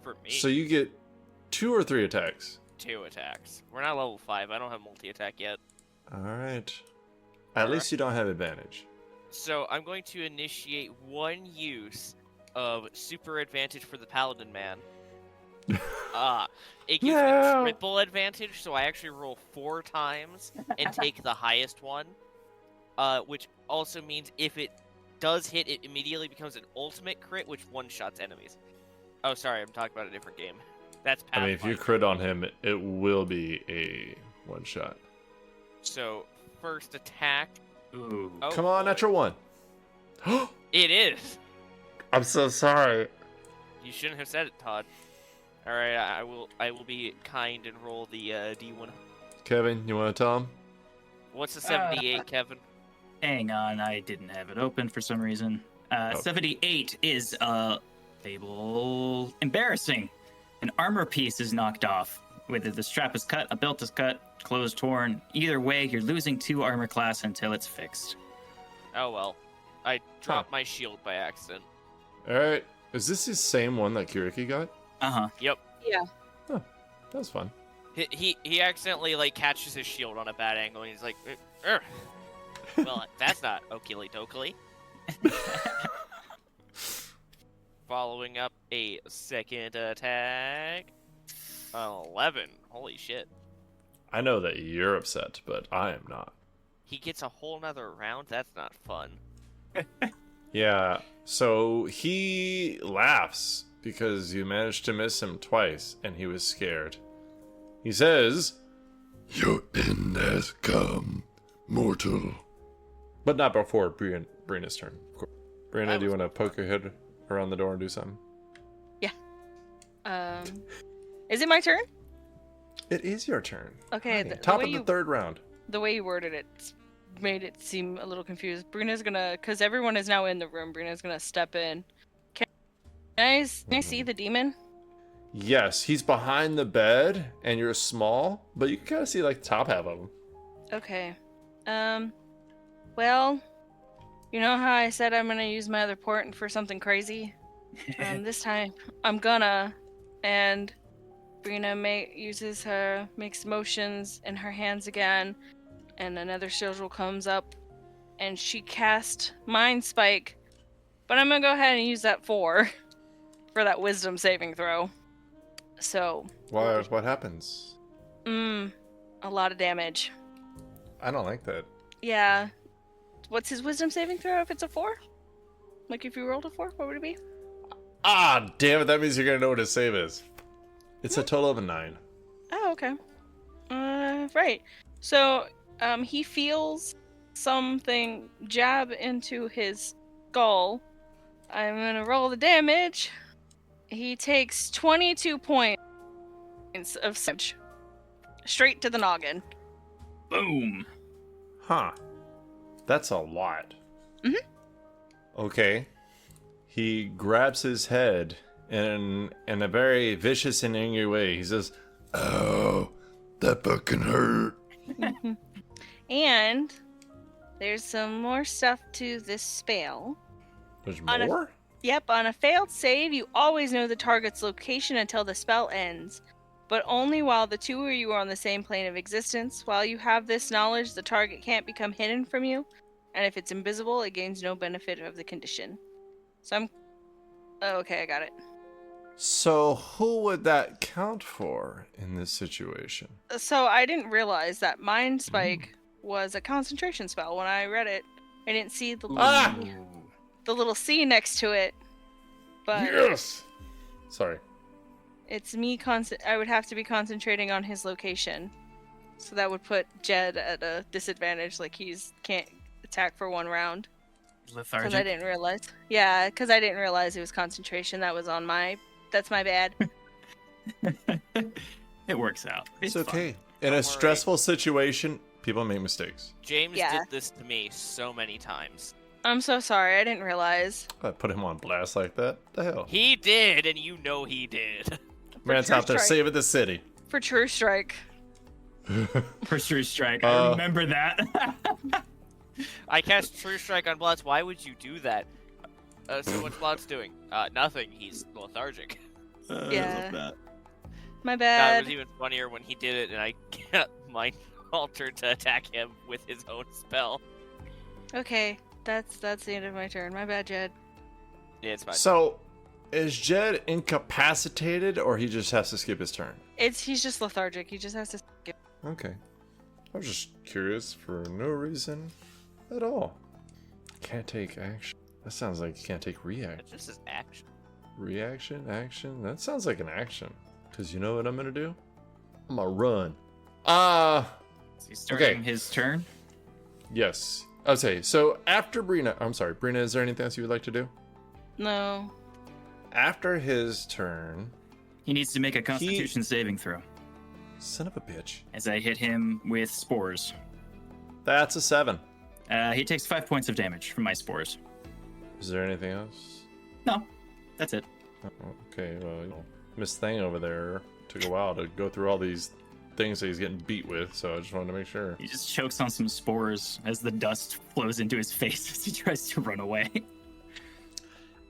for me. So you get 2 or 3 attacks. 2 attacks. We're not level 5. I don't have multi-attack yet. Alright. At least you don't have advantage. So I'm going to initiate 1 use of super advantage for the paladin man. It gives No. me triple advantage, so I actually roll 4 times and take the highest one. Which also means if it does hit, it immediately becomes an ultimate crit, which one-shots enemies. Oh, sorry, I'm talking about a different game. That's I mean, if you Pathfinder. crit on him, it will be a one-shot. So, first attack. Ooh. Oh, Come on, boy. natural 1. It is! I'm so sorry. You shouldn't have said it, Todd. Alright, I will be kind and roll the D1. Kevin, you want to tell him? What's the 78, Kevin? Hang on, I didn't have it open for some reason. 78 is label embarrassing. An armor piece is knocked off. Whether the strap is cut, a belt is cut, clothes torn. Either way, you're losing 2 armor class until it's fixed. Oh well. I dropped my shield by accident. Alright. Is this the same one that Kiriki got? Uh-huh. Yep. Yeah. That was fun. He accidentally like catches his shield on a bad angle and he's like, "Ugh." Well, that's not okily dokily. Following up a second attack. 11. Holy shit. I know that you're upset, but I am not. He gets a whole nother round? That's not fun. Yeah, so he laughs because you managed to miss him twice, and he was scared. He says, Your end has come, mortal. but not before Brina's turn. Of course. Brina, I do you was want to poke your head around the door and do something? Is it my turn? It is your turn. Okay, Hi. the Top way of the you- 3rd round. The way you worded it made it seem a little confused. Bruna's gonna, because everyone is now in the room, Bruna's gonna step in. Can I see the demon? Yes, he's behind the bed, and you're small, but you can kind of see like the top half of him. Okay. Well, you know how I said I'm gonna use my other port for something crazy? This time I'm gonna, and Brina makes motions in her hands again, and another sigil comes up, and she cast Mind Spike, but I'm gonna go ahead and use that for that wisdom saving throw. So, What happens? a lot of damage. I don't like that. Yeah. What's his wisdom saving throw if it's a 4? Like if you rolled a 4, what would it be? Ah, damn it, that means you're gonna know what his save is. It's a total of a 9. Oh, okay. Right. So, he feels something jab into his skull. I'm gonna roll the damage. He takes 22 points of damage. Straight to the noggin. Boom. Huh. That's a lot. Mhm. Okay. He grabs his head in a very vicious and angry way. He says, Ow, that fucking hurt. And there's some more stuff to this spell. "There's On a- more?" Yep, on a failed save, you always know the target's location until the spell ends, but only while the two of you are on the same plane of existence. While you have this knowledge, the target can't become hidden from you, and if it's invisible, it gains no benefit of the condition. So oh, okay, I got it. So who would that count for in this situation? So I didn't realize that Mind Spike was a concentration spell when I read it. I didn't see the little, Ah! the little C next to it, but Yes! Sorry. it's me I would have to be concentrating on his location. So that would put Jed at a disadvantage, like can't attack for 1 round. Because I Lethargic. didn't realize. Yeah, because I didn't realize it was concentration. That's my bad. It works out. It's fun. okay. In Don't a worry. stressful situation, people make mistakes. James Yeah. did this to me so many times. I'm so sorry. I didn't realize. I put him on blast like that. The hell? He did, and you know he did. Man's True out there strike. saving the city. For True Strike. For True Strike. I remember that. I cast True Strike on Bloods. Why would you do that? So what's Bloods doing? Nothing. He's lethargic. Yeah. I love that. My It bad. was even funnier when he did it, and I got mind altered to attack him with his own spell. Okay, that's the end of my turn. My bad, Jed. Yeah, it's fine. So, is Jed incapacitated, or he just has to skip his turn? He's just lethargic. He just has to skip. Okay. I was just curious for no reason at all. Can't take action. That sounds like you can't take react. It's just his action. Reaction, action. That sounds like an action. Cause you know what I'm gonna do? I'm gonna run. Is he starting Okay. his turn? Yes. Okay. So after Brina, I'm sorry, Brina. Is there anything else you would like to do? No. After his turn, He needs to make a Constitution saving throw son of a bitch. as I hit him with spores. That's a 7. He takes 5 points of damage from my spores. Is there anything else? No, that's it. Oh, okay. Well, Miss Thing over there took a while to go through all these things that he's getting beat with, so I just wanted to make sure. He just chokes on some spores as the dust flows into his face as he tries to run away.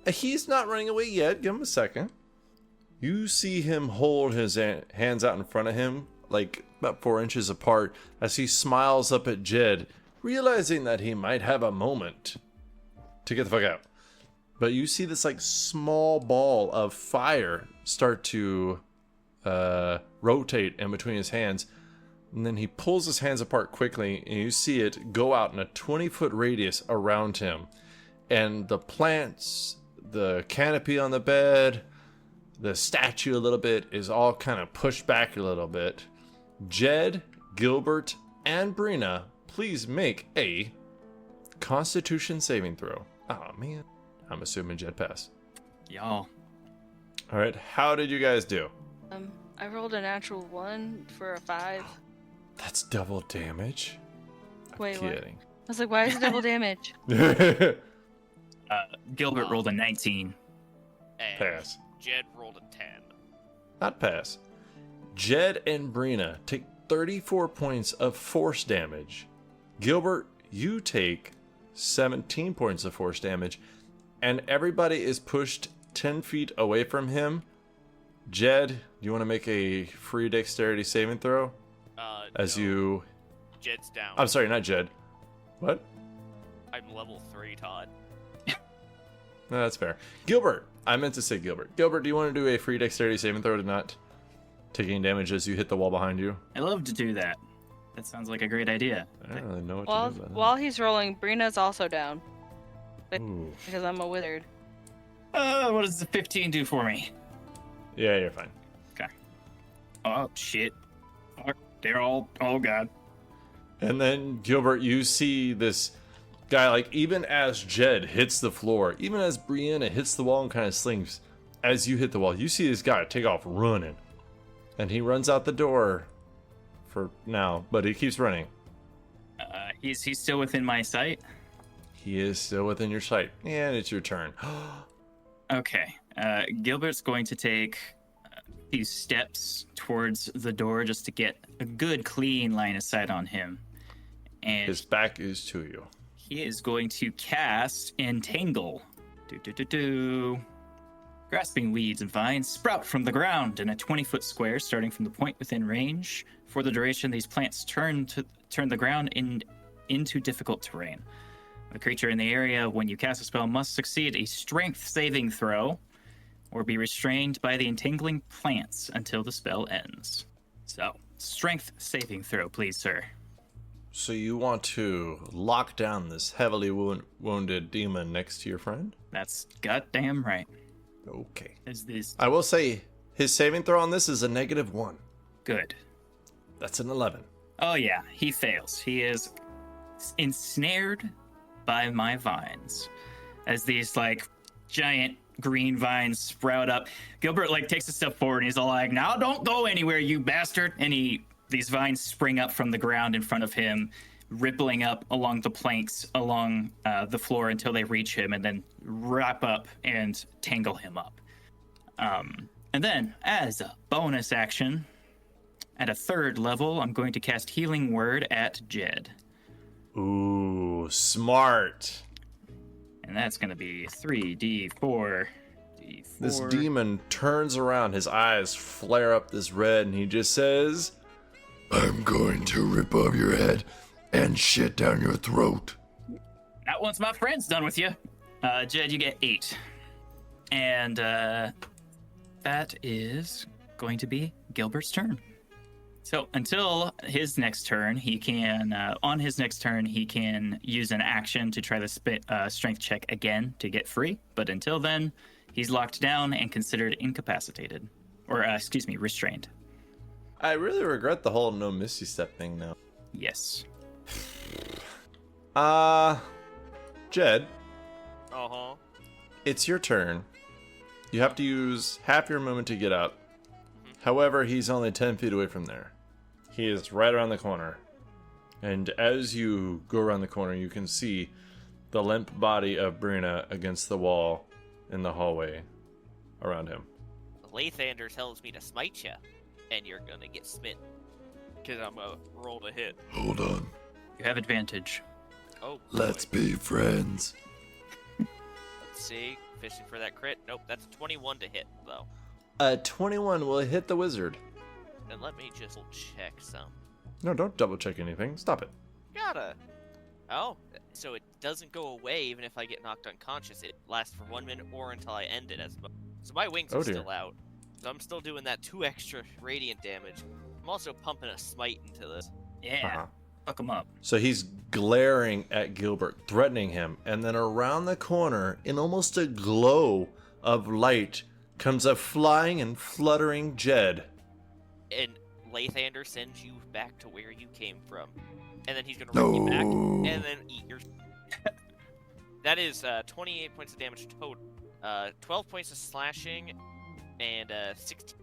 He's not running away yet. Give him a second. You see him hold his hands out in front of him, like about 4 inches apart, as he smiles up at Jed, realizing that he might have a moment to get the fuck out. But you see this like small ball of fire start to rotate in between his hands. And then he pulls his hands apart quickly, and you see it go out in a 20-foot radius around him. And the plants, the canopy on the bed, the statue a little bit is all kind of pushed back a little bit. Jed, Gilbert, and Brina, please make a Constitution saving throw. Oh man, I'm assuming Jed passed. Y'all. All right, how did you guys do? I rolled a natural 1 for a 5. That's double damage. Wait, what? I Kidding. was like, why is it double damage? Gilbert rolled a 19. And Pass. Jed rolled a 10. Not pass. Jed and Brina take 34 points of force damage. Gilbert, you take 17 points of force damage. And everybody is pushed 10 feet away from him. Jed, do you want to make a free dexterity saving throw? As No, you... Jed's down. I'm sorry, not Jed. What? I'm level 3, Todd. No, that's fair. Gilbert, I meant to say Gilbert. Gilbert, do you want to do a free dexterity saving throw to not take any damage as you hit the wall behind you? I love to do that. That sounds like a great idea. I don't really know what While to do about while he's rolling, Brina's also down that. Ooh. because I'm a wizard. What does the 15 do for me? Yeah, you're fine. Oh, shit. Fuck. They're all... Oh, God. And then, Gilbert, you see this guy, like, even as Jed hits the floor, even as Brianna hits the wall and kind of slings, as you hit the wall, you see this guy take off running. And he runs out the door for now, but he keeps running. He's still within my sight? He is still within your sight. And it's your turn. Okay. Gilbert's going to take a few steps towards the door just to get a good, clean line of sight on him. And His back is to you. he is going to cast Entangle. Grasping weeds and vines sprout from the ground in a 20-foot square starting from the point within range. For the duration, these plants turn the ground into difficult terrain. A creature in the area, when you cast a spell, must succeed a strength saving throw or be restrained by the entangling plants until the spell ends. So, strength saving throw, please, sir. So you want to lock down this heavily wounded demon next to your friend? That's goddamn right. Okay. Is this I will say, his saving throw on this is a -1. good? That's an 11. Oh yeah, he fails. He is ensnared by my vines as these like giant green vines sprout up. Gilbert like takes a step forward and he's all like, "Now don't go anywhere, you bastard!" And he These vines spring up from the ground in front of him, rippling up along the planks along the floor until they reach him, and then wrap up and tangle him up. And then, as a bonus action, at a 3rd level, I'm going to cast Healing Word at Jed. Ooh, smart. And that's going to be 3d4. This demon turns around, his eyes flare up this red, and he just says, I'm going to rip off your head and shit down your throat. Not once my friend's done with you. Jed, you get 8. And that is going to be Gilbert's turn. So until his next turn, he can, he can use an action to try the strength check again to get free. But until then, he's locked down and considered incapacitated. Or, restrained. I really regret the whole no Misty Step thing now. Yes. Jed, Uh-huh. it's your turn. You have to use half your movement to get up. However, he's only 10 feet away from there. He is right around the corner. And as you go around the corner, you can see the limp body of Brina against the wall in the hallway around him. Lathander tells me to smite you, and you're gonna get smitten. Because I'm gonna roll to hit. Hold on. You have advantage. Oh, boy. Let's be friends. Let's see. Fishing for that crit. Nope, that's a 21 to hit, though. A 21 will hit the wizard. And let me just check some. No, don't double check anything. Stop it. Gotta. Oh, so it doesn't go away even if I get knocked unconscious. It lasts for 1 minute or until I end it. So my wings are dear. still out. So I'm still doing that 2 extra radiant damage. I'm also pumping a smite into this. Yeah. Uh-huh. Fuck him up. So he's glaring at Gilbert, threatening him, and then around the corner, in almost a glow of light, comes a flying and fluttering Jed. And Lathander sends you back to where you came from. And then he's gonna rip you back No. and then eat your. That is 28 points of damage total. 12 points of slashing and 16.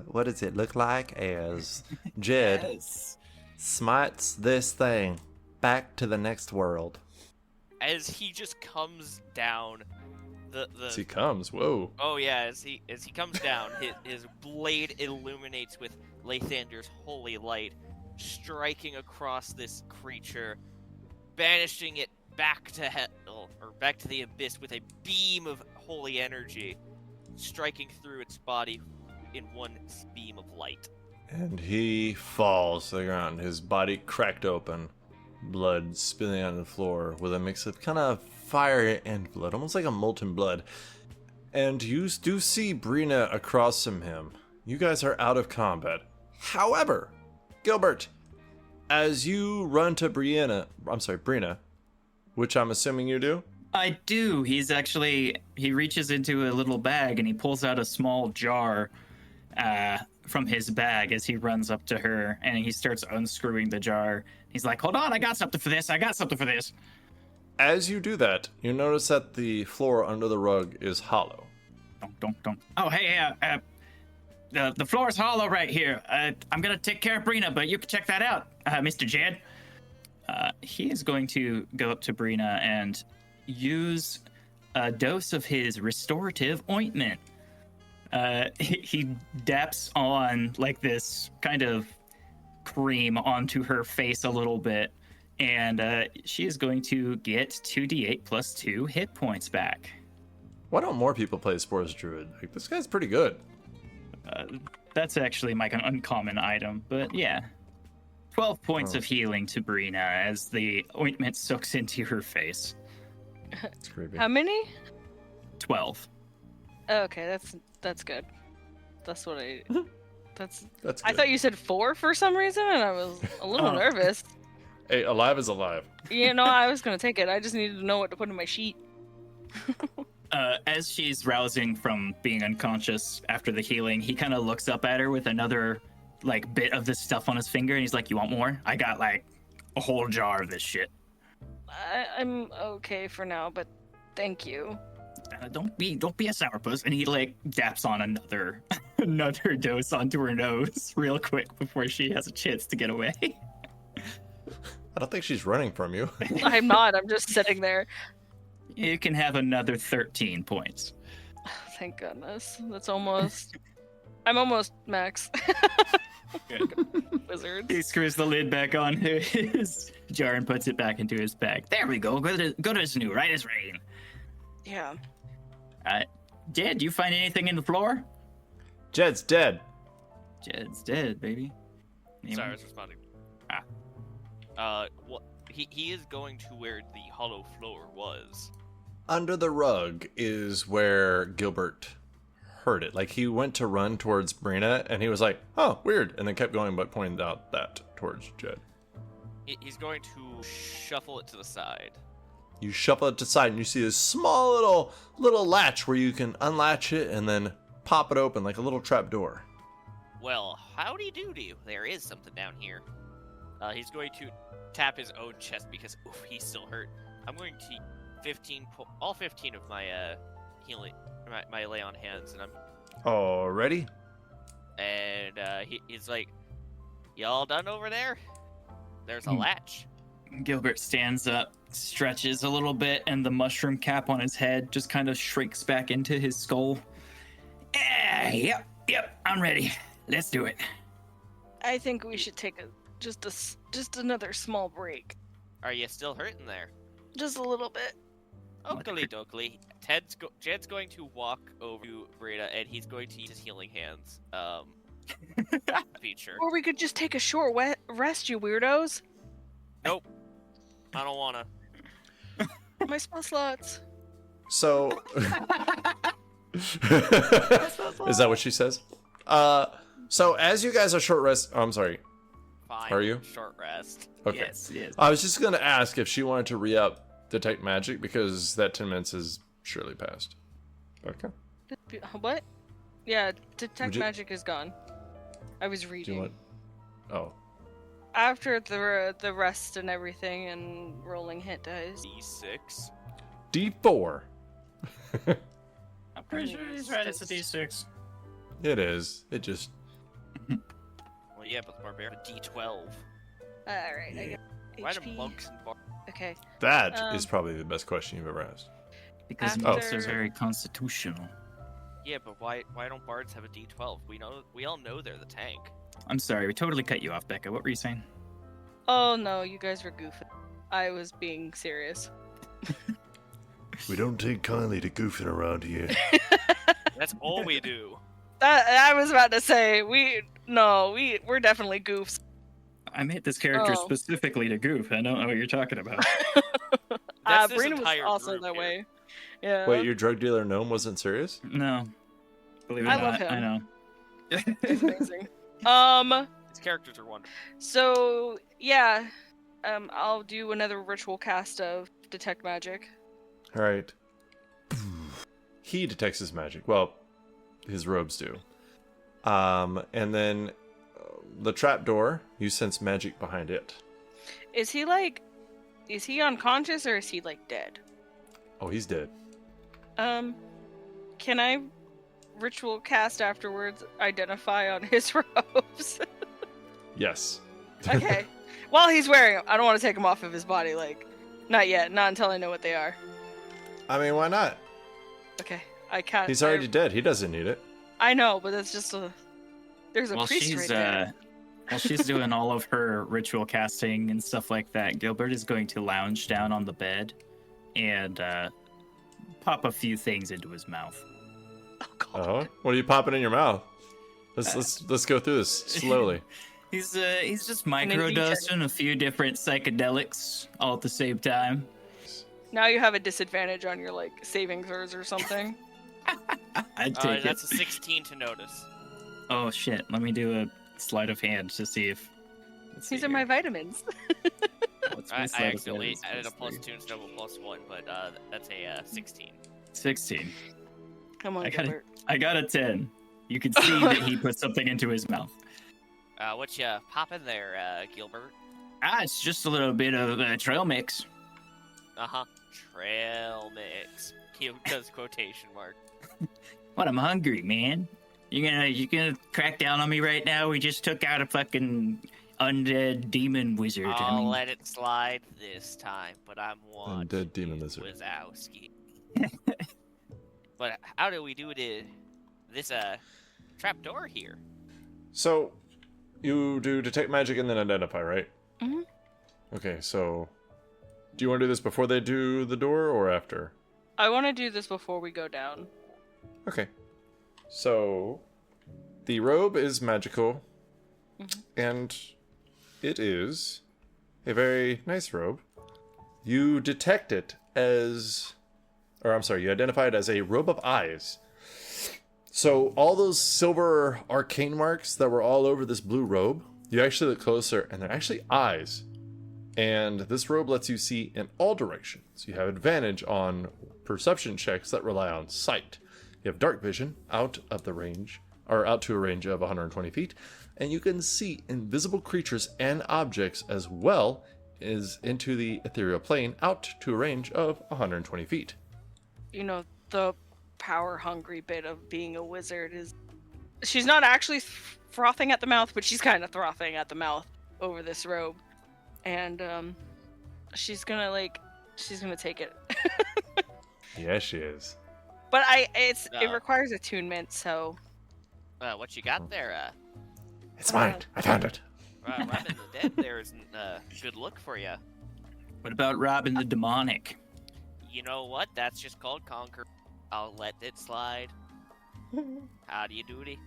What does it look like as Jed Yes. smites this thing back to the next world? As he just comes down, As he comes, whoa. oh yeah, as he comes down, his blade illuminates with Lathander's holy light, striking across this creature, banishing it back to hell or back to the abyss with a beam of holy energy, striking through its body in one beam of light. And he falls to the ground, his body cracked open, blood spilling on the floor with a mix of kind of fire and blood, almost like a molten blood. And you do see Brina across from him. You guys are out of combat. However, Gilbert, as you run to Brina, which I'm assuming you do? I do. He reaches into a little bag and he pulls out a small jar from his bag as he runs up to her, and he starts unscrewing the jar. He's like, hold on, I got something for this. As you do that, you notice that the floor under the rug is hollow. Don't. Oh, hey, the floor is hollow right here. I'm going to take care of Brina, but you can check that out, Mr. Jed. He is going to go up to Brina and use a dose of his restorative ointment. He daps on like this kind of cream onto her face a little bit, and she is going to get 2d8 plus 2 hit points back. Why don't more people play Spores Druid? Like, this guy's pretty good. That's actually my uncommon item, but yeah. 12 points of healing to Brina as the ointment soaks into her face. It's creepy. How many? 12. Okay, that's good. That's what I. That's. That's I good. thought you said 4 for some reason, and I was a little Oh. nervous. Hey, alive is alive. You know, I was gonna take it. I just needed to know what to put in my sheet. As she's rousing from being unconscious after the healing, he kind of looks up at her with another like bit of this stuff on his finger, and he's like, "You want more? I got like a whole jar of this shit." I'm okay for now, but thank you. Don't be a sourpuss. And he like daps on another another dose onto her nose real quick before she has a chance to get away. I don't think she's running from you. I'm not. I'm just sitting there. You can have another 13 points. Thank goodness. That's almost. I'm almost max. Wizards. He screws the lid back on his jar and puts it back into his bag. There we go. Good as new, right as rain. Yeah. Jed, you find anything in the floor? Jed's dead. Jed's dead, baby. Sorry, I was responding. What? He is going to where the hollow floor was. Under the rug is where Gilbert heard it. Like, he went to run towards Brina, and he was like, oh, weird, and then kept going, but pointed out that towards Jed. He's going to shuffle it to the side. You shuffle it to the side, and you see this small little latch where you can unlatch it and then pop it open like a little trap door. Well, howdy doody. There is something down here. He's going to tap his own chest because oof, he's still hurt. I'm going to 15 all 15 of my healing, my lay on hands, and I'm Already? and he's like, y'all done over there? There's a latch. Gilbert stands up, stretches a little bit, and the mushroom cap on his head just kind of shrinks back into his skull. Yep, I'm ready. Let's do it. I think we should take just another small break. Are you still hurting there? Just a little bit. Oakley dokley. Jed's going to walk over to Breda, and he's going to use his healing hands feature. Or we could just take a short rest, you weirdos. Nope. I don't wanna. My spell slots. So, is that what she says? So as you guys are short rest, oh, I'm sorry. Fine. Are you? Short rest. Okay. Yes. I was just gonna ask if she wanted to re-up detect magic because that 10 minutes is surely passed. Okay. What? Yeah, detect Would you- magic is gone. I was Do reading. you want? Oh, After the rest and everything and rolling hit dice. D6. D4. I'm pretty sure he's right. It's a D6. It is. It just. Well, yeah, but the barbarian. D12. Alright, I got Why do HP. monks and Okay. That is probably the best question you've ever asked. Because After- monks are very constitutional. Yeah, but why don't bards have a D12? We all know they're the tank. I'm sorry, we totally cut you off, Becca. What were you saying? Oh no, you guys were goofing. I was being serious. We don't take kindly to goofing around here. That's all we do. I was about to say we're definitely goofs. I made this character Oh. specifically to goof. I don't know what you're talking about. That's this Brina was entire also group that here. way. Yeah. Wait, your drug dealer gnome wasn't serious? No. Believe it or I not, love him. I know. It's amazing. These characters are wonderful. So yeah, I'll do another ritual cast of detect magic. All right. He detects his magic. Well, his robes do. And then the trapdoor, you sense magic behind it. Is he unconscious or is he like dead? Oh, he's dead. Can I ritual cast afterwards identify on his robes? Yes. Okay. While he's wearing them, I don't want to take them off of his body. Like, not yet. Not until I know what they are. I mean, why not? Okay. I can't. He's already dead. He doesn't need it. I know, but that's just a. There's a While priest she's right there. while she's doing all of her ritual casting and stuff like that, Gilbert is going to lounge down on the bed and pop a few things into his mouth. Oh god. Uh-huh. What are you popping in your mouth? Let's go through this slowly. He's just then microdosing a few different psychedelics all at the same time. Now you have a disadvantage on your like saving throws or something. I'd take it. That's a 16 to notice. Oh shit! Let me do a sleight of hand to see if. let's see These are my here. vitamins. What's my I sleight of accidentally hand? added a Plus +2 instead of a +1, but that's a 16. 16. Come on, I got it. Gilbert. I got a 10. You can see that he put something into his mouth. What you pop in there, Gilbert? It's just a little bit of trail mix. Trail mix. He does quotation mark. What? I'm hungry, man. You gonna crack down on me right now? We just took out a fucking undead demon wizard. I'll let it slide this time, but I'm one. Undead demon lizard. Wazowski. But how do we do this trapdoor here? So, you do detect magic and then identify, right? Mhm. Okay, so do you want to do this before they do the door or after? I want to do this before we go down. Okay. So, the robe is magical, and it is a very nice robe. You detect it as, you identify it as a robe of eyes. So, all those silver arcane marks that were all over this blue robe, you actually look closer, and they're actually eyes. And this robe lets you see in all directions. You have advantage on perception checks that rely on sight. You have dark vision out to a range of 120 feet, and you can see invisible creatures and objects as well as into the ethereal plane out to a range of 120 feet. You know, the power-hungry bit of being a wizard is... She's not actually frothing at the mouth, but she's kind of frothing at the mouth over this robe. And, she's gonna take it. Yeah, she is. But it requires attunement, so... What you got there? It's mine. I found it. Robbing the dead there isn't a good look for you. What about robbing the demonic? You know what? That's just called conquer. I'll let it slide. How do you do it?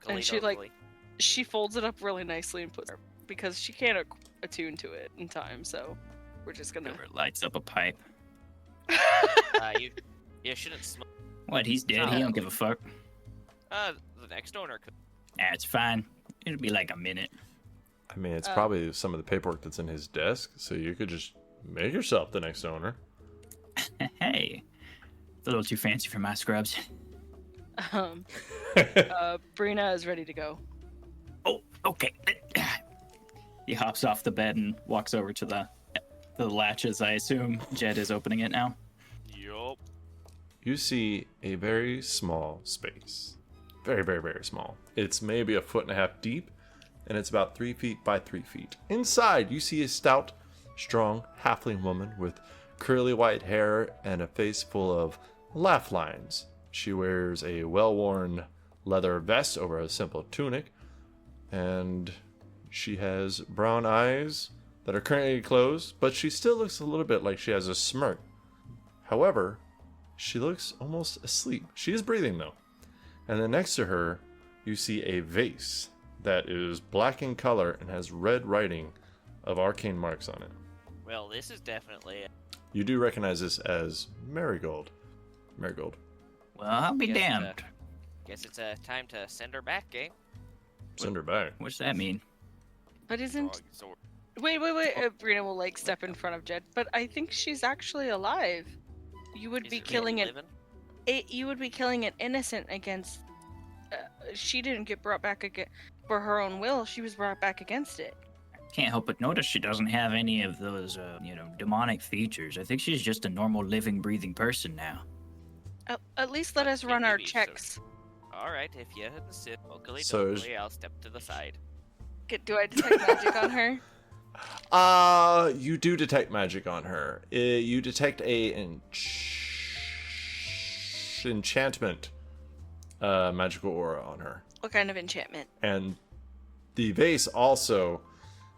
And she folds it up really nicely and puts it because she can't attune to it in time, so we're just gonna... Whoever lights up a pipe. You shouldn't smoke. What, he's dead? He don't give a fuck. The next owner could. Yeah, it's fine. It'll be like a minute. I mean, it's probably some of the paperwork that's in his desk, so you could just make yourself the next owner. Hey, it's a little too fancy for my scrubs. Brina is ready to go. Oh, okay. He hops off the bed and walks over to the latches. I assume Jed is opening it now. Yup. You see a very small space. Very, very, very small. It's maybe 1.5 feet deep, and it's about 3 feet by 3 feet. Inside, you see a stout, strong halfling woman with curly white hair and a face full of laugh lines. She wears a well-worn leather vest over a simple tunic, and she has brown eyes that are currently closed, but she still looks a little bit like she has a smirk. However, she looks almost asleep. She is breathing, though. And then next to her, you see a vase that is black in color and has red writing of arcane marks on it. Well, this is definitely. You do recognize this as Marigold. Marigold. Well, I'll be damned. Guess it's time to send her back, eh? Send her back. What's that mean? But isn't... Wait. Brina will, step in front of Jed. But I think she's actually alive. You would be killing it. You would be killing an innocent against... she didn't get brought back for her own will. She was brought back against it. Can't help but notice she doesn't have any of those, demonic features. I think she's just a normal, living, breathing person now. At least let us run our checks. All right, if you insist, I'll step to the side. Do I detect magic on her? You do detect magic on her. You detect a enchantment magical aura on her. What kind of enchantment? And the vase also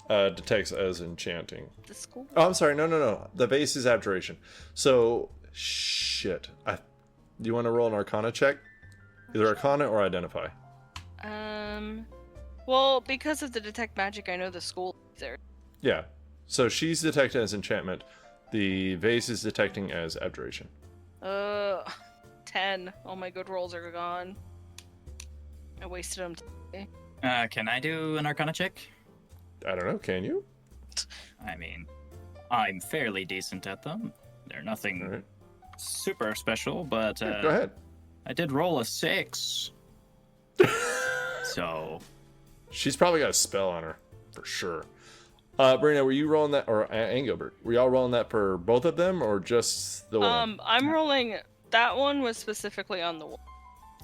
detects as enchanting. The school? Oh, I'm sorry. No. The vase is abjuration. So, shit. Do you want to roll an Arcana check? Either Arcana or Identify. Well, because of the detect magic, I know the school is there. Yeah. So she's detected as enchantment. The vase is detecting as abjuration. 10. All my good rolls are gone. I wasted them today. Can I do an Arcana check? I don't know. Can you? I mean, I'm fairly decent at them. They're nothing super special, but yeah, go ahead. I did roll a 6. So she's probably got a spell on her for sure. Brina, were you rolling that, or Angilbert? Were y'all rolling that for both of them, or just the one? I'm rolling. That one was specifically on the wall.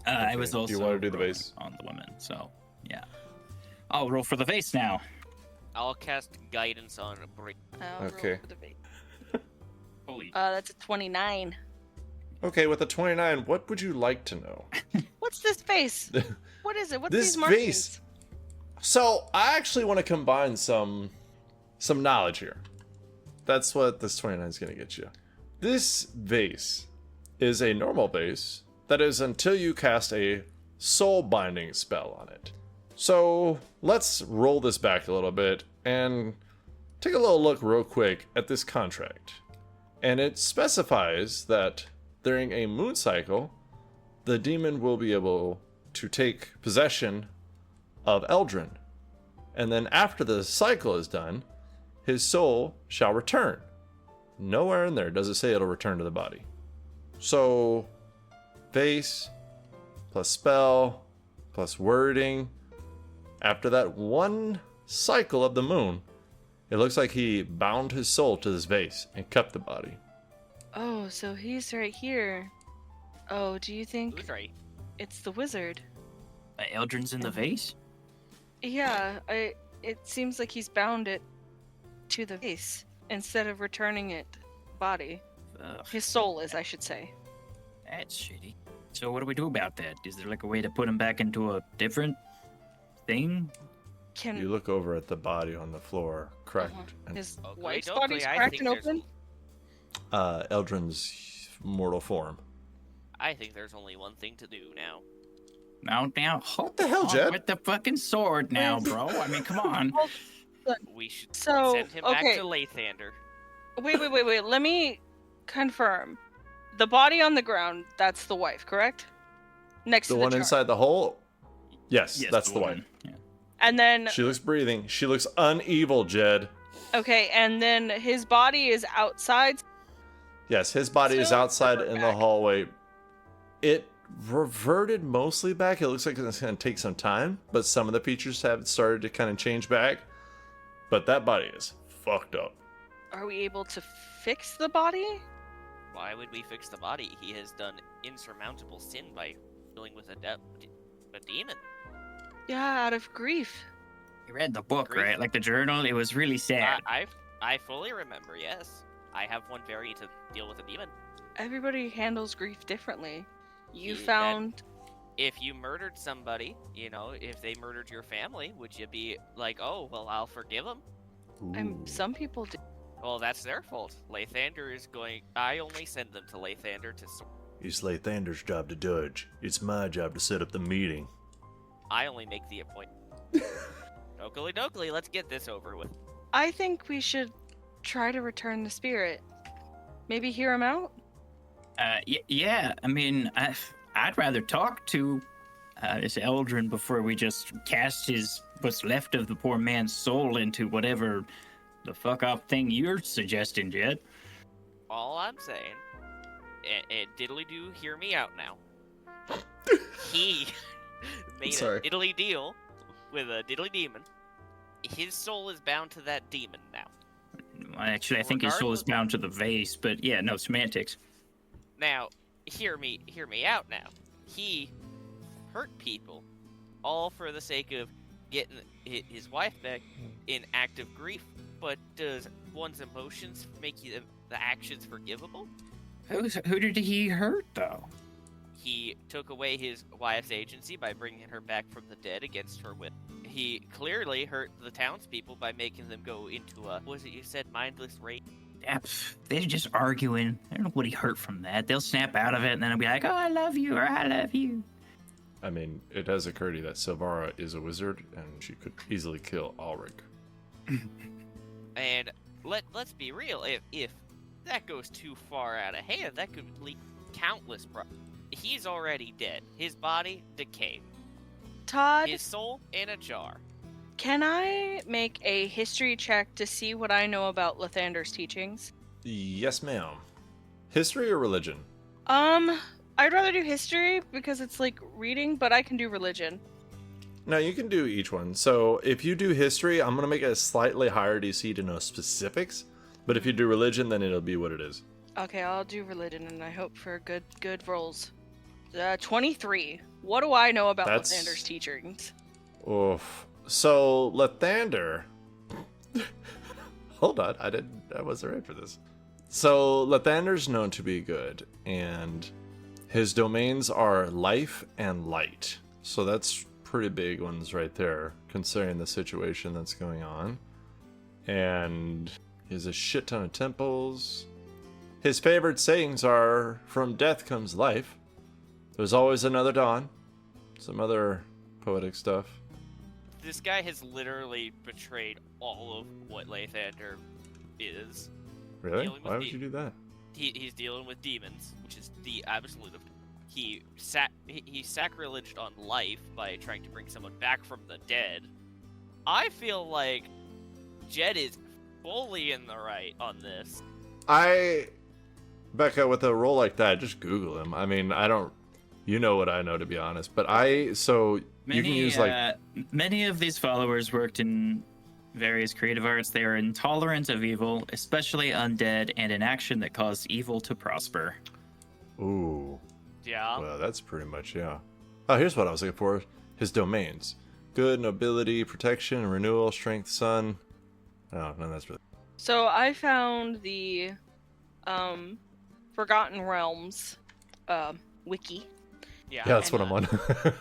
I was Okay, also do you want to do the rolling vase? on the woman, so yeah. I'll roll for the vase now. I'll cast guidance on Bree. I'll roll Okay. for the bait. Holy. That's a 29. Okay, with a 29, what would you like to know? What's this face? What is it? What's This these markings? vase. So I actually want to combine some knowledge here. That's what this 29 is going to get you. This vase is a normal vase that is until you cast a soul binding spell on it. So let's roll this back a little bit and take a little look real quick at this contract. And it specifies that during a moon cycle, the demon will be able to take possession of Eldrin. And then after the cycle is done, his soul shall return. Nowhere in there does it say it'll return to the body. So, vase plus spell plus wording. After that one cycle of the moon, it looks like he bound his soul to this vase and kept the body. Oh, so he's right here. Oh, do you think Who's right? it's the wizard? Eldrin's in the vase? Yeah, it seems like he's bound it to the vase instead of returning it body. Ugh, His soul is, I should say. that's shitty. So what do we do about that? Is there like a way to put him back into a different thing? Can You look over at the body on the floor, cracked, and his Okay, wife's Oakley, body's I cracked think and there's- open? Eldrin's mortal form. I think there's only one thing to do now. Now, hold the hell, on Jed? with the fucking sword now, bro. I mean, come on. We should So, send him okay. back to Lathander. Wait. Let me confirm. The body on the ground, that's the wife, correct? Next The to one chart. inside the hole? Yes, Yes, that's the woman. wife. Yeah. And then, She looks breathing. She looks unevil, Jed. okay, and then his body is outside. Yes, his body is So, outside revert in the back. hallway. It reverted mostly back. It looks like it's going to take some time, but some of the features have started to kind of change back. But that body is fucked up. Are we able to fix the body? Why would we fix the body? He has done insurmountable sin by dealing with a demon. Yeah, out of grief. You read the book, Grief. right? Like the journal? It was really sad. I fully remember, yes. I have one fairy to deal with a demon. Everybody handles grief differently. You Yeah, that- found. If you murdered somebody, if they murdered your family, would you be like, oh, well, I'll forgive them? Some people do. Well, that's their fault. Lathander is going... I only send them to Lathander to... It's Lathander's job to judge. It's my job to set up the meeting. I only make the appointment. Dokily, let's get this over with. I think we should try to return the spirit. Maybe hear him out? Yeah. I mean, I'd rather talk to this Eldrin before we just cast what's left of the poor man's soul into whatever the fuck up thing you're suggesting, Jed. All I'm saying, and diddly-do, hear me out now. He made Sorry. a diddly deal with a diddly demon. His soul is bound to that demon now. Well, actually, I think his soul is Regardless- bound to the vase, but yeah, no semantics. Now, hear me out now. He hurt people, all for the sake of getting his wife back in active grief. But does one's emotions make the actions forgivable? Who did he hurt, though? He took away his wife's agency by bringing her back from the dead against her will. He clearly hurt the townspeople by making them go into a, what was it you said, mindless rage? Yeah, they're just arguing. I don't know what he hurt from that. They'll snap out of it, and then I'll be like, oh, I love you, or I love you. I mean, it has occurred to you that Silvara is a wizard, and she could easily kill Ulrich. And let's be real, if that goes too far out of hand, that could lead countless problems. He's already dead. His body decayed. Todd, His soul in a jar. can I make a history check to see what I know about Lathander's teachings? Yes, ma'am. History or religion? I'd rather do history because it's like reading, but I can do religion. No, you can do each one. So if you do history, I'm going to make it a slightly higher DC to know specifics. But if you do religion, then it'll be what it is. Okay, I'll do religion, and I hope for good rolls. 23. What do I know about That's- Lathander's teachings? Oof. So Lathander. Hold on, I wasn't ready for this. So Lathander's known to be good, and his domains are life and light. So that's pretty big ones right there, considering the situation that's going on. And he has a shit ton of temples. His favorite sayings are, "From death comes life. There's always another dawn." Some other poetic stuff. This guy has literally betrayed all of what Lathander is. Really? Dealing with Why would you do that? He's dealing with demons, which is the absolute of. He sacrileged on life by trying to bring someone back from the dead. I feel like Jed is fully in the right on this. Becca, with a role like that, just Google him. I mean, I don't. You know what I know, to be honest. But you can use like. Many of these followers worked in various creative arts. They are intolerant of evil, especially undead, and an action that caused evil to prosper. Ooh. Yeah. Well, that's pretty much, yeah. Oh, here's what I was looking for. His domains. Good, nobility, protection, renewal, strength, sun. Oh, no, that's really... So I found the Forgotten Realms wiki. Yeah. Yeah, that's what I'm on.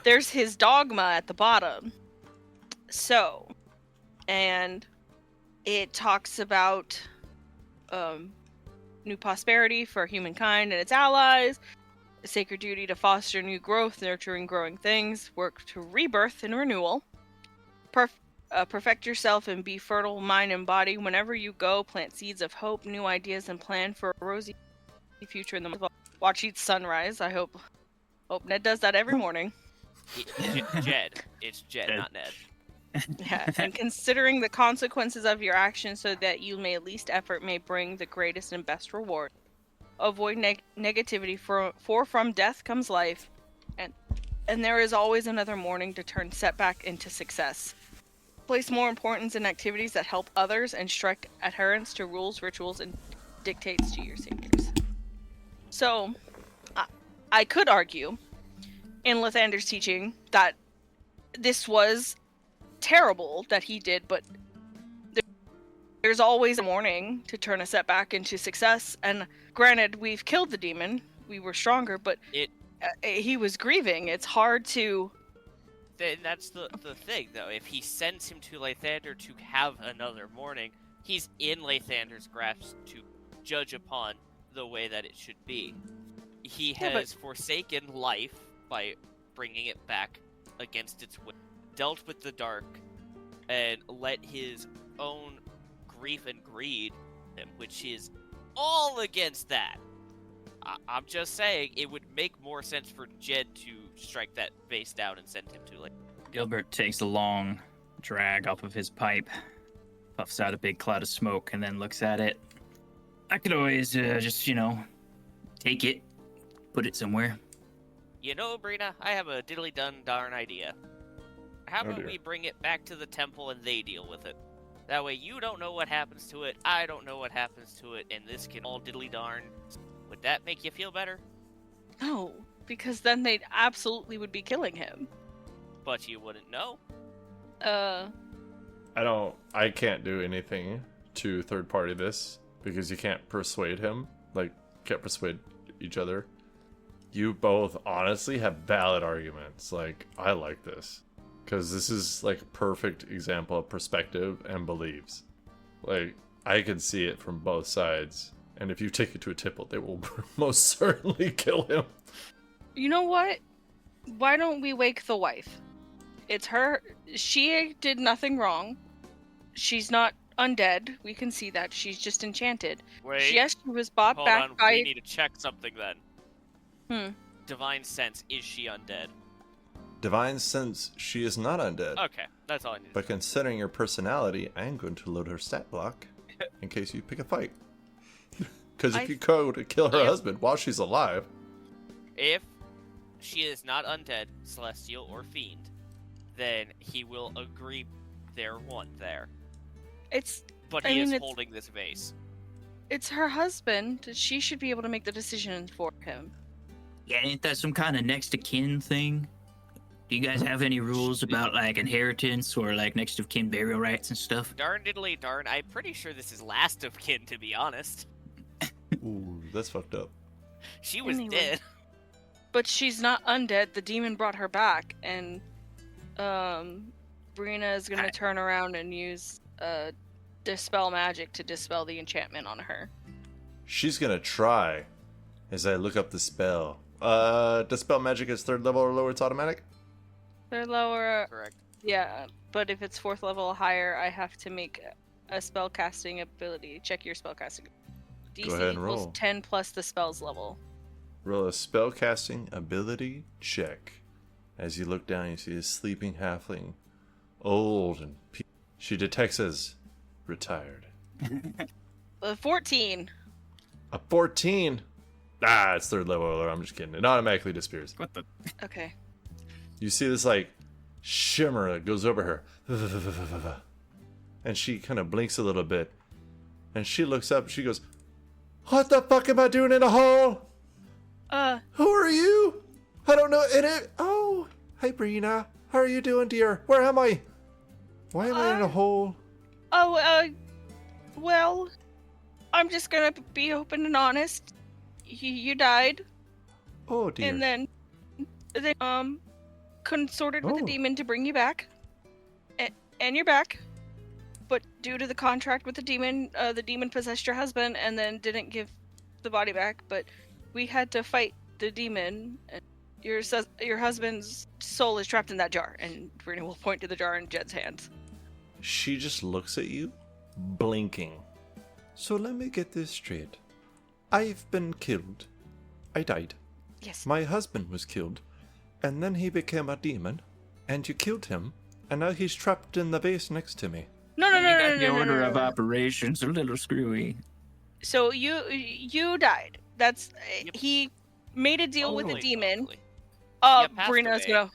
There's his dogma at the bottom. So, and it talks about new prosperity for humankind and its allies, a sacred duty to foster new growth, nurturing growing things, work to rebirth and renewal, perfect yourself and be fertile mind and body. Whenever you go, plant seeds of hope, new ideas, and plan for a rosy future in the month. Watch each sunrise. I hope Ned does that every morning. Jed. It's Jed, not Ned. Yeah, and considering the consequences of your actions so that you may least effort may bring the greatest and best reward. Avoid negativity, for from death comes life, and there is always another morning to turn setback into success. Place more importance in activities that help others and strike adherence to rules, rituals, and dictates to your saviors. So, I could argue, in Lathander's teaching, that this was terrible that he did, but there's always a morning to turn a setback into success. And granted, we've killed the demon, we were stronger, but he was grieving. It's hard to... That's the thing, though. If he sends him to Lathander to have another morning, he's in Lathander's grasp to judge upon the way that it should be. He has forsaken life by bringing it back against its will, dealt with the dark, and let his own grief and greed, which is all against that. I'm just saying, it would make more sense for Jed to strike that face down and send him to, like... Gilbert takes a long drag off of his pipe, puffs out a big cloud of smoke, and then looks at it. I could always just, take it, put it somewhere. You know, Brina, I have a diddly-dun-darn idea. How about dear. we bring it back to the temple and they deal with it? That way you don't know what happens to it, I don't know what happens to it, and this can all diddly-darn... Would that make you feel better? No, because then they absolutely would be killing him. But you wouldn't know. I can't do anything to third party this, because you can't persuade him. Like, can't persuade each other. You both honestly have valid arguments. Like, I like this. Because this is, like, a perfect example of perspective and beliefs. Like, I can see it from both sides. And if you take it to a temple, they will most certainly kill him. You know what? Why don't we wake the wife? It's her. She did nothing wrong. She's not undead. We can see that. She's just enchanted. Wait. Yes, she was bought Hold back on, by... we need to check something then. Divine sense, is she undead? Divine sense, she is not undead. Okay, that's all I need to But considering your personality, I am going to load her stat block in case you pick a fight. Because if you go to kill her husband while she's alive... If she is not undead, celestial, or fiend, then he will agree they're one there. But he is holding this vase. It's her husband. She should be able to make the decision for him. Yeah, ain't that some kind of next of kin thing? Do you guys have any rules about like inheritance or like next of kin burial rights and stuff? Darn diddly darn, I'm pretty sure this is last of kin, to be honest. Ooh, that's fucked up. She was Anyway. dead. But she's not undead. The demon brought her back, and Brina is gonna turn around and use dispel magic to dispel the enchantment on her. She's gonna try. As I look up the spell. Dispel magic is 3rd level or lower. It's automatic. They're lower. Correct. Yeah, but if it's 4th level or higher, I have to make a spell casting ability. Check your spell casting. DC Go ahead and equals roll. 10 plus the spell's level. Roll a spellcasting ability check. As you look down, you see a sleeping halfling, old and she detects as retired. 14. A 14. Ah, it's 3rd level. I'm just kidding. It automatically disappears. What the? Okay. You see this like shimmer that goes over her, and she kind of blinks a little bit, and she looks up. She goes, "What the fuck am I doing in a hole? Who are you? I don't know." Oh, hi Brina. How are you doing, dear? Where am I? Why am I in a hole? Well, I'm just gonna be open and honest. You died, Oh dear. and then they consorted with the Oh. demon to bring you back, and you're back. But due to the contract with the demon possessed your husband and then didn't give the body back. But we had to fight the demon. And your husband's soul is trapped in that jar, and Brina will point to the jar in Jed's hands. She just looks at you, blinking. So let me get this straight. I've been killed. I died. Yes. My husband was killed, and then he became a demon, and you killed him, and now he's trapped in the vase next to me. No. You got the order of operations a little screwy. So you died. That's he made a deal with the Totally, demon. totally. Yeah, passed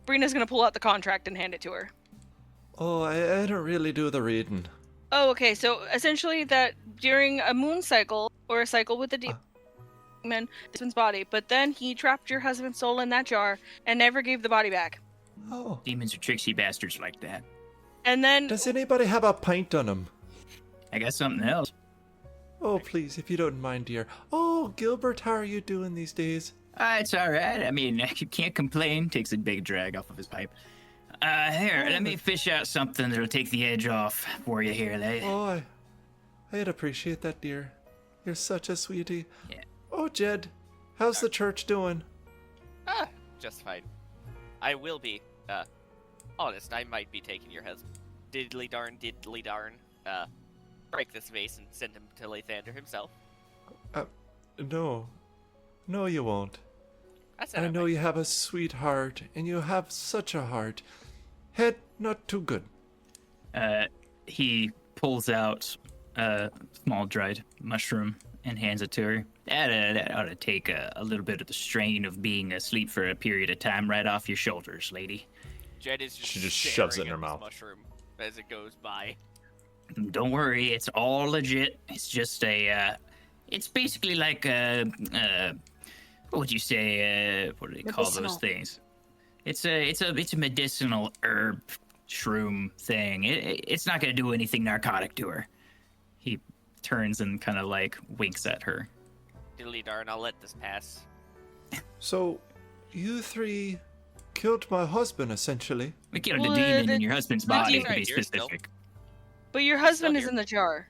Brina's gonna pull out the contract and hand it to her. Oh, I don't really do the reading. Oh, okay. So essentially, that during a moon cycle or a cycle with the demon, this one's body, but then he trapped your husband's soul in that jar and never gave the body back. Oh. Demons are tricksy bastards like that. And then Does anybody have a pint on him? I got something else. Oh, please, if you don't mind, dear. Oh, Gilbert, how are you doing these days? It's all right. I mean, you can't complain. Takes a big drag off of his pipe. Here, let me fish out something that'll take the edge off for you here, lady. Oh, I'd appreciate that, dear. You're such a sweetie. Yeah. Oh, Jed, how's the church doing? Just fine. I will be, honest, I might be taking your husband. Diddly darn, break this vase and send him to Lathander himself. No. No, you won't. I said I know you have a sweet heart, and you have such a heart. Head not too good. He pulls out a small dried mushroom and hands it to her. That ought to take a little bit of the strain of being asleep for a period of time right off your shoulders, lady. Jed is just She just shoves it in staring her at mouth. this mushroom as it goes by. Don't worry, it's all legit. It's just it's basically like what would you say? What do they call those Medicinal. things? It's a medicinal herb shroom thing. It's not gonna do anything narcotic to her. He turns and kind of like winks at her. Diddly darn, I'll let this pass. So, you three killed my husband, essentially. We killed Well, a demon the- in your husband's the body, demon- to be Right here still. specific. but your husband still is here. in the jar.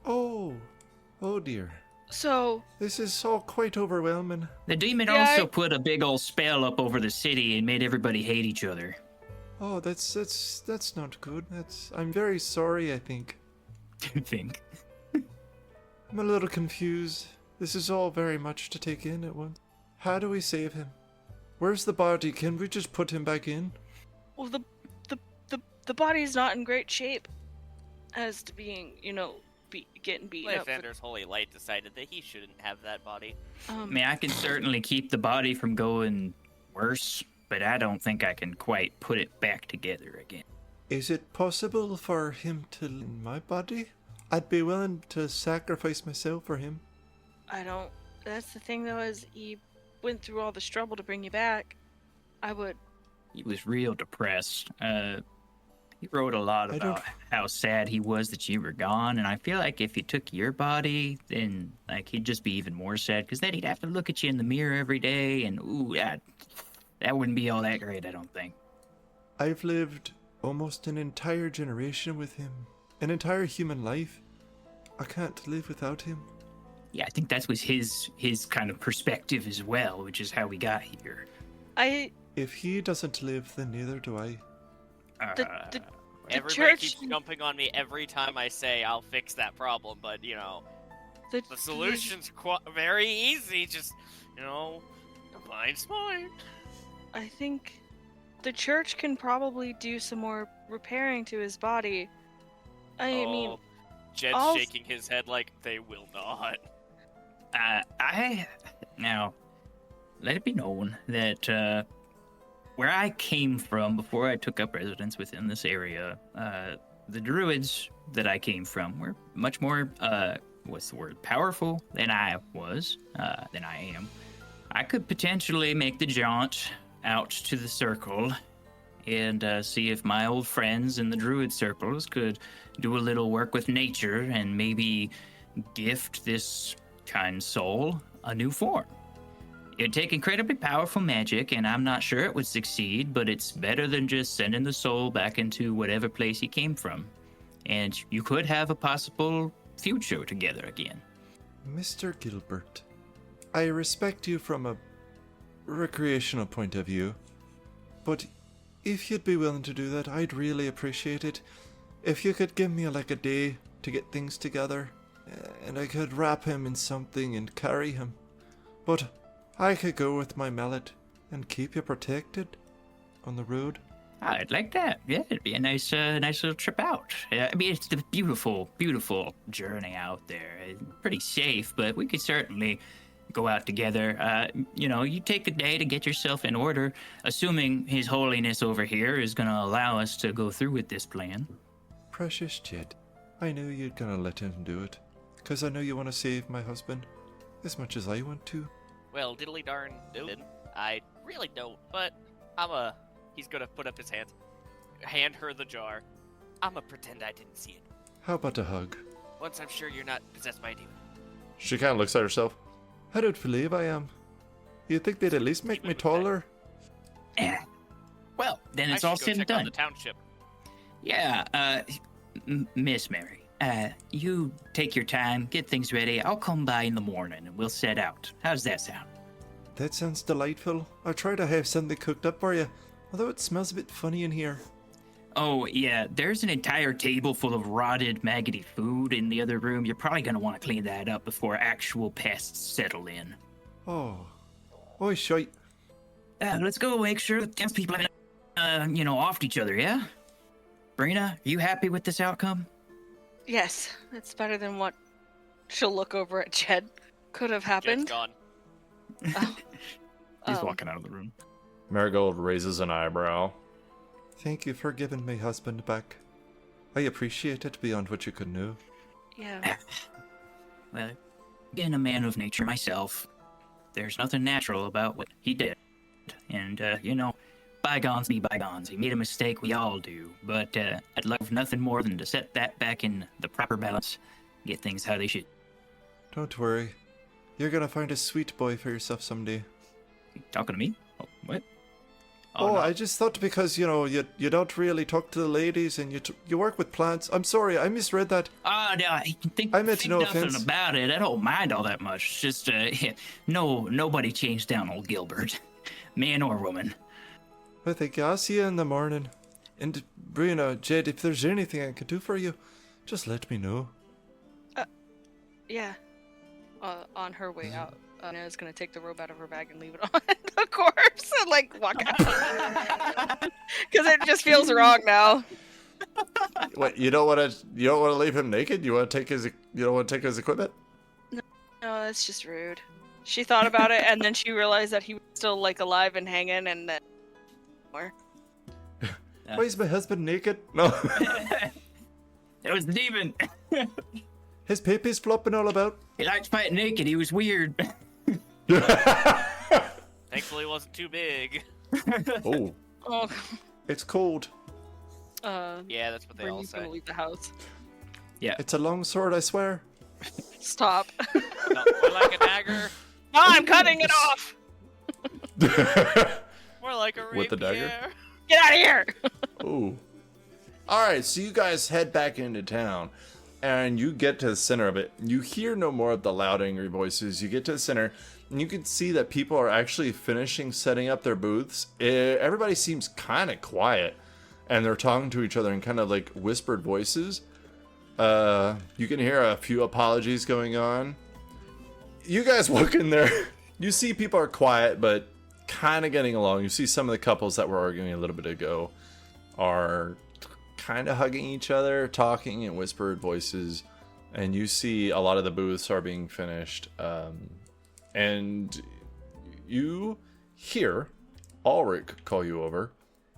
Oh dear. So This is all quite overwhelming. The demon Yeah, also I- put a big old spell up over the city and made everybody hate each other. Oh, that's not good. I'm very sorry, I think. I think. I'm a little confused. This is all very much to take in at once. How do we save him? Where's the body? Can we just put him back in? well, the body's not in great shape as to being, getting beaten up. Lathander's holy light decided that he shouldn't have that body. I mean, I can certainly keep the body from going worse, but I don't think I can quite put it back together again. Is it possible for him to live in my body? I'd be willing to sacrifice myself for him. I don't. That's the thing, though, is he went through all this trouble to bring you back, I would. He was real depressed. He wrote a lot I don't- about how sad he was that you were gone, and I feel like if he took your body, then like he'd just be even more sad, because then he'd have to look at you in the mirror every day, and ooh, that wouldn't be all that great, I don't think. I've lived almost an entire generation with him. An entire human life. I can't live without him. Yeah, I think that was his kind of perspective as well, which is how we got here. If he doesn't live, then neither do I. The Everybody church. keeps jumping on me every time I say I'll fix that problem, but the solution's very easy. Just mine's mine. I think the church can probably do some more repairing to his body. I mean, Jed's I'll- shaking his head like they will not. Now, let it be known that where I came from before I took up residence within this area, the druids that I came from were much more, powerful than I was, than I am. I could potentially make the jaunt out to the circle and see if my old friends in the druid circles could do a little work with nature and maybe gift this kind soul a new form. It'd take incredibly powerful magic, and I'm not sure it would succeed, but it's better than just sending the soul back into whatever place he came from. And you could have a possible future together again. Mr. Gilbert, I respect you from a recreational point of view, but if you'd be willing to do that, I'd really appreciate it. If you could give me like a day to get things together, and I could wrap him in something and carry him. But I could go with my mallet and keep you protected on the road. I'd like that. Yeah, it'd be a nice little trip out. I mean, it's a beautiful, beautiful journey out there. Pretty safe, but we could certainly go out together. You take a day to get yourself in order, assuming His Holiness over here is going to allow us to go through with this plan. Precious Jed, I knew you'd gonna let him do it, 'cause I know you want to save my husband as much as I want to. Well, diddly darn dude. I really don't, but he's gonna put up his hands, hand her the jar. I'ma pretend I didn't see it. How about a hug? Once I'm sure you're not possessed by a demon. She kind of looks at herself. I don't believe I am. You'd think they'd at least make me taller? Well, then I it's should all go said and check out done. the township. Yeah, Miss Mary, you take your time, get things ready. I'll come by in the morning and we'll set out. How's that sound? That sounds delightful. I'll try to have something cooked up for you, although it smells a bit funny in here. Oh, yeah, there's an entire table full of rotted, maggoty food in the other room. You're probably going to want to clean that up before actual pests settle in. Oh. Oh, shite. Let's go make sure that these people haven't, offed each other, yeah? Brina, are you happy with this outcome? Yes, it's better than what she'll look over at Jed. Could have Jed's happened. gone. Oh. He's Oh. walking out of the room. Marigold raises an eyebrow. Thank you for giving my husband back. I appreciate it beyond what you could know. Yeah. Well, being a man of nature myself, there's nothing natural about what he did. And, bygones be bygones. He made a mistake, we all do. But I'd love nothing more than to set that back in the proper balance, get things how they should. Don't worry. You're gonna find a sweet boy for yourself someday. You talking to me? Oh, what? Oh, no. I just thought because, you don't really talk to the ladies and you work with plants. I'm sorry, I misread that. No, I I meant think no nothing offense. about it. I don't mind all that much. Just, nobody changed down old Gilbert. Man or woman. I think I'll see you in the morning. And, Brina, Jed, if there's anything I can do for you, just let me know. Yeah. On her way out, Anna's gonna take the robe out of her bag and leave it on the corpse and walk out. Because it just feels wrong now. Wait, you don't want to leave him naked? You don't want to take his equipment? No, that's just rude. She thought about it and then she realized that he was still alive and hanging and then more. Why is my husband naked? No. It was the demon. His peepee's flopping all about. He liked fighting naked. He was weird. Hopefully, it wasn't too big. Oh, Oh, it's cold. Yeah, that's what they all Brittany's say. gonna leave the house. It's a long sword, I swear. Stop. No, more like a dagger. No, I'm cutting it off. More like a rapier. With the dagger? Get out of here. Ooh. All right, so you guys head back into town, and you get to the center of it. You hear no more of the loud, angry voices. You get to the center, and you can see that people are actually finishing setting up their booths. Everybody seems kind of quiet, and they're talking to each other in kind of like whispered voices. You can hear a few apologies going on. You guys walk in there. You see people are quiet, but kind of getting along. You see some of the couples that were arguing a little bit ago are kind of hugging each other, talking in whispered voices, and you see a lot of the booths are being finished. And you hear Ulrich call you over.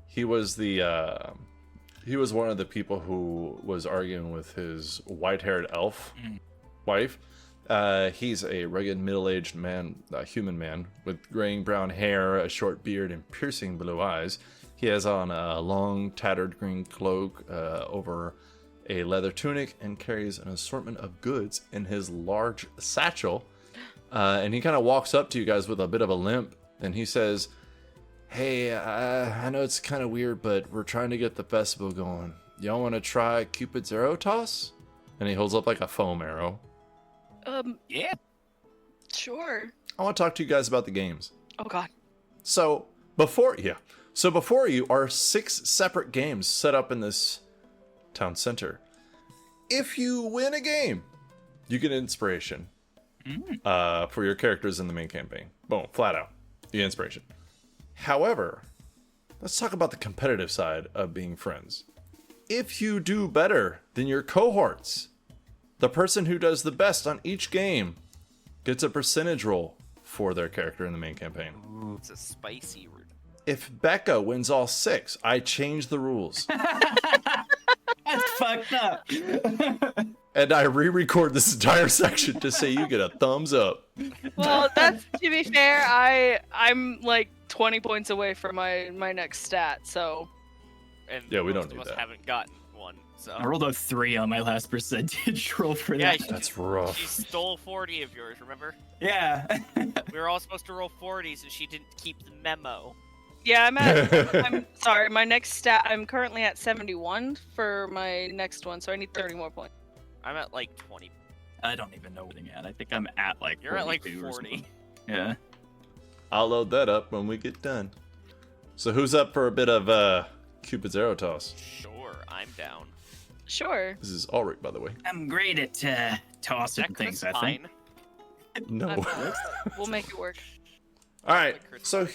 He was one of the people who was arguing with his white-haired elf wife. He's a rugged, middle-aged man, a human man, with graying brown hair, a short beard, and piercing blue eyes. He has on a long, tattered green cloak over a leather tunic and carries an assortment of goods in his large satchel. And he kind of walks up to you guys with a bit of a limp, and he says, "Hey, I know it's kind of weird, but we're trying to get the festival going. Y'all want to try Cupid's arrow toss?" And he holds up like a foam arrow. Yeah. Sure. I want to talk to you guys about the games. Oh God. So before you are 6 separate games set up in this town center. If you win a game, you get inspiration for your characters in the main campaign. Boom, flat out, you get inspiration. However, let's talk about the competitive side of being friends. If you do better than your cohorts, the person who does the best on each game gets a percentage roll for their character in the main campaign. Ooh, it's a spicy root. If Becca wins all 6, I change the rules. That's fucked up. And I re-record this entire section to say you get a thumbs up. Well, that's to be fair. I'm like 20 points away from my next stat. So And Yeah, we don't most need of us that. haven't gotten one, so. I rolled a 3 on my last percentage roll for Yeah, that. That's rough. She stole 40 of yours, remember? Yeah. We were all supposed to roll 40s and she didn't keep the memo. yeah, I'm sorry. My next stat. I'm currently at 71 for my next one. So I need 30 more points. I'm at like 20. I don't even know what I'm at. I think I'm at like You're at like 42 or 40. something. Yeah. I'll load that up when we get done. So who's up for a bit of Cupid's arrow toss? Sure, I'm down. Sure. This is Ulrich, by the way. I'm great at tossing That things, Chris I think. Pine? No. We'll make it work. All right. So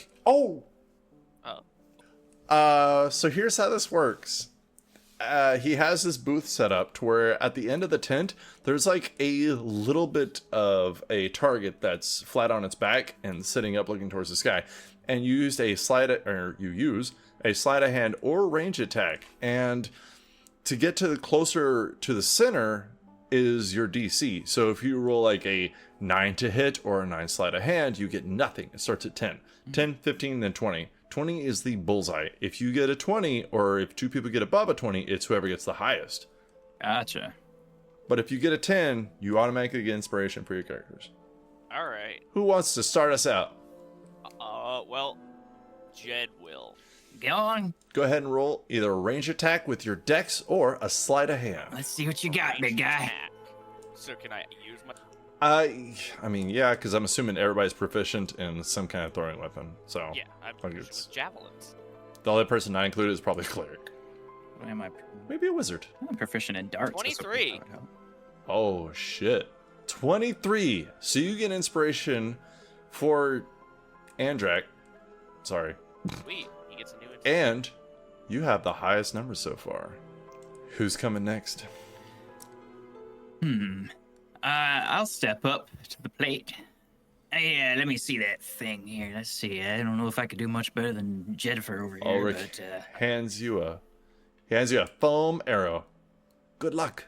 so here's how this works. He has this booth set up to where at the end of the tent, there's like a little bit of a target that's flat on its back and sitting up looking towards the sky. And you use a sleight of hand or range attack. And to get to the closer to the center is your DC. So if you roll like a 9 to hit or a 9 sleight of hand, you get nothing. It starts at 10. 10, 15, then 20. 20 is the bullseye. If you get a 20, or if 2 people get above a 20, it's whoever gets the highest. Gotcha. But if you get a 10, you automatically get inspiration for your characters. Alright. Who wants to start us out? Well, Jed will. Go on. Go ahead and roll either a range attack with your dex or a sleight of hand. Let's see what you got, big guy. Attack. So can I use my... I mean, yeah, because I'm assuming everybody's proficient in some kind of throwing weapon. So Yeah, I'm I'll proficient use- with javelins. the only person not included is probably cleric. What am I? Maybe a wizard. I'm proficient in darts. That's what 23. would help. Oh shit. 23. So you get inspiration for Andrak. Sorry. Sweet, he gets a new... And you have the highest number so far. Who's coming next? I'll step up to the plate. Yeah, let me see that thing here. Let's see. I don't know if I could do much better than Jennifer over here, Ulrich but hands you a foam arrow. Good luck.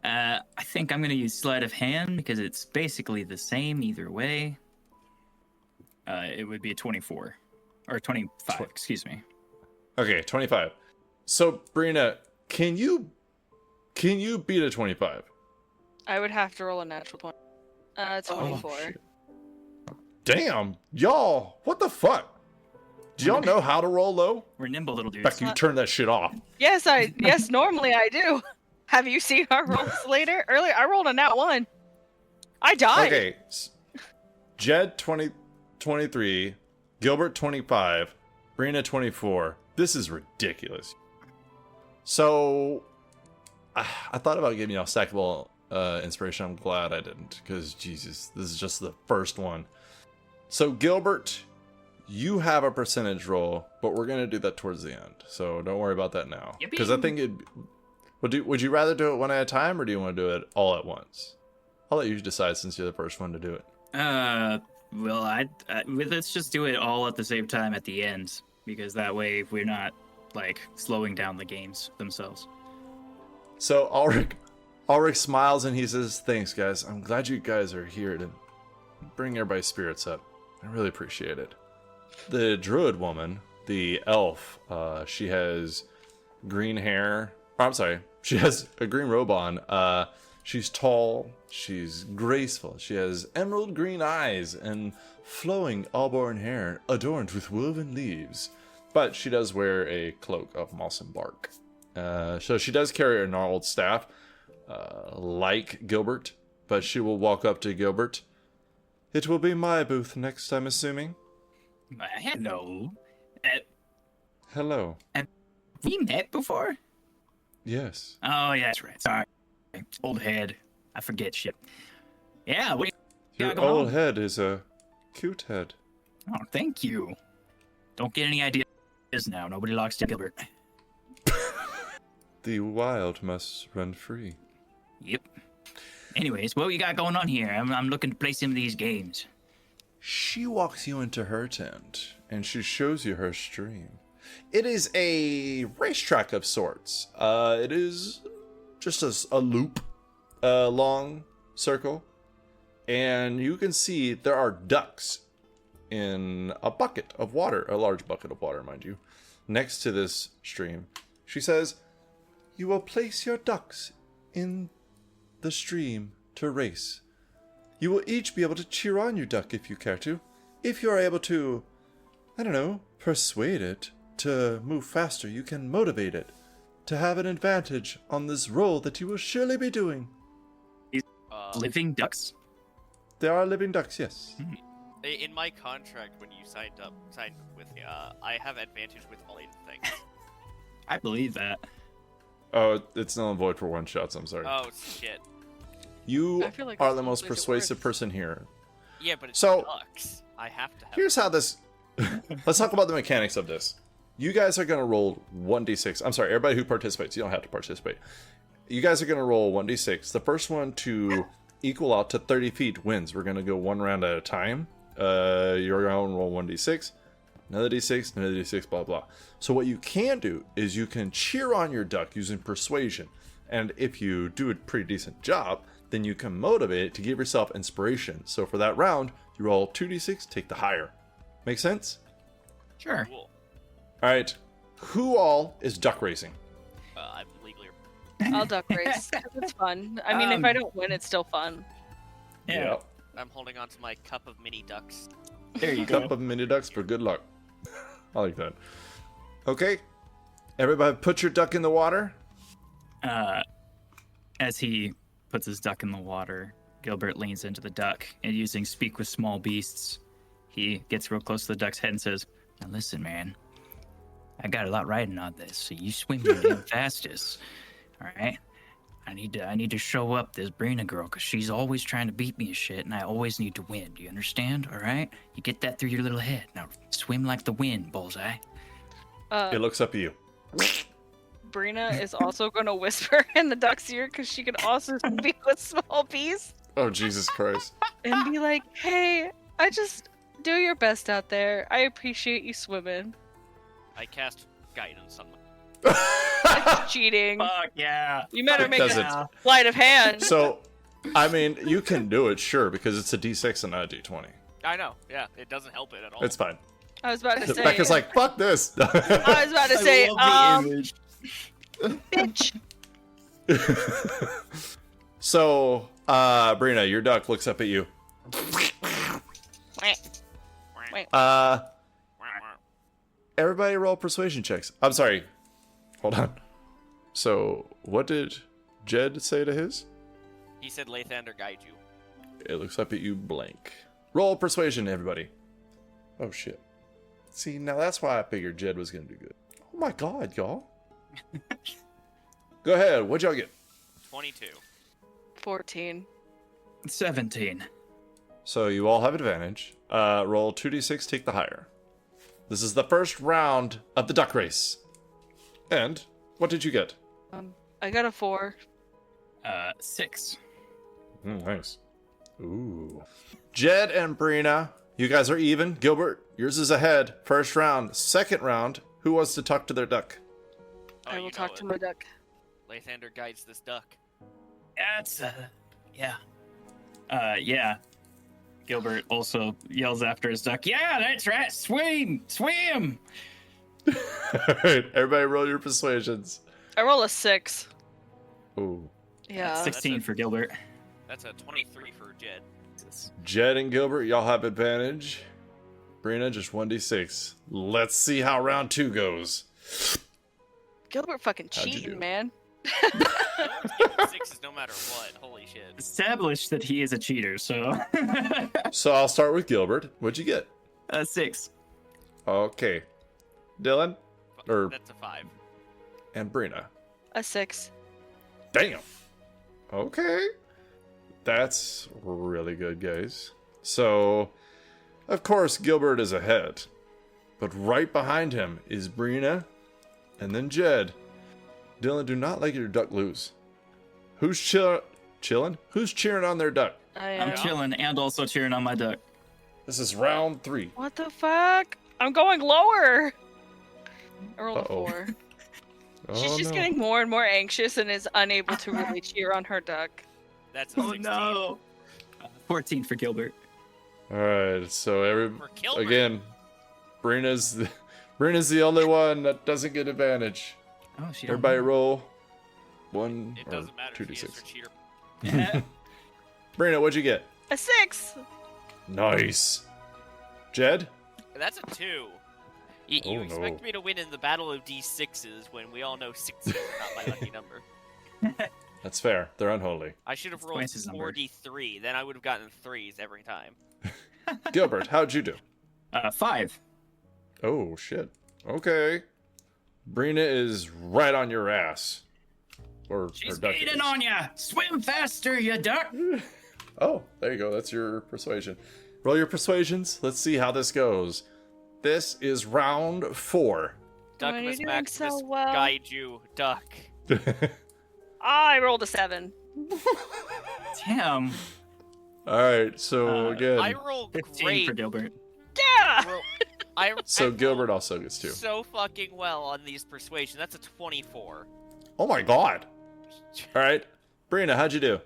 I think I'm gonna use sleight of hand because it's basically the same either way. It would be a 24 or 25. Excuse me. Okay, 25. So, Brina, can you beat a 25? I would have to roll a natural 20. 24. shit. Damn, y'all, what the fuck? Do y'all know how to roll low? We're nimble little dudes. Beck, you turn that shit off. Yes, normally I do. Have you seen our rolls later? Earlier, I rolled a nat 1. I died. Okay, Jed 23, Gilbert 25, Brina 24. This is ridiculous. So, I thought about giving y'all stackable inspiration. I'm glad I didn't, because Jesus, this is just the first one. So, Gilbert, you have a percentage roll, but we're gonna do that towards the end. So don't worry about that now, because I think it. Would you rather do it one at a time, or do you want to do it all at once? I'll let you decide since you're the first one to do it. Well, let's just do it all at the same time at the end, because that way we're not like slowing down the games themselves. So Ulrich smiles and he says, "Thanks, guys. I'm glad you guys are here to bring everybody's spirits up. I really appreciate it." The druid woman, the elf, she has green hair. I'm sorry, she has a green robe on. She's tall, she's graceful, she has emerald green eyes and flowing auburn hair adorned with woven leaves. But she does wear a cloak of moss and bark. So she does carry a gnarled staff, like Gilbert, but she will walk up to Gilbert. "It will be my booth next, I'm assuming." Hello. "Hello." Have we met before? "Yes." Oh, yeah, that's right. Sorry. Old head. I forget shit. Yeah, what do you "Your got going old on? head is a cute head." Oh, thank you. Don't get any ideas now. Nobody likes Gilbert. "The wild must run free." Yep. Anyways, what you got going on here? I'm looking to play some of these games. She walks you into her tent and she shows you her stream. It is a racetrack of sorts. It is just a loop, a long circle, and you can see there are ducks in a bucket of water, a large bucket of water, mind you, next to this stream. She says, "You will place your ducks in the stream to race. You will each be able to cheer on your duck if you care to. If you are able to, I don't know, persuade it to move faster, you can motivate it to have an advantage on this roll that you will surely be doing." Living ducks? There are living ducks, yes. In my contract, when you signed with me, I have advantage with all 8 things. I believe that. Oh, it's null and void for one shots, I'm sorry. Oh shit. You I feel like are that's the the most place it persuasive works. person here. Yeah, but it's So- ducks. I have to have. Here's how this... Let's talk about the mechanics of this. You guys are going to roll 1d6. I'm sorry, everybody who participates, you don't have to participate. You guys are going to roll 1d6. The first one to equal out to 30 feet wins. We're going to go one round at a time. You're going to roll 1d6, another d6, another d6, blah, blah. So what you can do is you can cheer on your duck using persuasion. And if you do a pretty decent job, then you can motivate it to give yourself inspiration. So for that round, you roll 2d6, take the higher. Make sense? Sure. Cool. All right. Who all is duck racing? I'm legally. I'll duck race. It's fun. I mean, if I don't win, it's still fun. Yeah. I'm holding on to my cup of mini ducks. There you go. Cup of mini ducks for good luck. I like that. Okay. Everybody put your duck in the water. As he puts his duck in the water, Gilbert leans into the duck and using speak with small beasts, he gets real close to the duck's head and says, "Now listen, man, I got a lot riding on this, so you swim your damn fastest, all right? I need to show up this Brina girl, because she's always trying to beat me and shit, and I always need to win. Do you understand, all right? You get that through your little head. Now swim like the wind, Bullseye." It looks up at you. Brina is also going to whisper in the duck's ear because she can also speak with small bees Oh, Jesus Christ. and be like, "Hey, I just do your best out there. I appreciate you swimming." I cast guidance on them. It's cheating. Fuck yeah. You better It make doesn't. a sleight of hand. So, I mean, you can do it, sure, because it's a d6 and not a d20. I know. Yeah, it doesn't help it at all. It's fine. I was about to say. Becca's like, fuck this. I was about to say, image. bitch. So, Brina, your duck looks up at you. Everybody roll persuasion checks. I'm sorry. Hold on. So, what did Jed say to his? He said Lathander guide you. It looks up at you blank. Roll persuasion, everybody. Oh, shit. See, now that's why I figured Jed was going to do good. Oh my god, y'all. Go ahead. What'd y'all get? 22. 14. 17. So you all have advantage. Roll 2d6, take the higher. This is the first round of the duck race. And what did you get? I got a 4. 6. Nice. Ooh. Jed and Brina, you guys are even. Gilbert, yours is ahead. First round. Second round, who wants to talk to their duck? Oh, I you will know talk it. to my duck. Lathander guides this duck. That's yeah. Yeah. Gilbert also yells after his duck. Yeah, that's right. Swim, swim. Alright, everybody roll your persuasions. I roll a 6. Ooh. Yeah. 16 for Gilbert. That's a 23 for Jed. Jed and Gilbert, y'all have advantage. Brina, just 1d6. Let's see how round 2 goes. Gilbert fucking How'd you do? cheating, man. Sixes no matter what. Holy shit. Established that he is a cheater, so So I'll start with Gilbert. What'd you get? 6. Okay. Dylan? Or That's a 5. and Brina. A 6. Damn. Okay. That's really good, guys. So, of course, Gilbert is ahead. But right behind him is Brina, and then Jed. Dylan, do not let your duck lose. Who's chilling? Who's cheering on their duck? I I'm am. chilling and also cheering on my duck. This is round 3. What the fuck? I'm going lower. I rolled Uh-oh. a 4. Oh, She's just no. getting more and more anxious and is unable to really cheer on her duck. That's a 16. 14 for Gilbert. All right, so For Gilbert. again, Brina's the only one that doesn't get advantage. Oh, she Everybody roll 1 It or doesn't matter if he is 2d6. a cheater. Yeah. Brina, what'd you get? A 6. Nice. Jed? That's a 2. You Oh, expect no. me to win in the battle of D6s when we all know 6 is not my lucky number. That's fair. They're unholy. I should have It's rolled Quince's number. 4d3. Then I would have gotten 3s every time. Gilbert, how'd you do? 5. Oh, shit. Okay. Brina is right on your ass. Or She's her duck eating is. on ya. Swim faster, you duck. Oh, there you go. That's your persuasion. Roll your persuasions. Let's see how this goes. This is round 4. Why are Duck you Miss doing Maximus so well? guide you, duck. I rolled a 7. Damn. All right, so again, I roll 15 great. for Gilbert. Yeah! so I Gilbert rolled also gets 2. so fucking well on these persuasion. That's a 24. Oh my god. All right, Brina, how'd you do?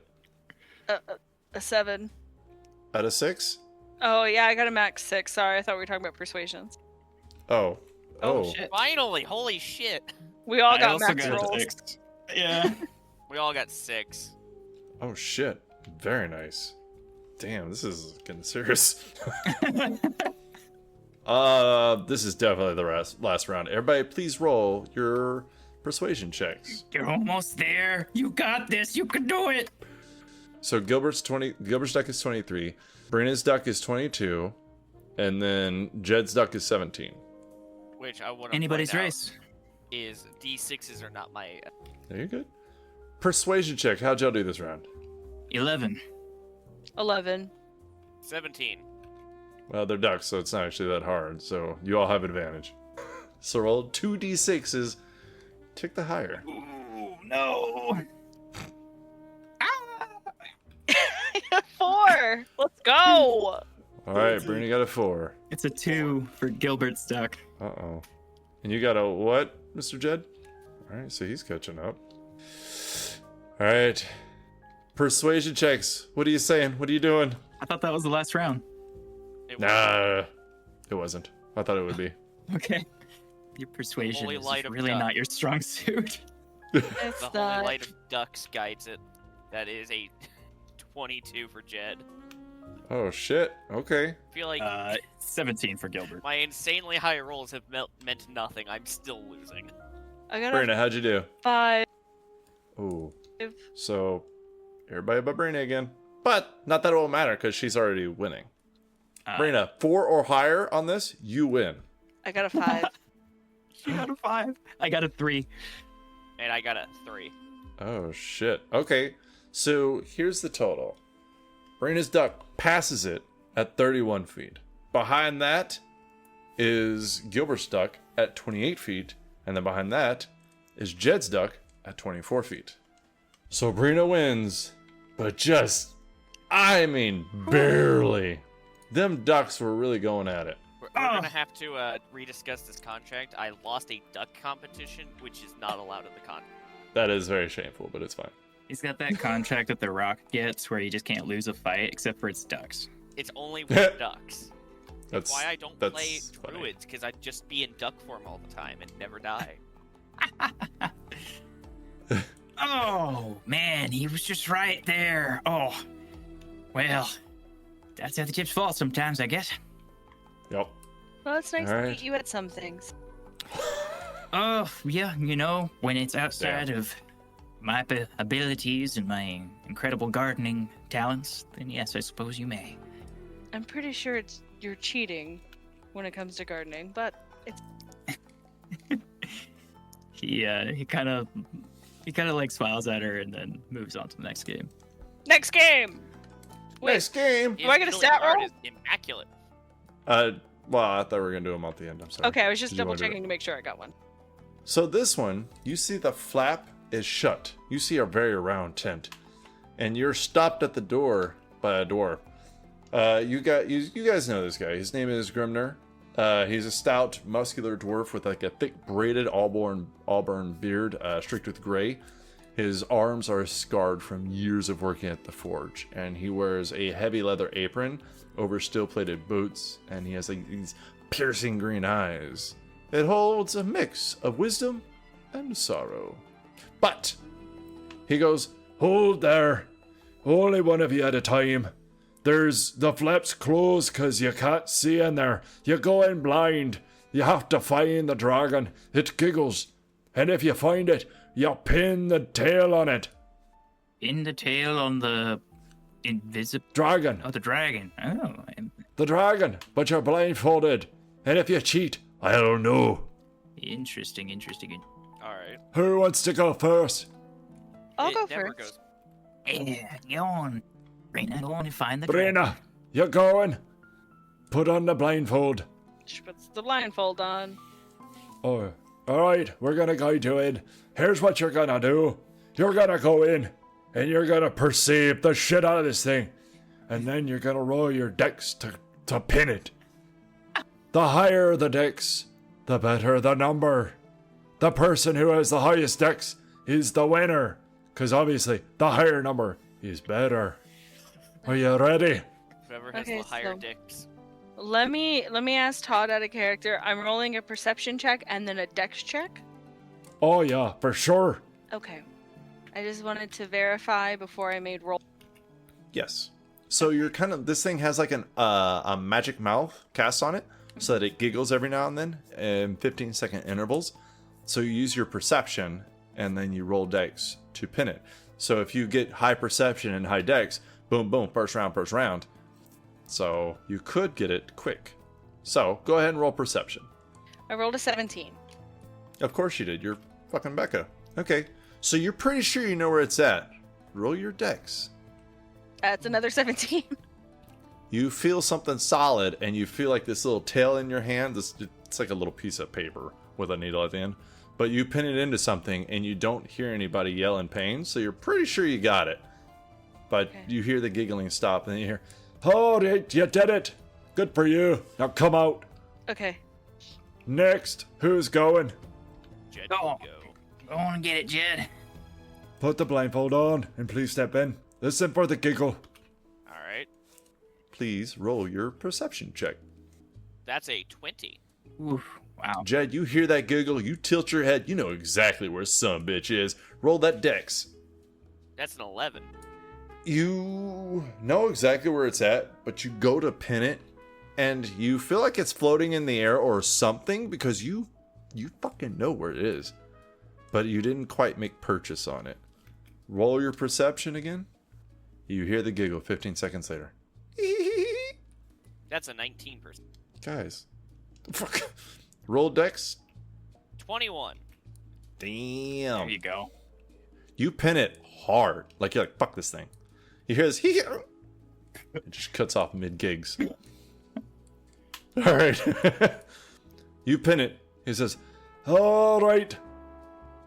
A 7. Out of 6? Oh, yeah, I got a max 6. Sorry, I thought we were talking about persuasions. Oh. Oh, shit. Finally, holy shit. We all I got also max got a rolls. 6. Yeah. We all got 6. Oh shit. Very nice. Damn, this is getting serious. This is definitely the last round. Everybody, please roll your persuasion checks. You're almost there. You got this. You can do it. So Gilbert's duck is 23, Brina's duck is 22, and then Jed's duck is 17. Which I want to Anybody's point out race. is D6s are not my... There you go. Persuasion check. How'd y'all do this round? 11. 11. 17. Well, they're ducks, so it's not actually that hard. So you all have advantage. So roll 2d6s. Take the higher. Ooh, no. 4. Let's go. All right, Brina got a 4. It's a 2 for Gilbert's duck. Uh-oh. And you got a what, Mr. Jed? All right, so he's catching up. All right. Persuasion checks. What are you saying? What are you doing? I thought that was the last round. It was Nah, it wasn't. I thought it would be. Okay. Your persuasion Holy is light of really duck. not your strong suit. It's the holy not. light of ducks guides it. That is a 22 for Jed. Oh shit. Okay. I feel like 17 for Gilbert. my insanely high rolls have meant nothing. I'm still losing. I got Brina, a how'd you do? 5. Ooh. So, everybody but Brina again. But not that it will matter because she's already winning. Brina, 4 or higher on this, you win. I got a 5. You got a 5. I got a 3. And I got a 3. Oh shit. Okay. So here's the total. Brina's duck passes it at 31 feet. Behind that is Gilbert's duck at 28 feet. And then behind that is Jed's duck at 24 feet. So Brina wins, but just, I mean, barely. Them ducks were really going at it. We're gonna have to rediscuss this contract. I lost a duck competition, which is not allowed in the contract. That is very shameful, but it's fine. He's got that contract that The Rock gets where you just can't lose a fight except for its ducks. It's only with ducks. That's Why I don't that's play funny. druids, because I'd just be in duck form all the time and never die. Oh, man, he was just right there. Oh, well, that's how the chips fall sometimes, I guess. Yep. Well, it's nice All to right. meet you at some things. Oh, yeah, you know, when it's outside of my abilities and my incredible gardening talents, then yes, I suppose you may. I'm pretty sure you're cheating when it comes to gardening, but it's He kind of like smiles at her and then moves on to the next game. next game. Wait, Next game. Do I get a His stat art roll? is immaculate. Well, I thought we were gonna do them at the end. I'm sorry. Okay, I was just Did you double wanna do it? checking to make sure I got one. So this one, you see the flap is shut. You see a very round tent, and you're stopped at the door by a dwarf. You guys know this guy. His name is Grimner. He's a stout, muscular dwarf with like a thick braided auburn beard, streaked with gray. His arms are scarred from years of working at the forge, and he wears a heavy leather apron over steel-plated boots, and he has like these piercing green eyes. It holds a mix of wisdom and sorrow. But he goes, "Hold there. Only one of you at a time. There's the flaps closed 'cause you can't see in there. You go in blind. You have to find the dragon. It giggles. And if you find it, you pin the tail on it. In the tail on the invisible... Dragon. Oh, the dragon. Oh, The dragon. But you're blindfolded. And if you cheat, I don't know. interesting. All right. Who wants to go first? I'll It go never first. goes- Yeah, go on. Brina, go on and find the Brina, you're going. Put on the blindfold. She puts the blindfold on. Oh, alright, we're gonna guide you in. Here's what you're gonna do. You're gonna go in, and you're gonna perceive the shit out of this thing. And then you're gonna roll your dex to pin it. The higher the dex, the better the number. The person who has the highest dex is the winner. Because obviously, the higher number is better. Are you ready? Whoever has Okay, the higher so- dicks. Let me ask Todd out of character. I'm rolling a perception check and then a dex check. Oh yeah, for sure. Okay. I just wanted to verify before I made roll. Yes. So you're kind of, this thing has like a magic mouth cast on it so that it giggles every now and then in 15-second intervals. So you use your perception and then you roll dex to pin it. So if you get high perception and high dex, boom, boom, first round. So you could get it quick. So go ahead and roll perception. I rolled a 17. Of course you did. You're fucking Becca. Okay. So you're pretty sure you know where it's at. Roll your dex. That's another 17. You feel something solid, and you feel like this little tail in your hand. It's like a little piece of paper with a needle at the end. But you pin it into something, and you don't hear anybody yell in pain, so you're pretty sure you got it. But Okay. you hear the giggling stop, and then you hear, "Oh, you did it! Good for you! Now come out! Okay. Next, who's going? Jed Go. can go. Go on and get it, Jed. Put the blindfold on, and please step in. Listen for the giggle. All right. please roll your perception check. That's a 20. Oof, wow. Jed, you hear that giggle, you tilt your head, you know exactly where some bitch is. Roll that dex. That's an 11. You know exactly where it's at, but you go to pin it, and you feel like it's floating in the air or something because you fucking know where it is. But you didn't quite make purchase on it. Roll your perception again. You hear the giggle 15 seconds later. That's a 19%. Guys. Fuck. Roll dex. 21. Damn. There you go. You pin it hard. Like you're like, fuck this thing. You hear this. It just cuts off mid gigs. Alright. You pin it. He says, alright.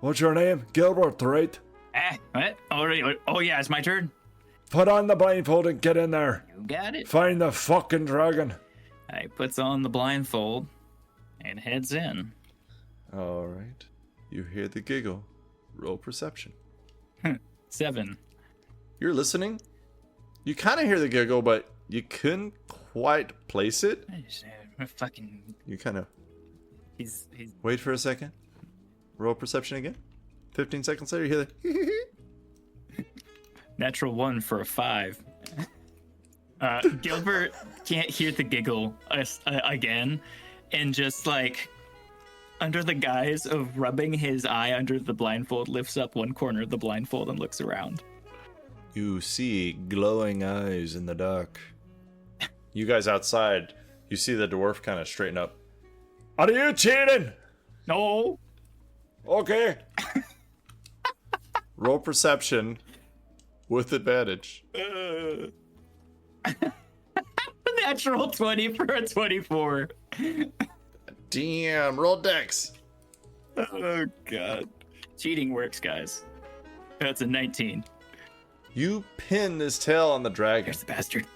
What's your name? Gilbert, right? What? Oh, yeah, it's my turn. Put on the blindfold and get in there. You got it. Find the fucking dragon. I puts on the blindfold and heads in. Alright. You hear the giggle. Roll perception. 7. You're listening? You kind of hear the giggle, but you couldn't quite place it. I just fucking. You kind of He's. wait for a second. Roll perception again. 15 seconds later, you hear the Natural 1 for a 5. Gilbert can't hear the giggle again, and just like under the guise of rubbing his eye under the blindfold, lifts up one corner of the blindfold and looks around. You see glowing eyes in the dark. You guys outside, you see the dwarf kind of straighten up. Are you cheating? No. Okay. Roll perception with advantage. Natural 20 for a 24. Damn, roll dex. Oh god. Cheating works, guys. That's a 19. You pin this tail on the dragon. There's the bastard.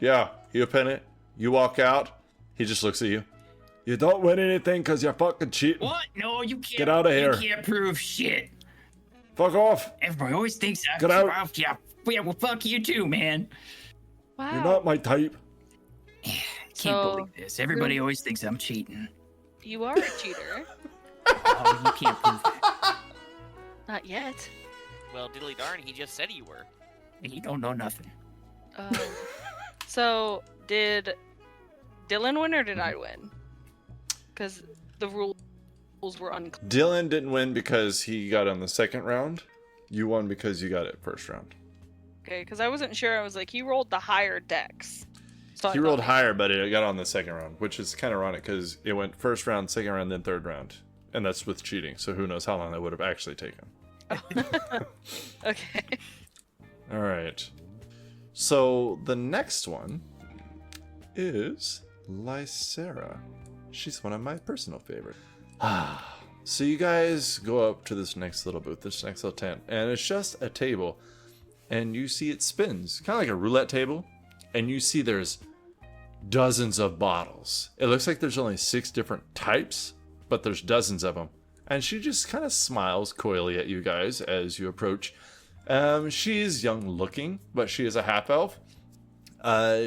Yeah, you pin it. You walk out. He just looks at you. You don't win anything because you're fucking cheating. What? No, you can't. Get out of here. You can't prove shit. Fuck off. Everybody always thinks I'm Get out. Yeah, well, fuck you too, man. Wow. You're not my type. Can't So, believe this. Everybody always thinks I'm cheating. You are a cheater. Oh, you can't prove that. Not yet. Well, diddly darn, he just said you were. You don't know nothing. So, did Dylan win or did I win? Because the rules were unclear. Dylan didn't win because he got on the second round. You won because you got it first round. Okay, because I wasn't sure. I was like, he rolled the higher dex. So I He thought rolled maybe- higher, but it got on the second round, which is kind of ironic because it went first round, second round, then third round. And that's with cheating, so who knows how long that would have actually taken. Okay. All right. So the next one is Lysera. She's one of my personal favorites. So you guys go up to this next little booth, this next little tent, and it's just a table. And you see it spins, kind of like a roulette table. And you see there's dozens of bottles. It looks like there's only 6 different types, but there's dozens of them. And she just kind of smiles coyly at you guys as you approach. She is young looking, but she is a half elf.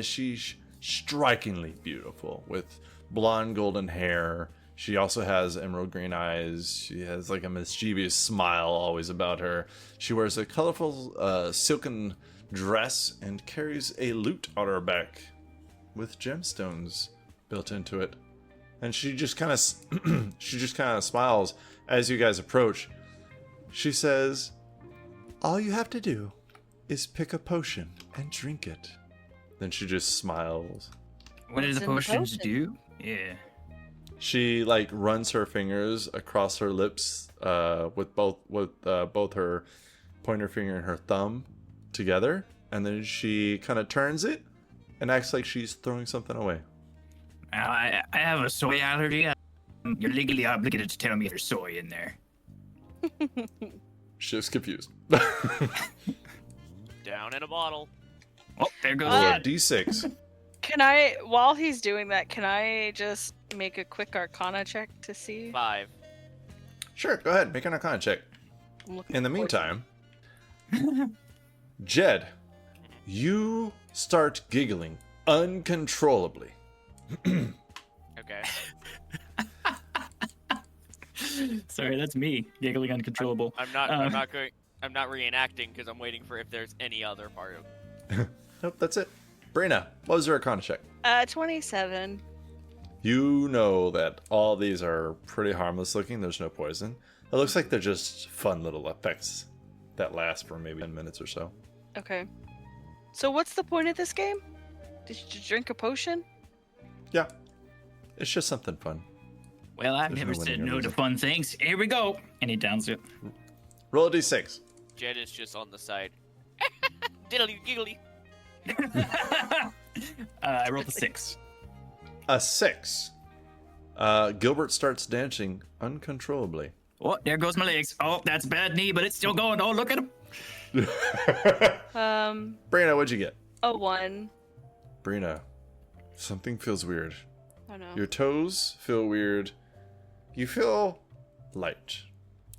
She's strikingly beautiful with blonde golden hair. She also has emerald green eyes. She has like a mischievous smile always about her. She wears a colorful silken dress and carries a lute on her back with gemstones built into it. And she just kind of smiles as you guys approach. She says, "All you have to do is pick a potion and drink it." Then she just smiles. What do What's the in the potions potion? do? Yeah. She like runs her fingers across her lips with both her pointer finger and her thumb together, and then she kind of turns it and acts like she's throwing something away. I have a soy allergy. You're legally obligated to tell me if there's soy in there. She's confused. Down in a bottle. Oh, there goes Roll a that. d6. Can I, while he's doing that, can I just make a quick Arcana check to see? 5. Sure, go ahead, make an Arcana check. I'm looking In the for poison. meantime, Jed, You start giggling uncontrollably. Okay. Sorry, that's me giggling uncontrollable. I'm not reenacting because I'm waiting for if there's any other part of. Nope, that's it. Brina, what was your Arcana check? 27. You know that all these are pretty harmless looking. There's no poison. It looks like they're just fun little effects that last for maybe 10 minutes or so. Okay. So what's the point of this game? Did you just drink a potion? Yeah. It's just something fun. Well, I've There's never no winning said or no to losing. fun things. Here we go. And he downs it. Roll a d6. Jed is just on the side. Diddly giggly. I rolled a 6. A 6. Gilbert starts dancing uncontrollably. Oh, there goes my legs. Oh, that's bad knee, but it's still going. Oh, look at him. Brina, what'd you get? A 1. Brina, something feels weird. Oh no. Your toes feel weird. You feel light.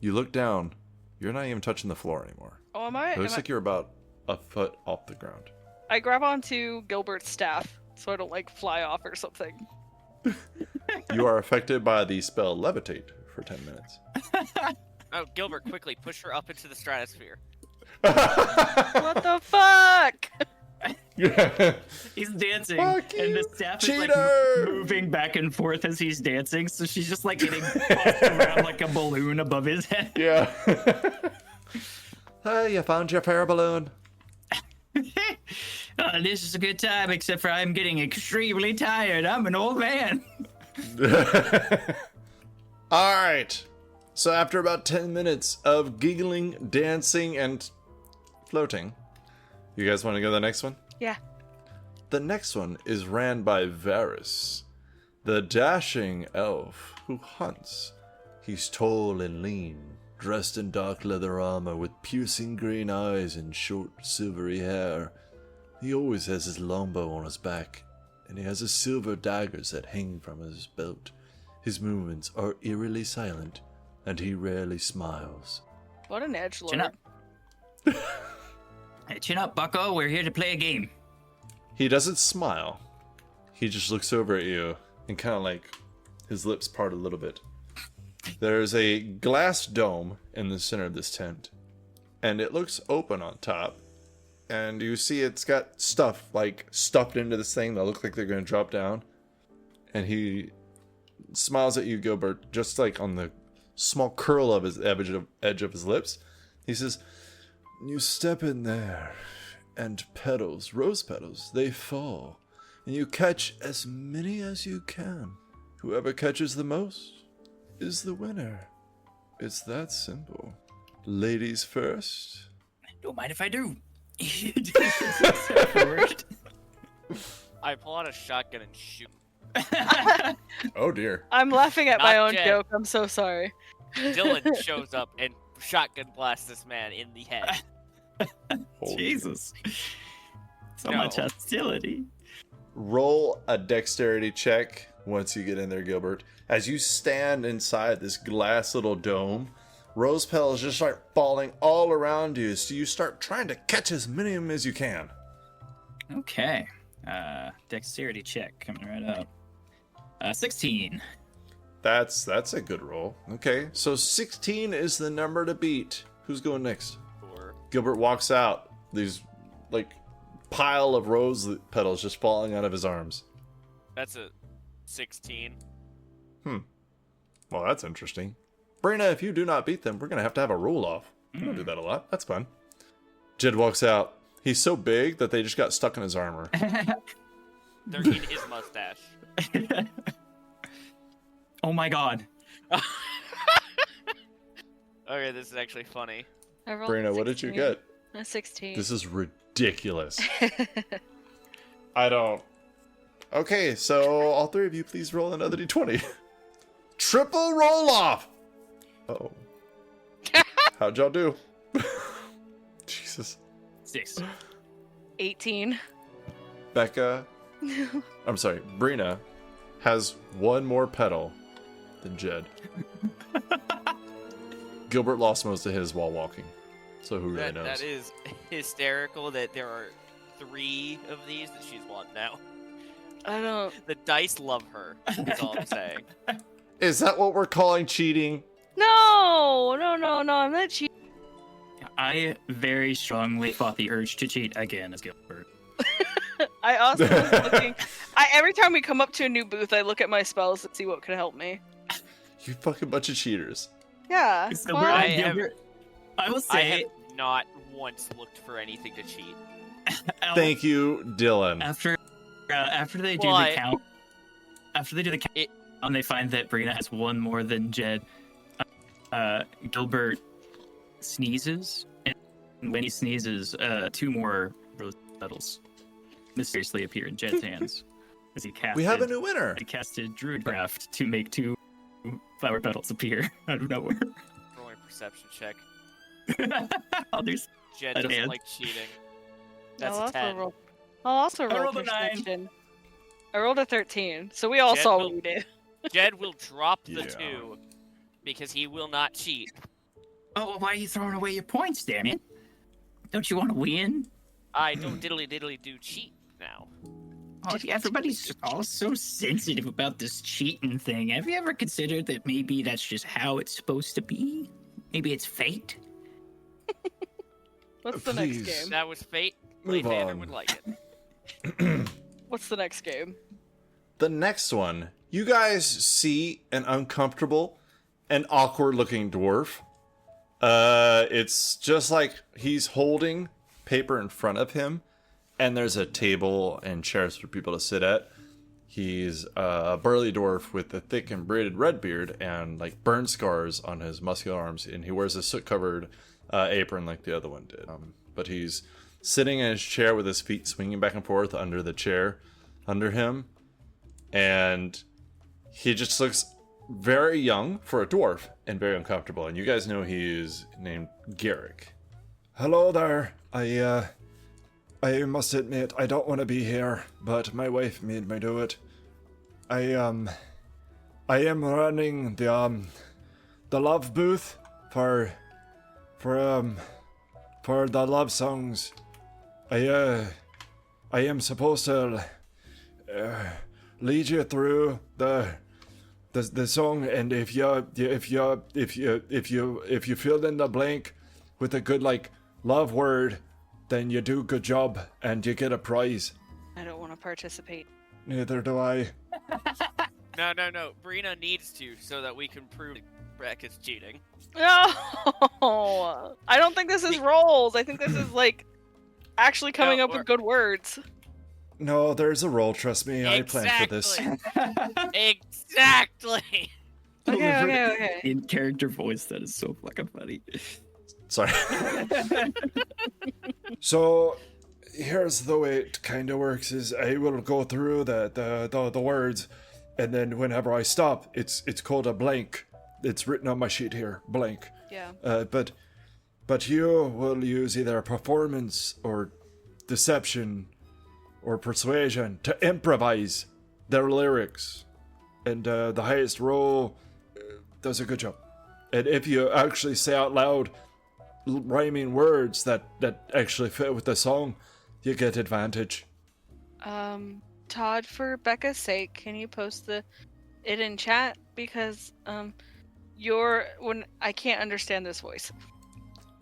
You look down. You're not even touching the floor anymore. Oh, am I? It looks like you're about a foot off the ground. I grab onto Gilbert's staff so I don't like fly off or something. You are affected by the spell Levitate for 10 minutes. Oh, Gilbert, quickly push her up into the stratosphere. What the fuck? He's dancing, Fuck and the you, staff is cheater! like moving back and forth as he's dancing. So she's just like getting tossed around like a balloon above his head. Yeah. Hey, you found your fair balloon. This is a good time, except for I'm getting extremely tired. I'm an old man. All right. So after about 10 minutes of giggling, dancing, and floating, you guys want to go to the next one? Yeah. The next one is ran by Varys, the dashing elf who hunts. He's tall and lean, dressed in dark leather armor with piercing green eyes and short silvery hair. He always has his longbow on his back, and he has a silver daggers that hang from his belt. His movements are eerily silent, and he rarely smiles. What an edgelord. Chin up. Hey, chin up, bucko. We're here to play a game. He doesn't smile. He just looks over at you and kind of like his lips part a little bit. There's a glass dome in the center of this tent, and it looks open on top. And you see it's got stuff like stuffed into this thing that look like they're going to drop down. And he smiles at you, Gilbert, just like on the small curl of his edge of his lips. He says, "You step in there, and petals, rose petals, they fall, and you catch as many as you can. Whoever catches the most is the winner. It's that simple. Ladies first." Don't mind if I do. Forward. I pull out a shotgun and shoot. Oh dear. I'm laughing at my Not own Jed. joke. I'm so sorry. Dylan shows up and shotgun blasts this man in the head. Holy Jesus. So No. much hostility. Roll a dexterity check once you get in there, Gilbert. As you stand inside this glass little dome, rose petals just start falling all around you, so you start trying to catch as many of them as you can. Okay. Dexterity check coming right up. 16. That's a good roll. Okay, so 16 is the number to beat. Who's going next? Or Gilbert walks out. These like pile of rose petals just falling out of his arms. that's a 16. Well, that's interesting. Brina, if you do not beat them, we're going to have a roll off. We don't do that a lot. That's fun. Jed walks out. He's so big that they just got stuck in his armor. They're in his mustache. Oh my god. Okay, this is actually funny. I rolled Brina, a what did you 16. get? A 16. This is ridiculous. I don't... Okay, so all three of you please roll another d20. Triple roll off! Uh-oh. How'd y'all do? Jesus. 6. 18. Becca, I'm sorry, Brina has one more petal than Jed. Gilbert lost most of his while walking, so who really knows? That is hysterical that there are 3 of these that she's won now. I don't. The dice love her. That's all I'm saying. Is that what we're calling cheating? No, I'm not cheating. I very strongly fought the urge to cheat again as Gilbert. I also was looking. Every time we come up to a new booth, I look at my spells to see what could help me. You fucking bunch of cheaters. Yeah. So well, we're I on have- Gilbert. I will I say, have not once looked for anything to cheat. Thank you, Dylan. after they do Well, the count, and they find that Brina has one more than Jed, Gilbert sneezes, and when he sneezes, 2 more rose petals mysteriously appear in Jed's hands as he casted. We have a new winner. He casted Druid Craft to make 2 flower petals appear out of nowhere. Rolling a perception check. Others. Jed I doesn't don't- like cheating. That's I'll a 10. I'll also I roll rolled a 9. perception. I rolled a 13, so we all Jed saw will- what we did. Jed will drop the Yeah. 2 because he will not cheat. Oh, well, why are you throwing away your points, damn it? Don't you want to win? I don't diddly do cheat now. Oh, everybody's all so sensitive about this cheating thing. Have you ever considered that maybe that's just how it's supposed to be? Maybe it's fate? What's the next Please. game? That was fate. Move Playfander on. would like it. What's the next game? The next one, you guys see an uncomfortable and awkward looking dwarf. It's just like he's holding paper in front of him, and there's a table and chairs for people to sit at. He's a burly dwarf with a thick and braided red beard and like burn scars on his muscular arms, and he wears a soot-covered apron like the other one did. But he's sitting in his chair with his feet swinging back and forth under the chair under him, and he just looks very young for a dwarf and very uncomfortable. And you guys know he's named Garrick. Hello there. I must admit I don't want to be here, but my wife made me do it. I am running the love booth for the love songs. I am supposed to lead you through the song, and if you fill in the blank with a good like love word, then you do good job and you get a prize. I don't want to participate. Neither do I. No. Brina needs to so that we can prove Breck is cheating. No, I don't think this is rolls. I think this is like actually coming No, up with good words. No, there's a roll, trust me. I planned for this. Exactly. Okay. In character voice, that is so fucking funny. Sorry. So here's the way it kind of works: is I will go through the words, and then whenever I stop, it's called a blank. It's written on my sheet here, blank. Yeah. But you will use either performance or deception or persuasion to improvise their lyrics, and the highest roll does a good job. And if you actually say out loud rhyming words that actually fit with the song, you get advantage. Todd, for Becca's sake, can you post it in chat, because when I can't understand this voice.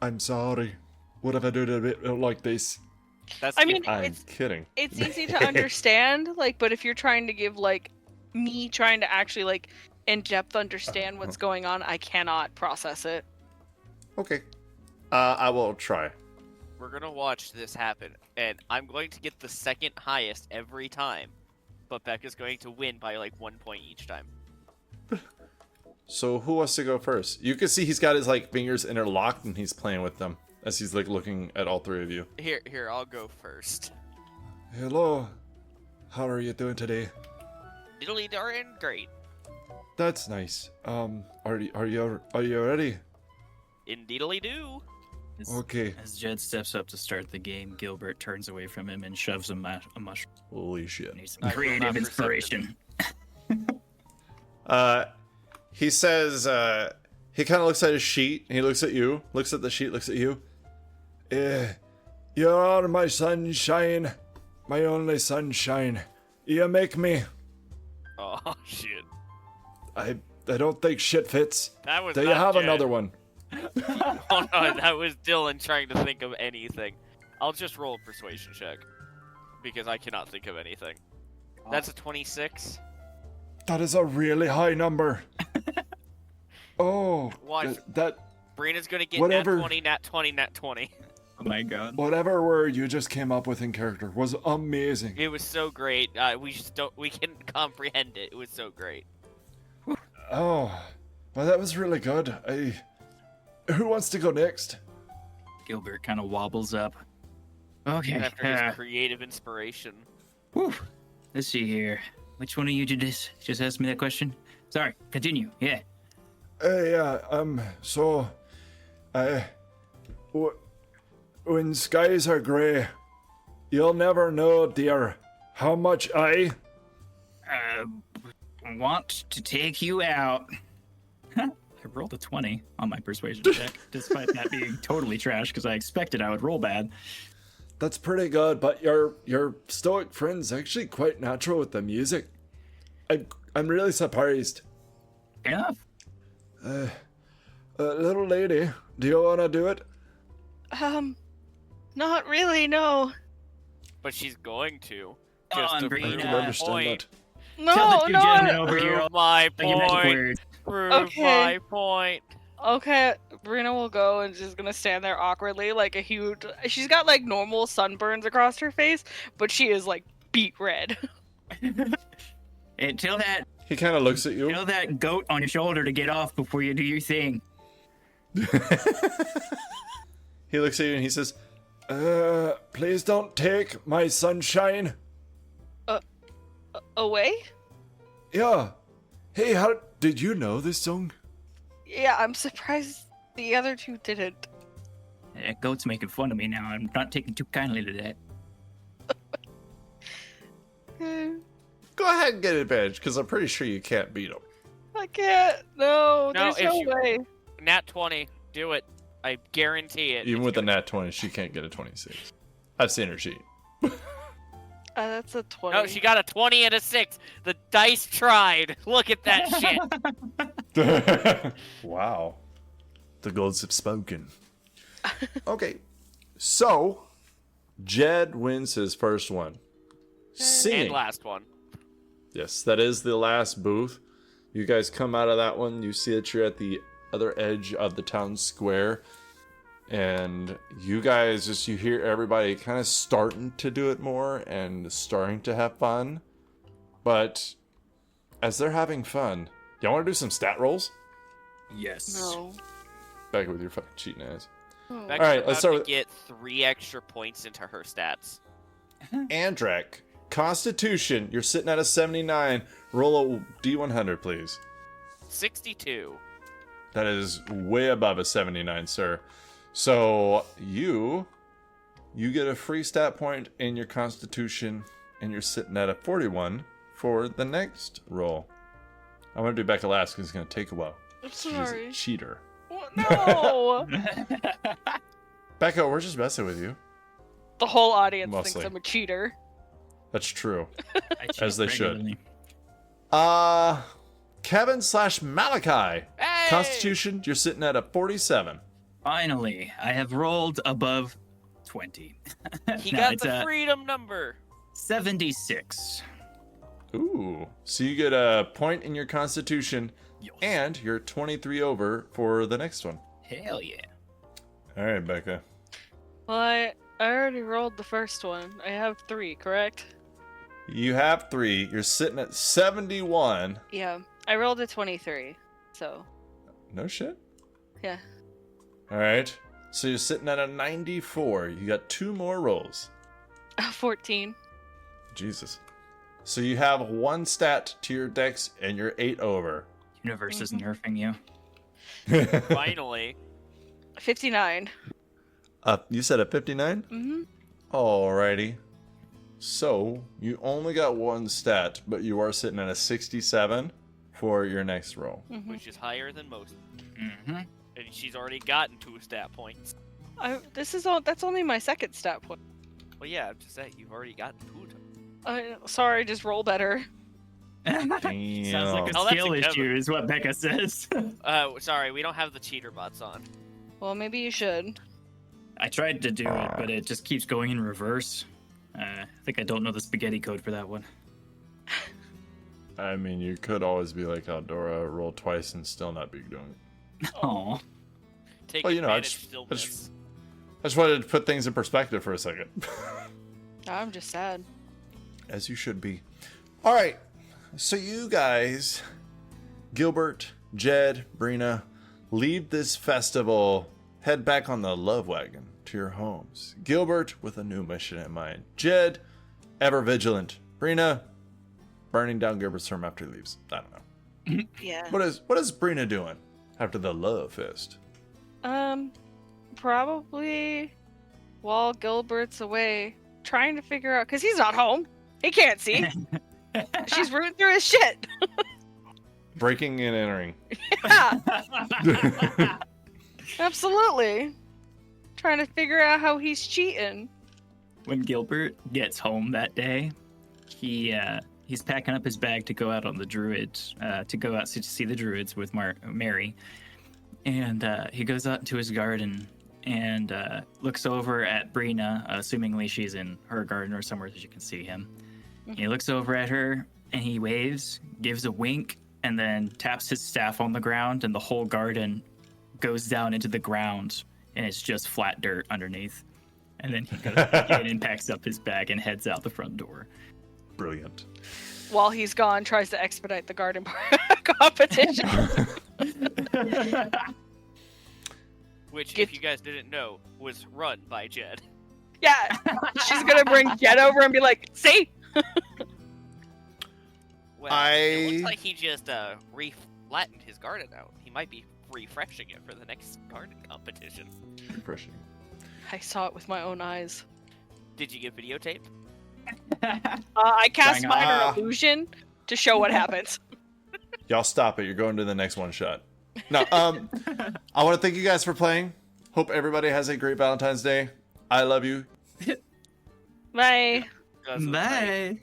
I'm sorry. What if I do it a bit like this? That's I mean, I'm it's kidding. easy to understand, like, but if you're trying to give like me trying to actually like in depth understand what's going on, I cannot process it. Okay. I will try. we're gonna watch this happen, and I'm going to get the second highest every time, but Becca's going to win by like 1 point each time. So who wants to go first? You can see he's got his like fingers interlocked and he's playing with them as he's like looking at all three of you. Here, I'll go first. Hello. How are you doing today? Diddly darn great. That's nice. Are you ready? Indeedly do. Okay. As Jed steps up to start the game, Gilbert turns away from him and shoves a mushroom. Holy shit. Needs I some will creative not inspiration. He says, he kind of looks at his sheet, and he looks at you, looks at the sheet, looks at you. You are my sunshine, my only sunshine. You make me. Oh shit. I don't think shit fits. That was Do you not have Jed. another one? Oh no, that was Dylan trying to think of anything. I'll just roll a persuasion check. Because I cannot think of anything. That's a 26. That is a really high number. Oh, Watch. that Brina's gonna get Whatever. nat 20, nat 20, nat 20. Oh my god. whatever word you just came up with in character was amazing. It was so great. We couldn't comprehend it. It was so great. Oh, well, that was really good. Who wants to go next? Gilbert kind of wobbles up. Okay. After his creative inspiration. Whew. Let's see here. Which one of you did this? Just ask me that question. Sorry. Continue. Yeah. When skies are grey, you'll never know, dear, how much I Want to take you out. I rolled a 20 on my persuasion check, despite that being totally trash because I expected I would roll bad. That's pretty good, but your stoic friend's actually quite natural with the music. I'm really surprised. Yeah. Little lady, do you want to do it? Not really, no. But she's going to. Come Just on, to Brina. prove I can my understand point. that. No, Tell the two gentlemen no. over here. Prove my I'll give you magic point. words. Prove Okay. my point. Okay, Brina will go and just gonna stand there awkwardly, like a huge. She's got like normal sunburns across her face, but she is like beet red. And tell that He kind of looks at you. goat on your shoulder to get off before you do your thing. He looks at you and he says, Please don't take my sunshine. Away? Yeah. Hey, how did you know this song? Yeah, I'm surprised the other two didn't. That goat's making fun of me now. I'm not taking too kindly to that. go ahead and get advantage, because I'm pretty sure you can't beat him. I can't. No, No, there's if no you- way. Nat 20. Do it. I guarantee it. Even It's with a gonna- nat 20, she can't get a 26. I've seen her cheat. That's a 20. No, she got a 20 and a 6. The dice tried. Look at that shit. Wow. The gods have spoken. Okay. So, Jed wins his first one. Singing. And last one. Yes, that is the last booth. You guys come out of that one. You see that you're at the other edge of the town square. And you guys you hear everybody kind of starting to do it more and starting to have fun. But as they're having fun, y'all want to do some stat rolls? Yes. No. Back with your fucking cheating ass. Oh. Becca's right, about let's start to with- get 3 extra points into her stats. Andrak, Constitution, you're sitting at a 79. Roll a D100, please. 62. That is way above a 79, sir. So you get a free stat point in your Constitution, and you're sitting at a 41 for the next roll. I'm gonna do Becca last because it's gonna take a while. I'm She's sorry. a cheater. What? No! Becca, we're just messing with you. The whole audience Mostly. thinks I'm a cheater. That's true. I cheat As they should. regularly. Kevin / Malachi. Hey! Constitution, you're sitting at a 47. Finally, I have rolled above 20. He No, got it's the freedom number. 76. Ooh. So you get a point in your Constitution, Yes. and you're 23 over for the next one. Hell yeah. All right, Becca. Well, I already rolled the first one. I have 3, correct? You have 3. You're sitting at 71. Yeah. I rolled a 23. So, No shit. yeah. All right. So you're sitting at a 94. You got 2 more rolls. 14. Jesus. So you have 1 stat to your dex, and you're 8 over. Universe is nerfing you. Finally. 59. You said a 59? Mm-hmm. Alrighty. So you only got 1 stat, but you are sitting at a 67 for your next roll. Mm-hmm. Which is higher than most. Mm-hmm. And she's already gotten 2 stat points. That's only my second stat point. Well, yeah, I'm just saying you've already got 2. Sorry, just roll better. Sounds like a Oh, that's skill a Kevin. issue, is what Becca says. Sorry, we don't have the cheater bots on. Well, maybe you should. I tried to do it, but it just keeps going in reverse. I think I don't know the spaghetti code for that one. I mean, you could always be like Aldora, roll twice and still not be doing it. Oh, Take Well, you know, advantage, still I just- miss. I just wanted to put things in perspective for a second. I'm just sad. As you should be. All right. So you guys, Gilbert, Jed, Brina, leave this festival, head back on the love wagon to your homes. Gilbert with a new mission in mind. Jed, ever vigilant. Brina, burning down Gilbert's firm after he leaves. I don't know. Yeah. What is Brina doing after the love fest? Probably while Gilbert's away, trying to figure out, because he's not home. He can't see. She's rooting through his shit. Breaking and entering. Yeah, absolutely. Trying to figure out how he's cheating. when Gilbert gets home that day, he's packing up his bag to go out on the druids, to go out to see the druids with Mary, and he goes out into his garden and looks over at Brina, assumingly she's in her garden or somewhere that you can see him. And he looks over at her and he waves, gives a wink, and then taps his staff on the ground, and the whole garden goes down into the ground, and it's just flat dirt underneath. And then he goes back in and packs up his bag and heads out the front door. Brilliant. While he's gone, tries to expedite the garden competition. Which, if you guys didn't know, was run by Jed. Yeah, she's gonna bring Jed over and be like, "See, Well, it looks like he just re-flattened his garden out. He might be refreshing it for the next garden competition. Refreshing. I saw it with my own eyes." Did you get videotape? I cast Dang, minor illusion to show what happens. Y'all stop it. You're going to the next one shot. No, I want to thank you guys for playing. Hope everybody has a great Valentine's Day. I love you. Bye. Bye.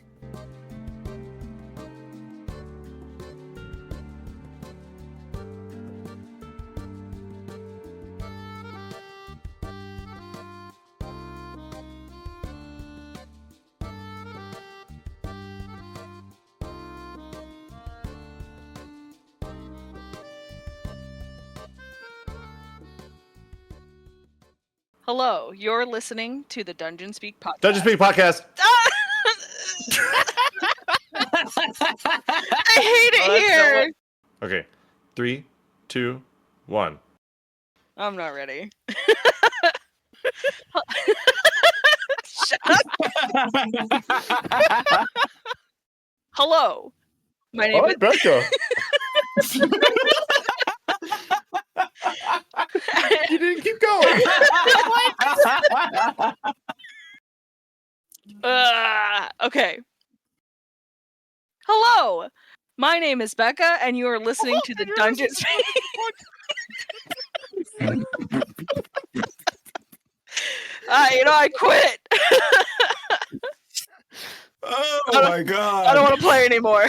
Hello, you're listening to the Dungeon Speak podcast. Dungeon Speak Podcast. I hate it Oh, that's here. Okay. 3, 2, 1. I'm not ready. Shut up. Hello, my name is Becca. You didn't keep going. Okay. Hello, my name is Becca, and you are listening to the Dungeon Speak. I quit. Oh I don't- my god. I don't want to play anymore.